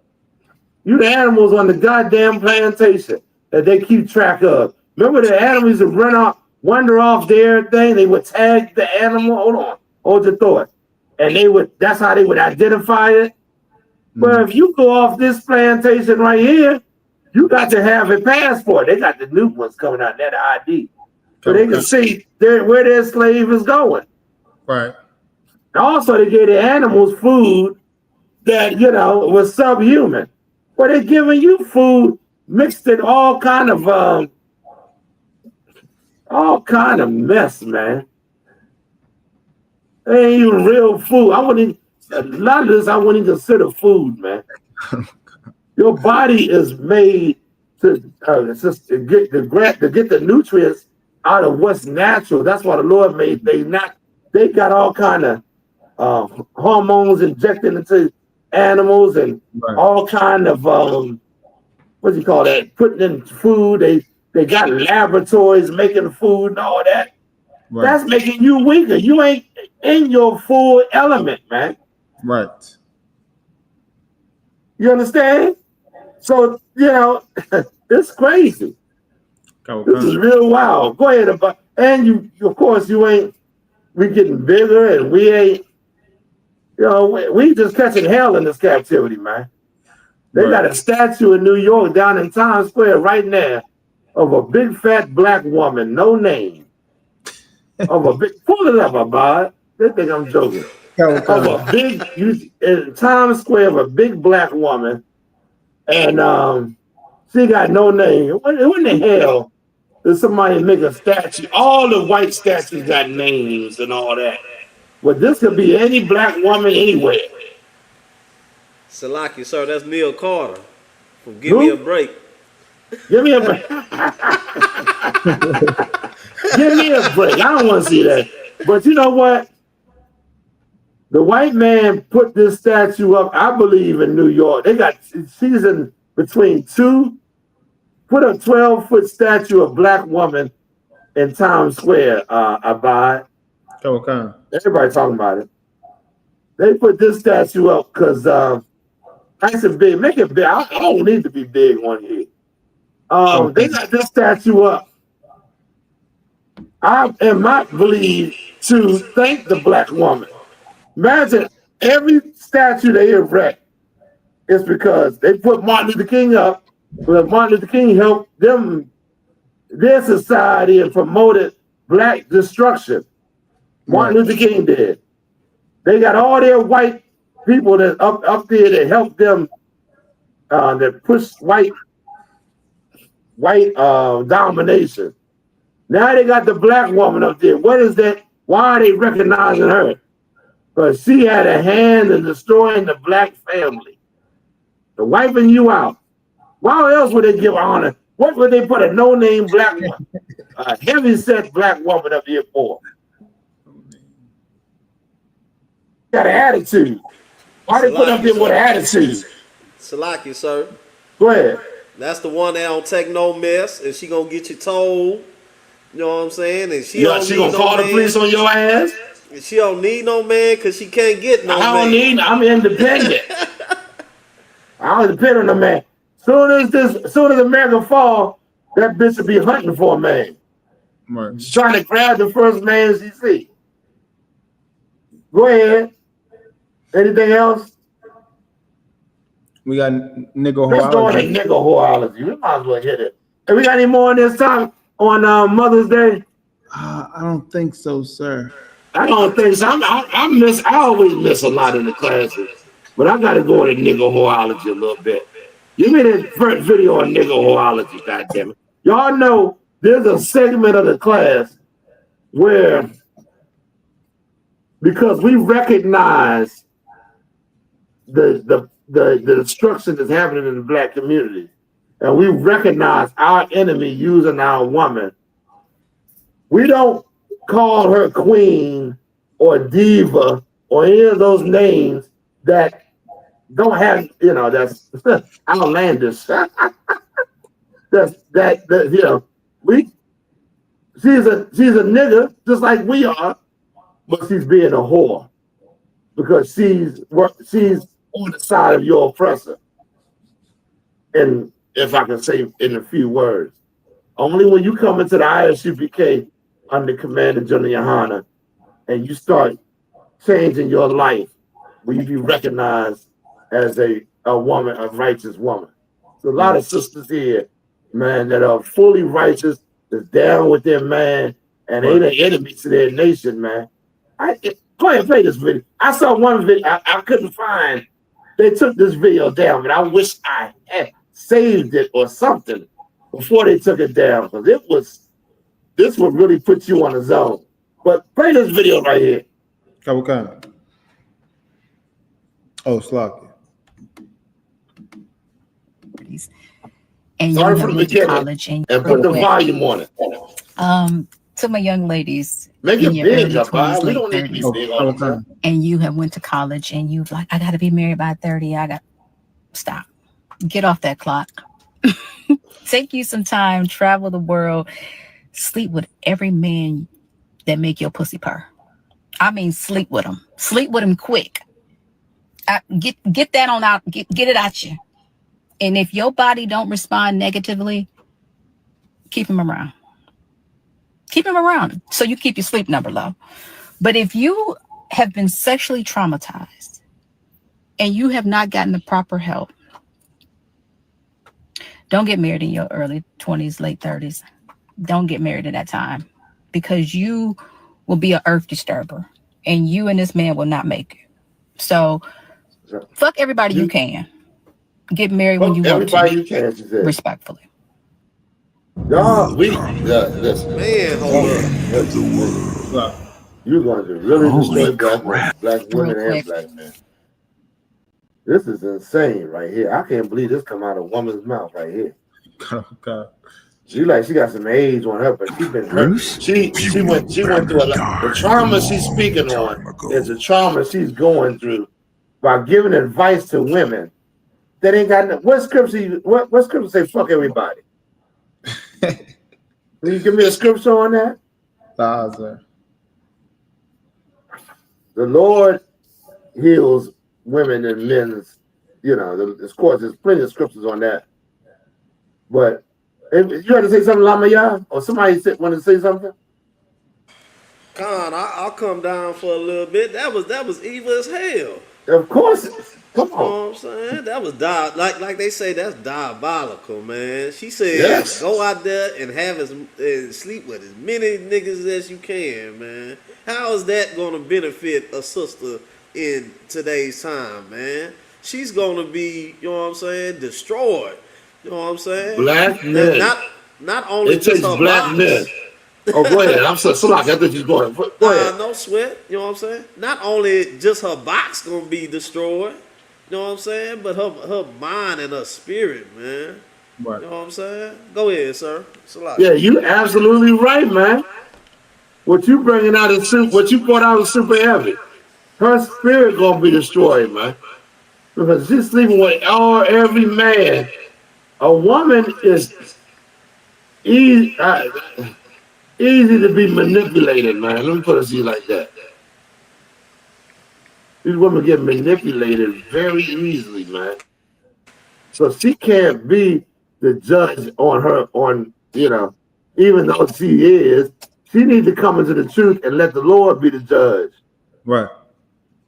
You the animals on the goddamn plantation that they keep track of. Remember the animals that wander off their thing? They would tag the animal. Hold your thought. And that's how they would identify it. But if you go off this plantation right here, you got to have a passport. They got the new ones coming out, that ID. So they can see where their slave is going. Right. Also, they gave the animals food that, was subhuman. But they're giving you food mixed in all kind of mess, man. It ain't even real food. A lot of this I wouldn't consider food, man. Your body is made to get the nutrients out of what's natural. That's why the Lord made they got all kind of hormones injected into animals and all kind of what do you call that? Putting in food. They got laboratories making food and all that. Right. That's making you weaker. You ain't in your full element, man. Right. You understand? So, it's crazy. This is real wild. Go ahead. And of course, we getting bigger and we ain't, we just catching hell in this captivity, man. They got a statue in New York down in Times Square right now of a big fat black woman, no name. Pull it up, Abad. They think I'm joking. In Times Square of a big black woman, and she got no name. What in the hell There's somebody make a statue. All the white statues got names and all that. But this could be any black woman anywhere. Salaki, sir, that's Neil Carter from Give Who? Me a Break. Give me a break. Give me a break. I don't want to see that. But you know what? The white man put this statue up, I believe, in New York. They got season between two. Put a 12-foot statue of black woman in Times Square, Abad. Okay. Everybody talking about it. They put this statue up because nice and big. Make it big. I don't need to be big on here. They got this statue up. I am not believed to thank the black woman. Imagine every statue they erect is because they put Martin Luther King up, because Martin Luther King helped them, their society, and promoted black destruction. Martin Luther King did. They got all their white people that up there that helped them, that pushed white domination. Now they got the black woman up there. What is that? Why are they recognizing her? Because she had a hand in destroying the black family, the wiping you out. Why else would they give honor? What would they put a no-name black woman, a heavy-set black woman up here for? Got an attitude. Why they put up here with an attitude? Salaki, sir. Go ahead. That's the one that don't take no mess, and she gonna get you told. You know what I'm saying? And she gonna call the police on your ass? And she don't need no man because she can't get no man. I'm independent. I don't depend on the man. Soon as America fall, that bitch will be hunting for a man. Right. She's trying to grab the first man she see. Go ahead. Anything else? We got nigga Let's go into horology. nigga horology. We might as well hit it. And we got any more on this time on Mother's Day? I don't think so, sir. I don't think so. I always miss a lot in the classes, but I got to go into nigga horology a little bit. Give me the first video on nigga horology, goddammit. Y'all know there's a segment of the class where, because we recognize the destruction that's happening in the black community, and we recognize our enemy using our woman, we don't call her queen or diva or any of those names that don't have, that's outlandish. She's a nigga just like we are, but she's being a whore because she's on the side of your oppressor. And if I can say in a few words, only when you come into the I.S.U.P.K under Commander General YAHANNA and you start changing your life, will you be recognized as a woman, a righteous woman. There's a lot of sisters here, man, that are fully righteous, that's down with their man, and ain't an enemy to their nation, man. Go ahead and play this video. I saw one video, I couldn't find, they took this video down, but I wish I had saved it or something before they took it down, because this would really put you on a zone. But play this video right here. Okay. Oh, Slocky. And Start you from have the went to beginning college and put the volume on it. To my young ladies, Make in it your big, early 20s, we late don't need to 30s, be big all the time. and you have went to college and you've like, I got to be married by 30. Stop. Get off that clock. Take you some time, travel the world, sleep with every man that make your pussy purr. I mean, sleep with them. Sleep with them quick. Get that on out. Get it out you. And if your body don't respond negatively, keep him around. Keep him around so you keep your sleep number low. But if you have been sexually traumatized and you have not gotten the proper help, don't get married in your early 20s, late 30s. Don't get married at that time because you will be an earth disturber and you and this man will not make it. So fuck everybody you can. Get married when you want to. You can, respectfully. Y'all, listen. Man, hold up. Look, You're going to really destroy black men, black Real women, and quick. black men. This is insane right here. I can't believe this come out of a woman's mouth right here. God. She got some age on her, but she's been hurt. She went through a lot. The trauma she's speaking on is the trauma she's going through by giving advice to women that ain't got no. What scripture say fuck everybody? Can you give me a scripture on that? The Lord heals women and men's, of course, there's plenty of scriptures on that. But if you had to say something, Lamaya, or somebody want to say something? Con, I'll come down for a little bit. That was evil as hell. Of course. Come on. You know what I'm saying? That was like they say, that's diabolical, man. She said, yes, go out there and sleep with as many niggas as you can, man. How is that gonna benefit a sister in today's time, man? She's gonna be, you know what I'm saying, destroyed. You know what I'm saying? Black men. Not only it takes black men. Oh, go ahead. I'm so sorry. I thought you was going. Go ahead. No sweat. You know what I'm saying? Not only just her box gonna be destroyed, you know what I'm saying, but her mind and her spirit, man. Right. You know what I'm saying? Go ahead, sir. Yeah, you absolutely right, man. What you bringing out is what you brought out is super heavy. Her spirit gonna be destroyed, man. Because she's sleeping with every man. A woman is easy to be manipulated, man. Let me put it to you like that. These women get manipulated very easily, man. So she can't be the judge on even though she is, she needs to come into the truth and let the Lord be the judge. Right.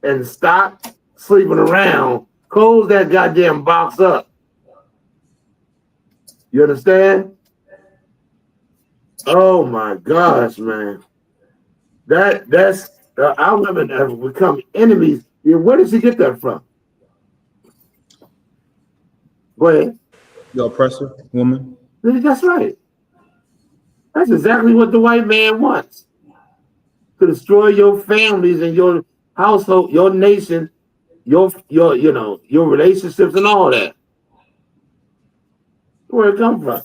And stop sleeping around. Close that goddamn box up. You understand? Oh my gosh, man. That's our women have become enemies. Yeah, where did she get that from? Go ahead. The oppressor, woman. That's right. That's exactly what the white man wants. To destroy your families and your household, your nation, your relationships and all that. Where it come from?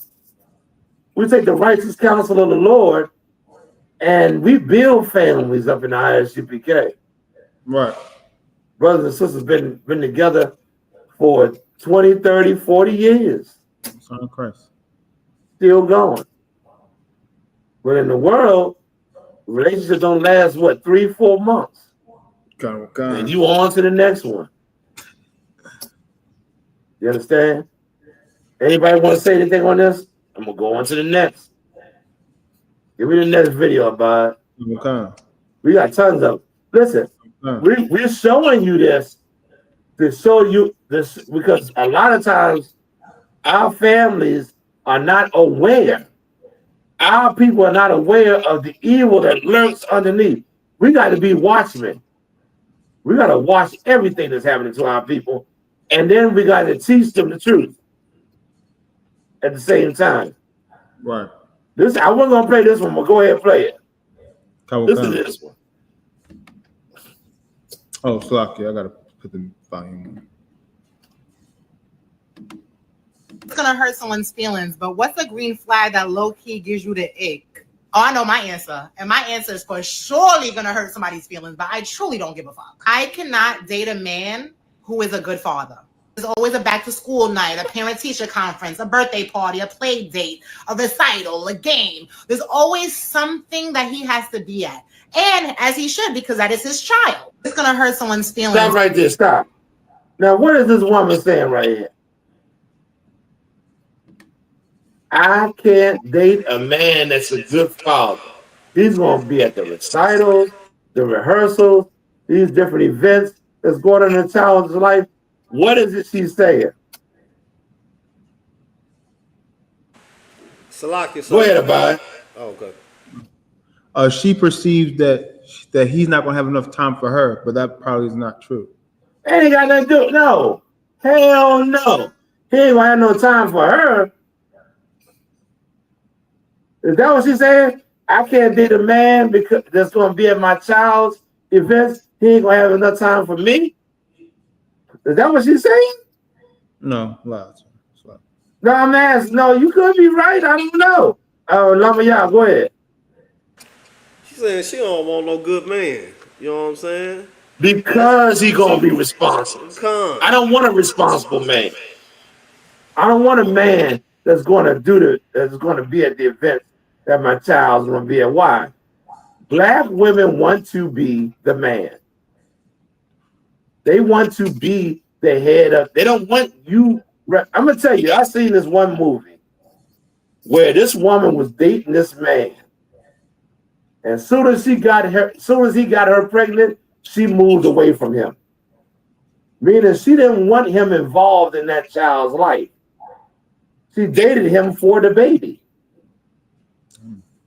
We take the righteous counsel of the Lord and we build families up in the I.S.U.P.K. Right. Brothers and sisters been together for 20, 30, 40 years. Son of Christ. Still going. But in the world, relationships don't last, 3-4 months? God. And you on to the next one. You understand? Anybody want to say anything on this? I'm going to go on to the next. Give me the next video about it. Okay. We got tons of. Listen, we're showing you this to show you this because a lot of times our families are not aware. Our people are not aware of the evil that lurks underneath. We got to be watchmen. We got to watch everything that's happening to our people. And then we got to teach them the truth at the same time. Right. I wasn't going to play this one, but go ahead and play it. This is this one. Oh, Slocky, I got to put the volume on. It's gonna hurt someone's feelings, but what's a green flag that low-key gives you the ick? Oh, I know my answer, and my answer is for surely gonna hurt somebody's feelings, but I truly don't give a fuck. I cannot date a man who is a good father. There's always a back-to-school night, a parent-teacher conference, a birthday party, a play date, a recital, a game. There's always something that he has to be at, and as he should, because that is his child. It's gonna hurt someone's feelings. Stop right there, stop. Now, what is this woman saying right here? I can't date a man that's a good father. He's going to be at the recitals, the rehearsals, these different events that's going on in a child's life. What is it she's saying? Go ahead, Abide. Oh, okay. She perceives that he's not going to have enough time for her, but that probably is not true. Ain't got nothing to do. No. Hell no. He ain't going to have no time for her. Is that what she's saying? I can't date a man because that's going to be at my child's events. He ain't going to have enough time for me. Is that what she's saying? No, lies. No, I'm asking. No, you could be right. I don't know. Lama Yah, go ahead. She's saying she don't want no good man. You know what I'm saying? Because he going to be responsible. I don't want a responsible man. I don't want a man that's going to that's going to be at the event that my child's going to be at. Why? Black women want to be the man. They want to be the head of. They don't want you. I'm gonna tell you. I seen this one movie where this woman was dating this man, and as soon as he got her pregnant, she moved away from him. Meaning she didn't want him involved in that child's life. She dated him for the baby.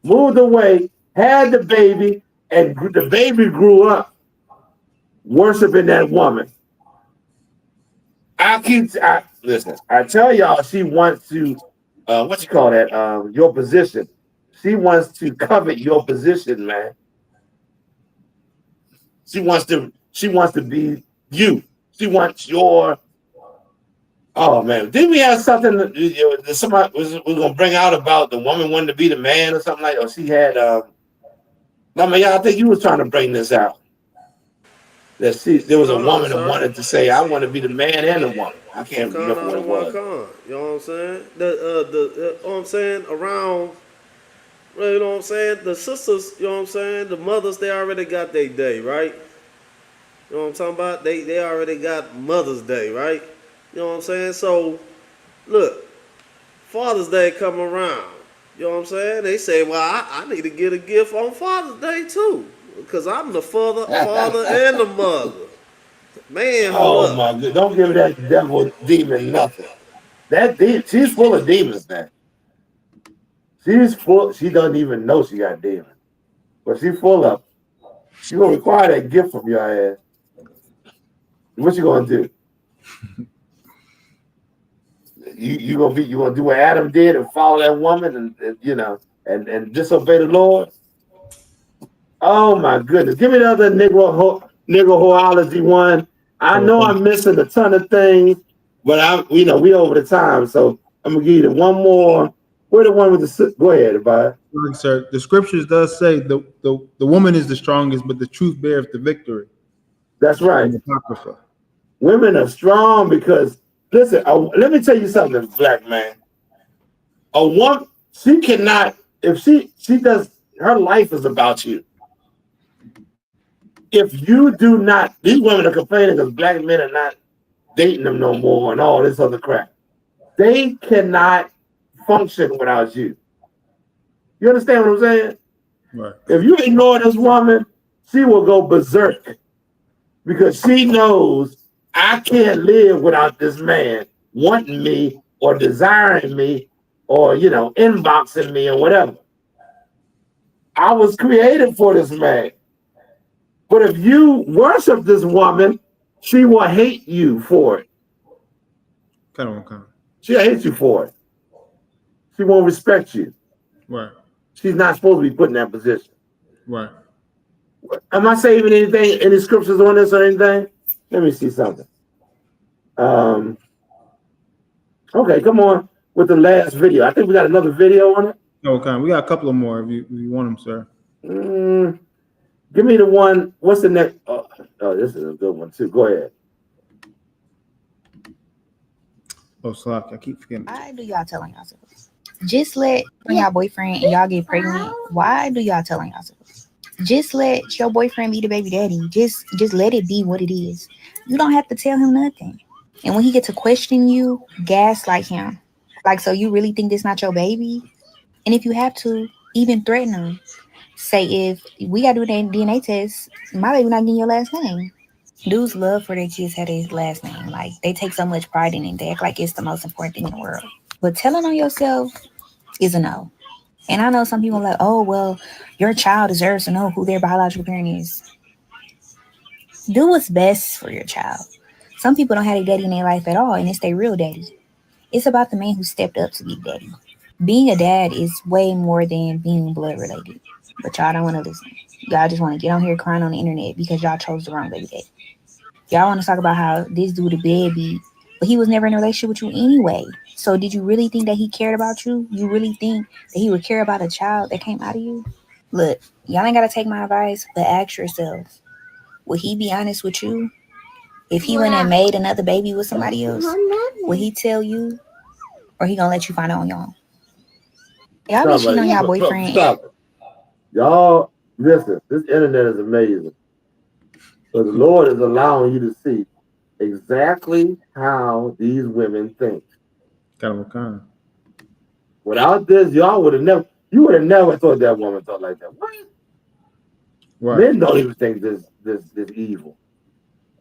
Moved away, had the baby, and the baby grew up worshiping that woman. Listen, I tell y'all she wants to, what you call that, your position. She wants to covet your position, man. She wants to be you. She wants your, oh man. Didn't we have something that somebody was gonna bring out about the woman wanting to be the man or something like that? Or she had, I think you was trying to bring this out. That there was a woman that wanted to say, I want to be the man and the woman. I can't remember what it was. You know what I'm saying? You know what I'm saying? Around, you know what I'm saying? The sisters, you know what I'm saying? The mothers, they already got their day, right? You know what I'm talking about? They already got Mother's Day, right? You know what I'm saying? So, look, Father's Day come around. You know what I'm saying? They say, well, I need to get a gift on Father's Day too. Because I'm the father and the mother. Man, oh my God. Don't give that devil demon nothing. She's full of demons, man. She's full, she doesn't even know she got demons. But she's full of, she's gonna require that gift from your ass. What you gonna do? You gonna do what Adam did and follow that woman and disobey the Lord? Oh my goodness. Give me the other Negroology one. I know I'm missing a ton of things, but we over the time, so I'm gonna give you the one more. Where the one with the go ahead, everybody. Sir, the scriptures does say the woman is the strongest, but the truth beareth the victory. That's right. Women are strong because listen, let me tell you something, black man. A woman, she cannot, if she does, her life is about you. If you do not, these women are complaining because black men are not dating them no more and all this other crap. They cannot function without you. You understand what I'm saying? Right. If you ignore this woman, she will go berserk because she knows I can't live without this man wanting me or desiring me or, inboxing me or whatever. I was created for this man. But if you worship this woman, she will hate you for it. Kind of. She'll hate you for it. She won't respect you. Right. She's not supposed to be put in that position. Right. Am I saving anything, any scriptures on this or anything? Let me see something. Okay, come on with the last video. I think we got another video on it. Okay, we got a couple of more if you want them, sir. Give me the one. What's the next? Oh, this is a good one too. Go ahead. Oh, Slack, I keep forgetting. Why do y'all tell on yourselves? Just let y'all boyfriend and y'all get pregnant. Why do y'all tell on yourselves? Just let your boyfriend be the baby daddy. Just let it be what it is. You don't have to tell him nothing. And when he gets to question you, gaslight him. Like, so you really think this not your baby? And if you have to, even threaten him. Say, if we gotta do a DNA test, my baby not getting your last name. Dudes love for their kids have their last name. Like, they take so much pride in it. They act like it's the most important thing in the world. But telling on yourself is a no. And I know some people are like, oh, well, your child deserves to know who their biological parent is. Do what's best for your child. Some people don't have a daddy in their life at all, and it's their real daddy. It's about the man who stepped up to be daddy. being a dad is way more than being blood related. But y'all don't want to listen. Y'all just want to get on here crying on the internet because y'all chose the wrong baby dad. Y'all want to talk about how this dude a baby, but he was never in a relationship with you anyway. So did you really think that he cared about you? You really think that he would care about a child that came out of you? Look, y'all ain't got to take my advice, but ask yourself, would he be honest with you? If he went and made another baby with somebody else, would he tell you? Or he gonna let you find out on your own? Y'all be cheating on y'all boyfriend. Stop it. Y'all, listen, this internet is amazing. But the Lord is allowing you to see exactly how these women think. Without this, y'all would have never, you would have never thought that woman thought like that. What? Right. Men don't even think this evil.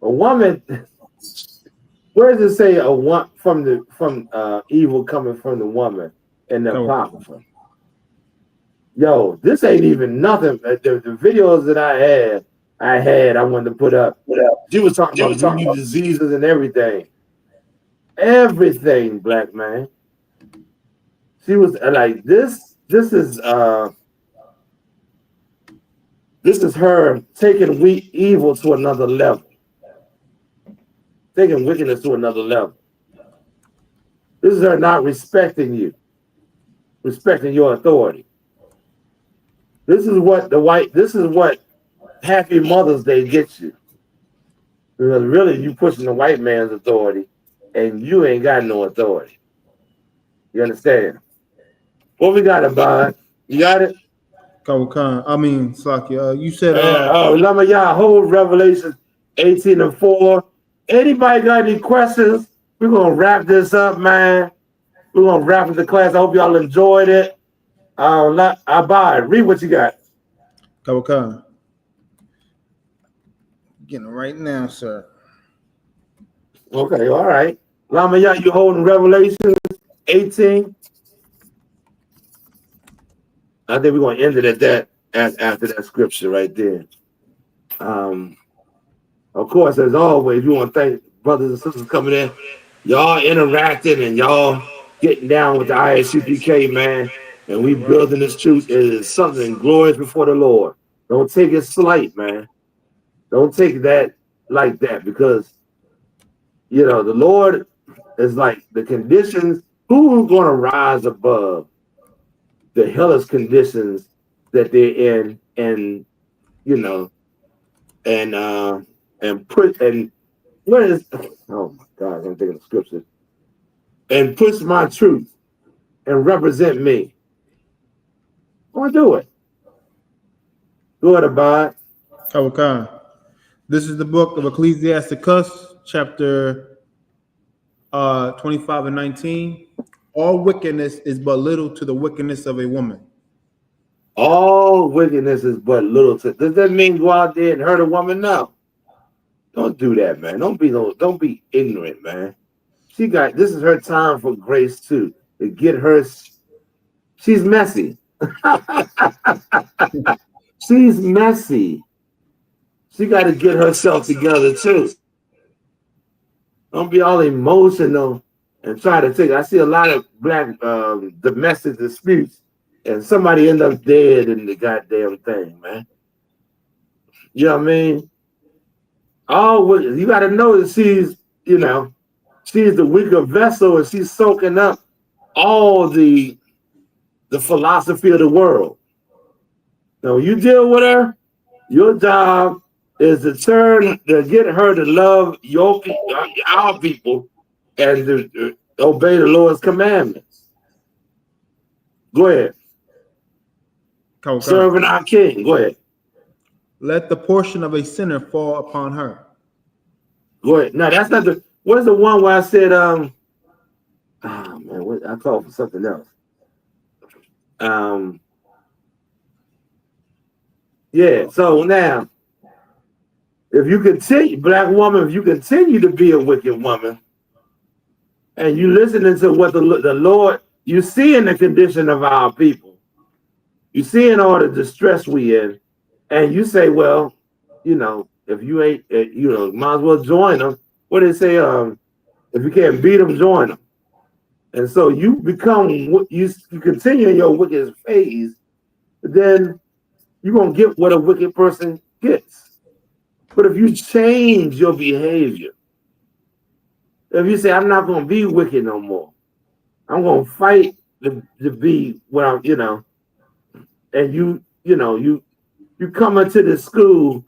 A woman, where does it say from evil coming from the woman in the Apocrypha? Yo, this ain't even nothing. The videos that I wanted to put up. She was talking about diseases and everything. Everything, black man. She was like, this is her taking evil to another level. Taking wickedness to another level. This is her not respecting you. Respecting your authority. This is what Happy Mother's Day gets you. Because really you pushing the white man's authority and you ain't got no authority. You understand? What we got about? You got it? Slaki, you said Lama YAHUAH, Revelation 18:4. Anybody got any questions? We're gonna wrap this up, man. We're gonna wrap up the class. I hope y'all enjoyed it. Read what you got. Getting it right now, sir. Okay, all right. Lama Yah, you holding Revelation 18. I think we're gonna end it at that after that scripture right there. Of course, as always, we want to thank brothers and sisters coming in. Y'all interacting and y'all getting down with the I.S.U.P.K, man. And we building this truth. It is something glorious before the Lord. Don't take it slight, man. Don't take that like that, because the Lord is like the conditions. Who's going to rise above the hellish conditions that they're in, and what is, oh my God, I'm thinking of scripture, and push my truth and represent me. Or do it. Go ahead, Abad. This is the book of Ecclesiasticus, chapter 25 and 19. All wickedness is but little to the wickedness of a woman. All wickedness is but little to. Does that mean go out there and hurt a woman? No. Don't do that, man. Don't be ignorant, man. This is her time for grace too. To get her. She's messy. She's messy. She got to get herself together too. Don't be all emotional and try to take. I see a lot of black domestic disputes, and somebody end up dead in the goddamn thing, man. You know what I mean? Oh, you got to know that she's the weaker vessel, and she's soaking up all the philosophy of the world. Now, when you deal with her, your job is to get her to love our people and to obey the Lord's commandments. Go ahead. Serving our King. Go ahead. Let the portion of a sinner fall upon her. Go ahead. Now, that's not the. What's the one where I said, I called for something else. Yeah, so now, if you continue, black woman, if you continue to be a wicked woman, and you listening to what the Lord, you seeing the condition of our people, you seeing all the distress we in, and you say, well, if you ain't, might as well join them. What do they say? If you can't beat them, join them. And so you become, you continue in your wicked phase, then you're going to get what a wicked person gets. But if you change your behavior, if you say, I'm not going to be wicked no more, I'm going to fight to be what I'm, and you come into the school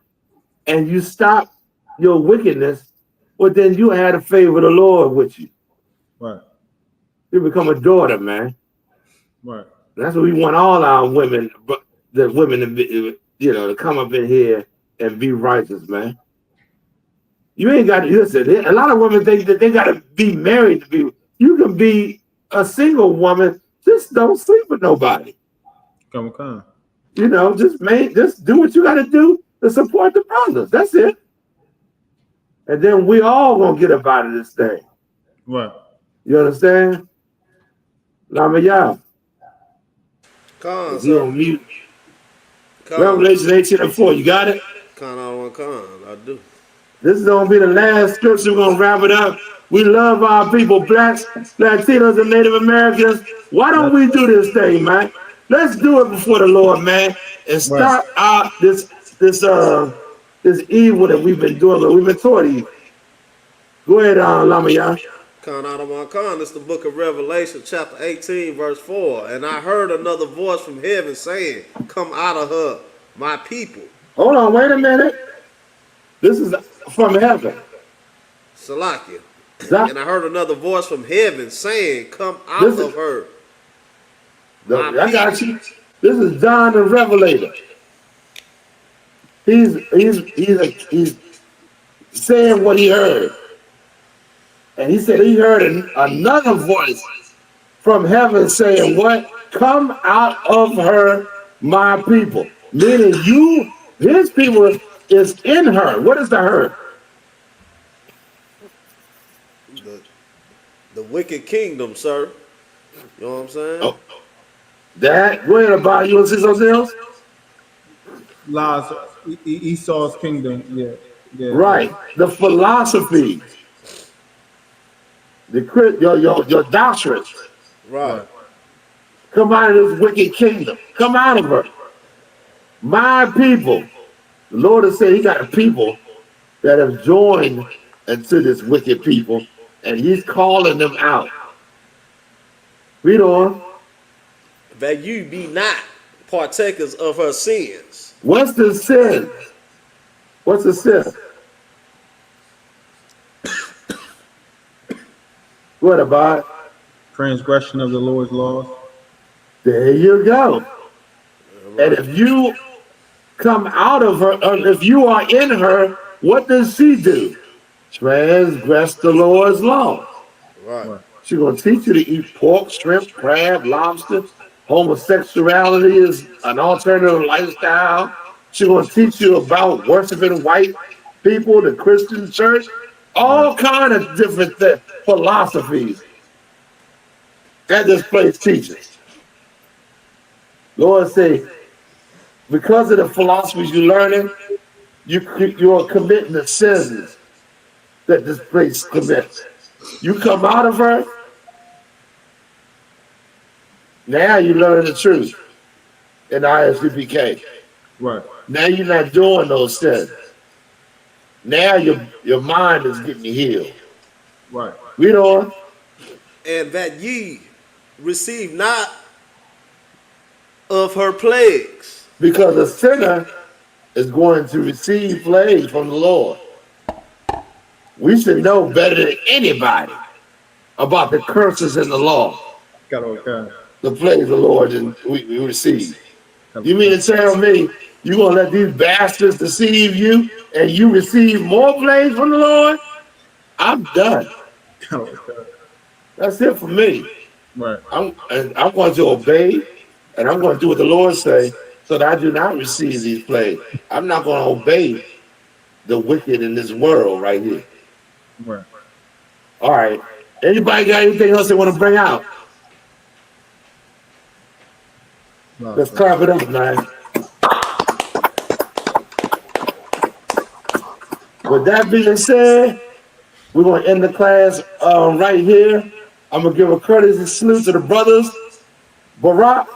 and you stop your wickedness, well, then you had the favor of the Lord with you. Right. You become a daughter, man. Right. That's what we want all our women, the women to be, to come up in here and be righteous, man. You ain't got to listen. A lot of women think that they got to be married to be. You can be a single woman. Just don't sleep with nobody. Come. Just do what you got to do to support the brothers. That's it. And then we all gonna get up out of this thing. Right. You understand? Lamaya. Con, He on mute. Con. Revelation 18:4. You got it? Con, I do. This is gonna be the last scripture. We're gonna wrap it up. We love our people, blacks, Latinos, and Native Americans. Why don't we do this thing, man? Let's do it before the Lord, man, and stop out this evil that we've been doing. But we've been taught evil. Go ahead, Lamaya. Con, it's the book of Revelation, chapter 18, verse 4. And I heard another voice from heaven saying, come out of her, my people. Hold on, wait a minute. This is from heaven. Salakia. And I heard another voice from heaven saying, come out of her. I got you. This is John the Revelator. He's saying what he heard. And he said he heard another voice from heaven saying, what? Come out of her, my people. Meaning his people is in her. What is the her? The wicked kingdom, sir. You know what I'm saying? Oh. That, go ahead about you want to see something else? Esau's kingdom, yeah. Right. The philosophy. Your doctrine. Right. Come out of this wicked kingdom. Come out of her. My people. The Lord has said he got a people that have joined into this wicked people, and he's calling them out. Read on. That you be not partakers of her sins. What's the sin? What's the sin? What about transgression of the Lord's laws? There you go. And if you come out of her, or if you are in her, what does she do? Transgress the Lord's law. Right. She's going to teach you to eat pork, shrimp, crab, lobster. Homosexuality is an alternative lifestyle. She's going to teach you about worshiping white people, the Christian church, all kind of different philosophies that this place teaches. Lord say, because of the philosophies you're learning, you are committing the sins that this place commits. You come out of her, now you learn the truth in I.S.U.P.K. Right. Now you're not doing those sins. Now your mind is getting healed. Right. Read on. And that ye receive not of her plagues. Because a sinner is going to receive plagues from the Lord. We should know better than anybody about the curses in the law. The plagues of the Lord that we receive. You mean to tell me you're going to let these bastards deceive you and you receive more plagues from the Lord? I'm done. That's it for me. Right. I'm going to obey, and I'm going to do what the Lord say so that I do not receive these plagues. I'm not going to obey the wicked in this world right here. Right. All right. Anybody got anything else they want to bring out? No, let's clap it up, man. With that being said, we're going to end the class right here. I'm gonna give a courtesy salute to the brothers, Barak,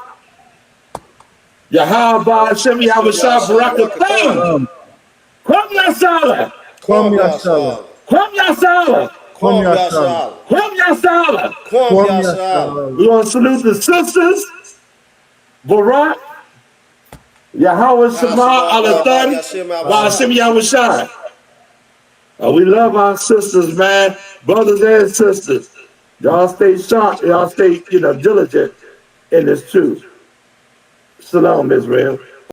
YAHWAH, Shemi YAHUSHA, Barakathon. Kwam Yasala. Kwam Yashala. Kwam Yasala. Kwam Yashala. Kwam Yasala. Kwam Yashala. We're gonna salute the sisters, Barak, Yahweh Shema Alathan, Ba'ashim Yahushua. We love our sisters, man, brothers and sisters. Y'all stay sharp, y'all stay, diligent in this truth. Shalom, Israel.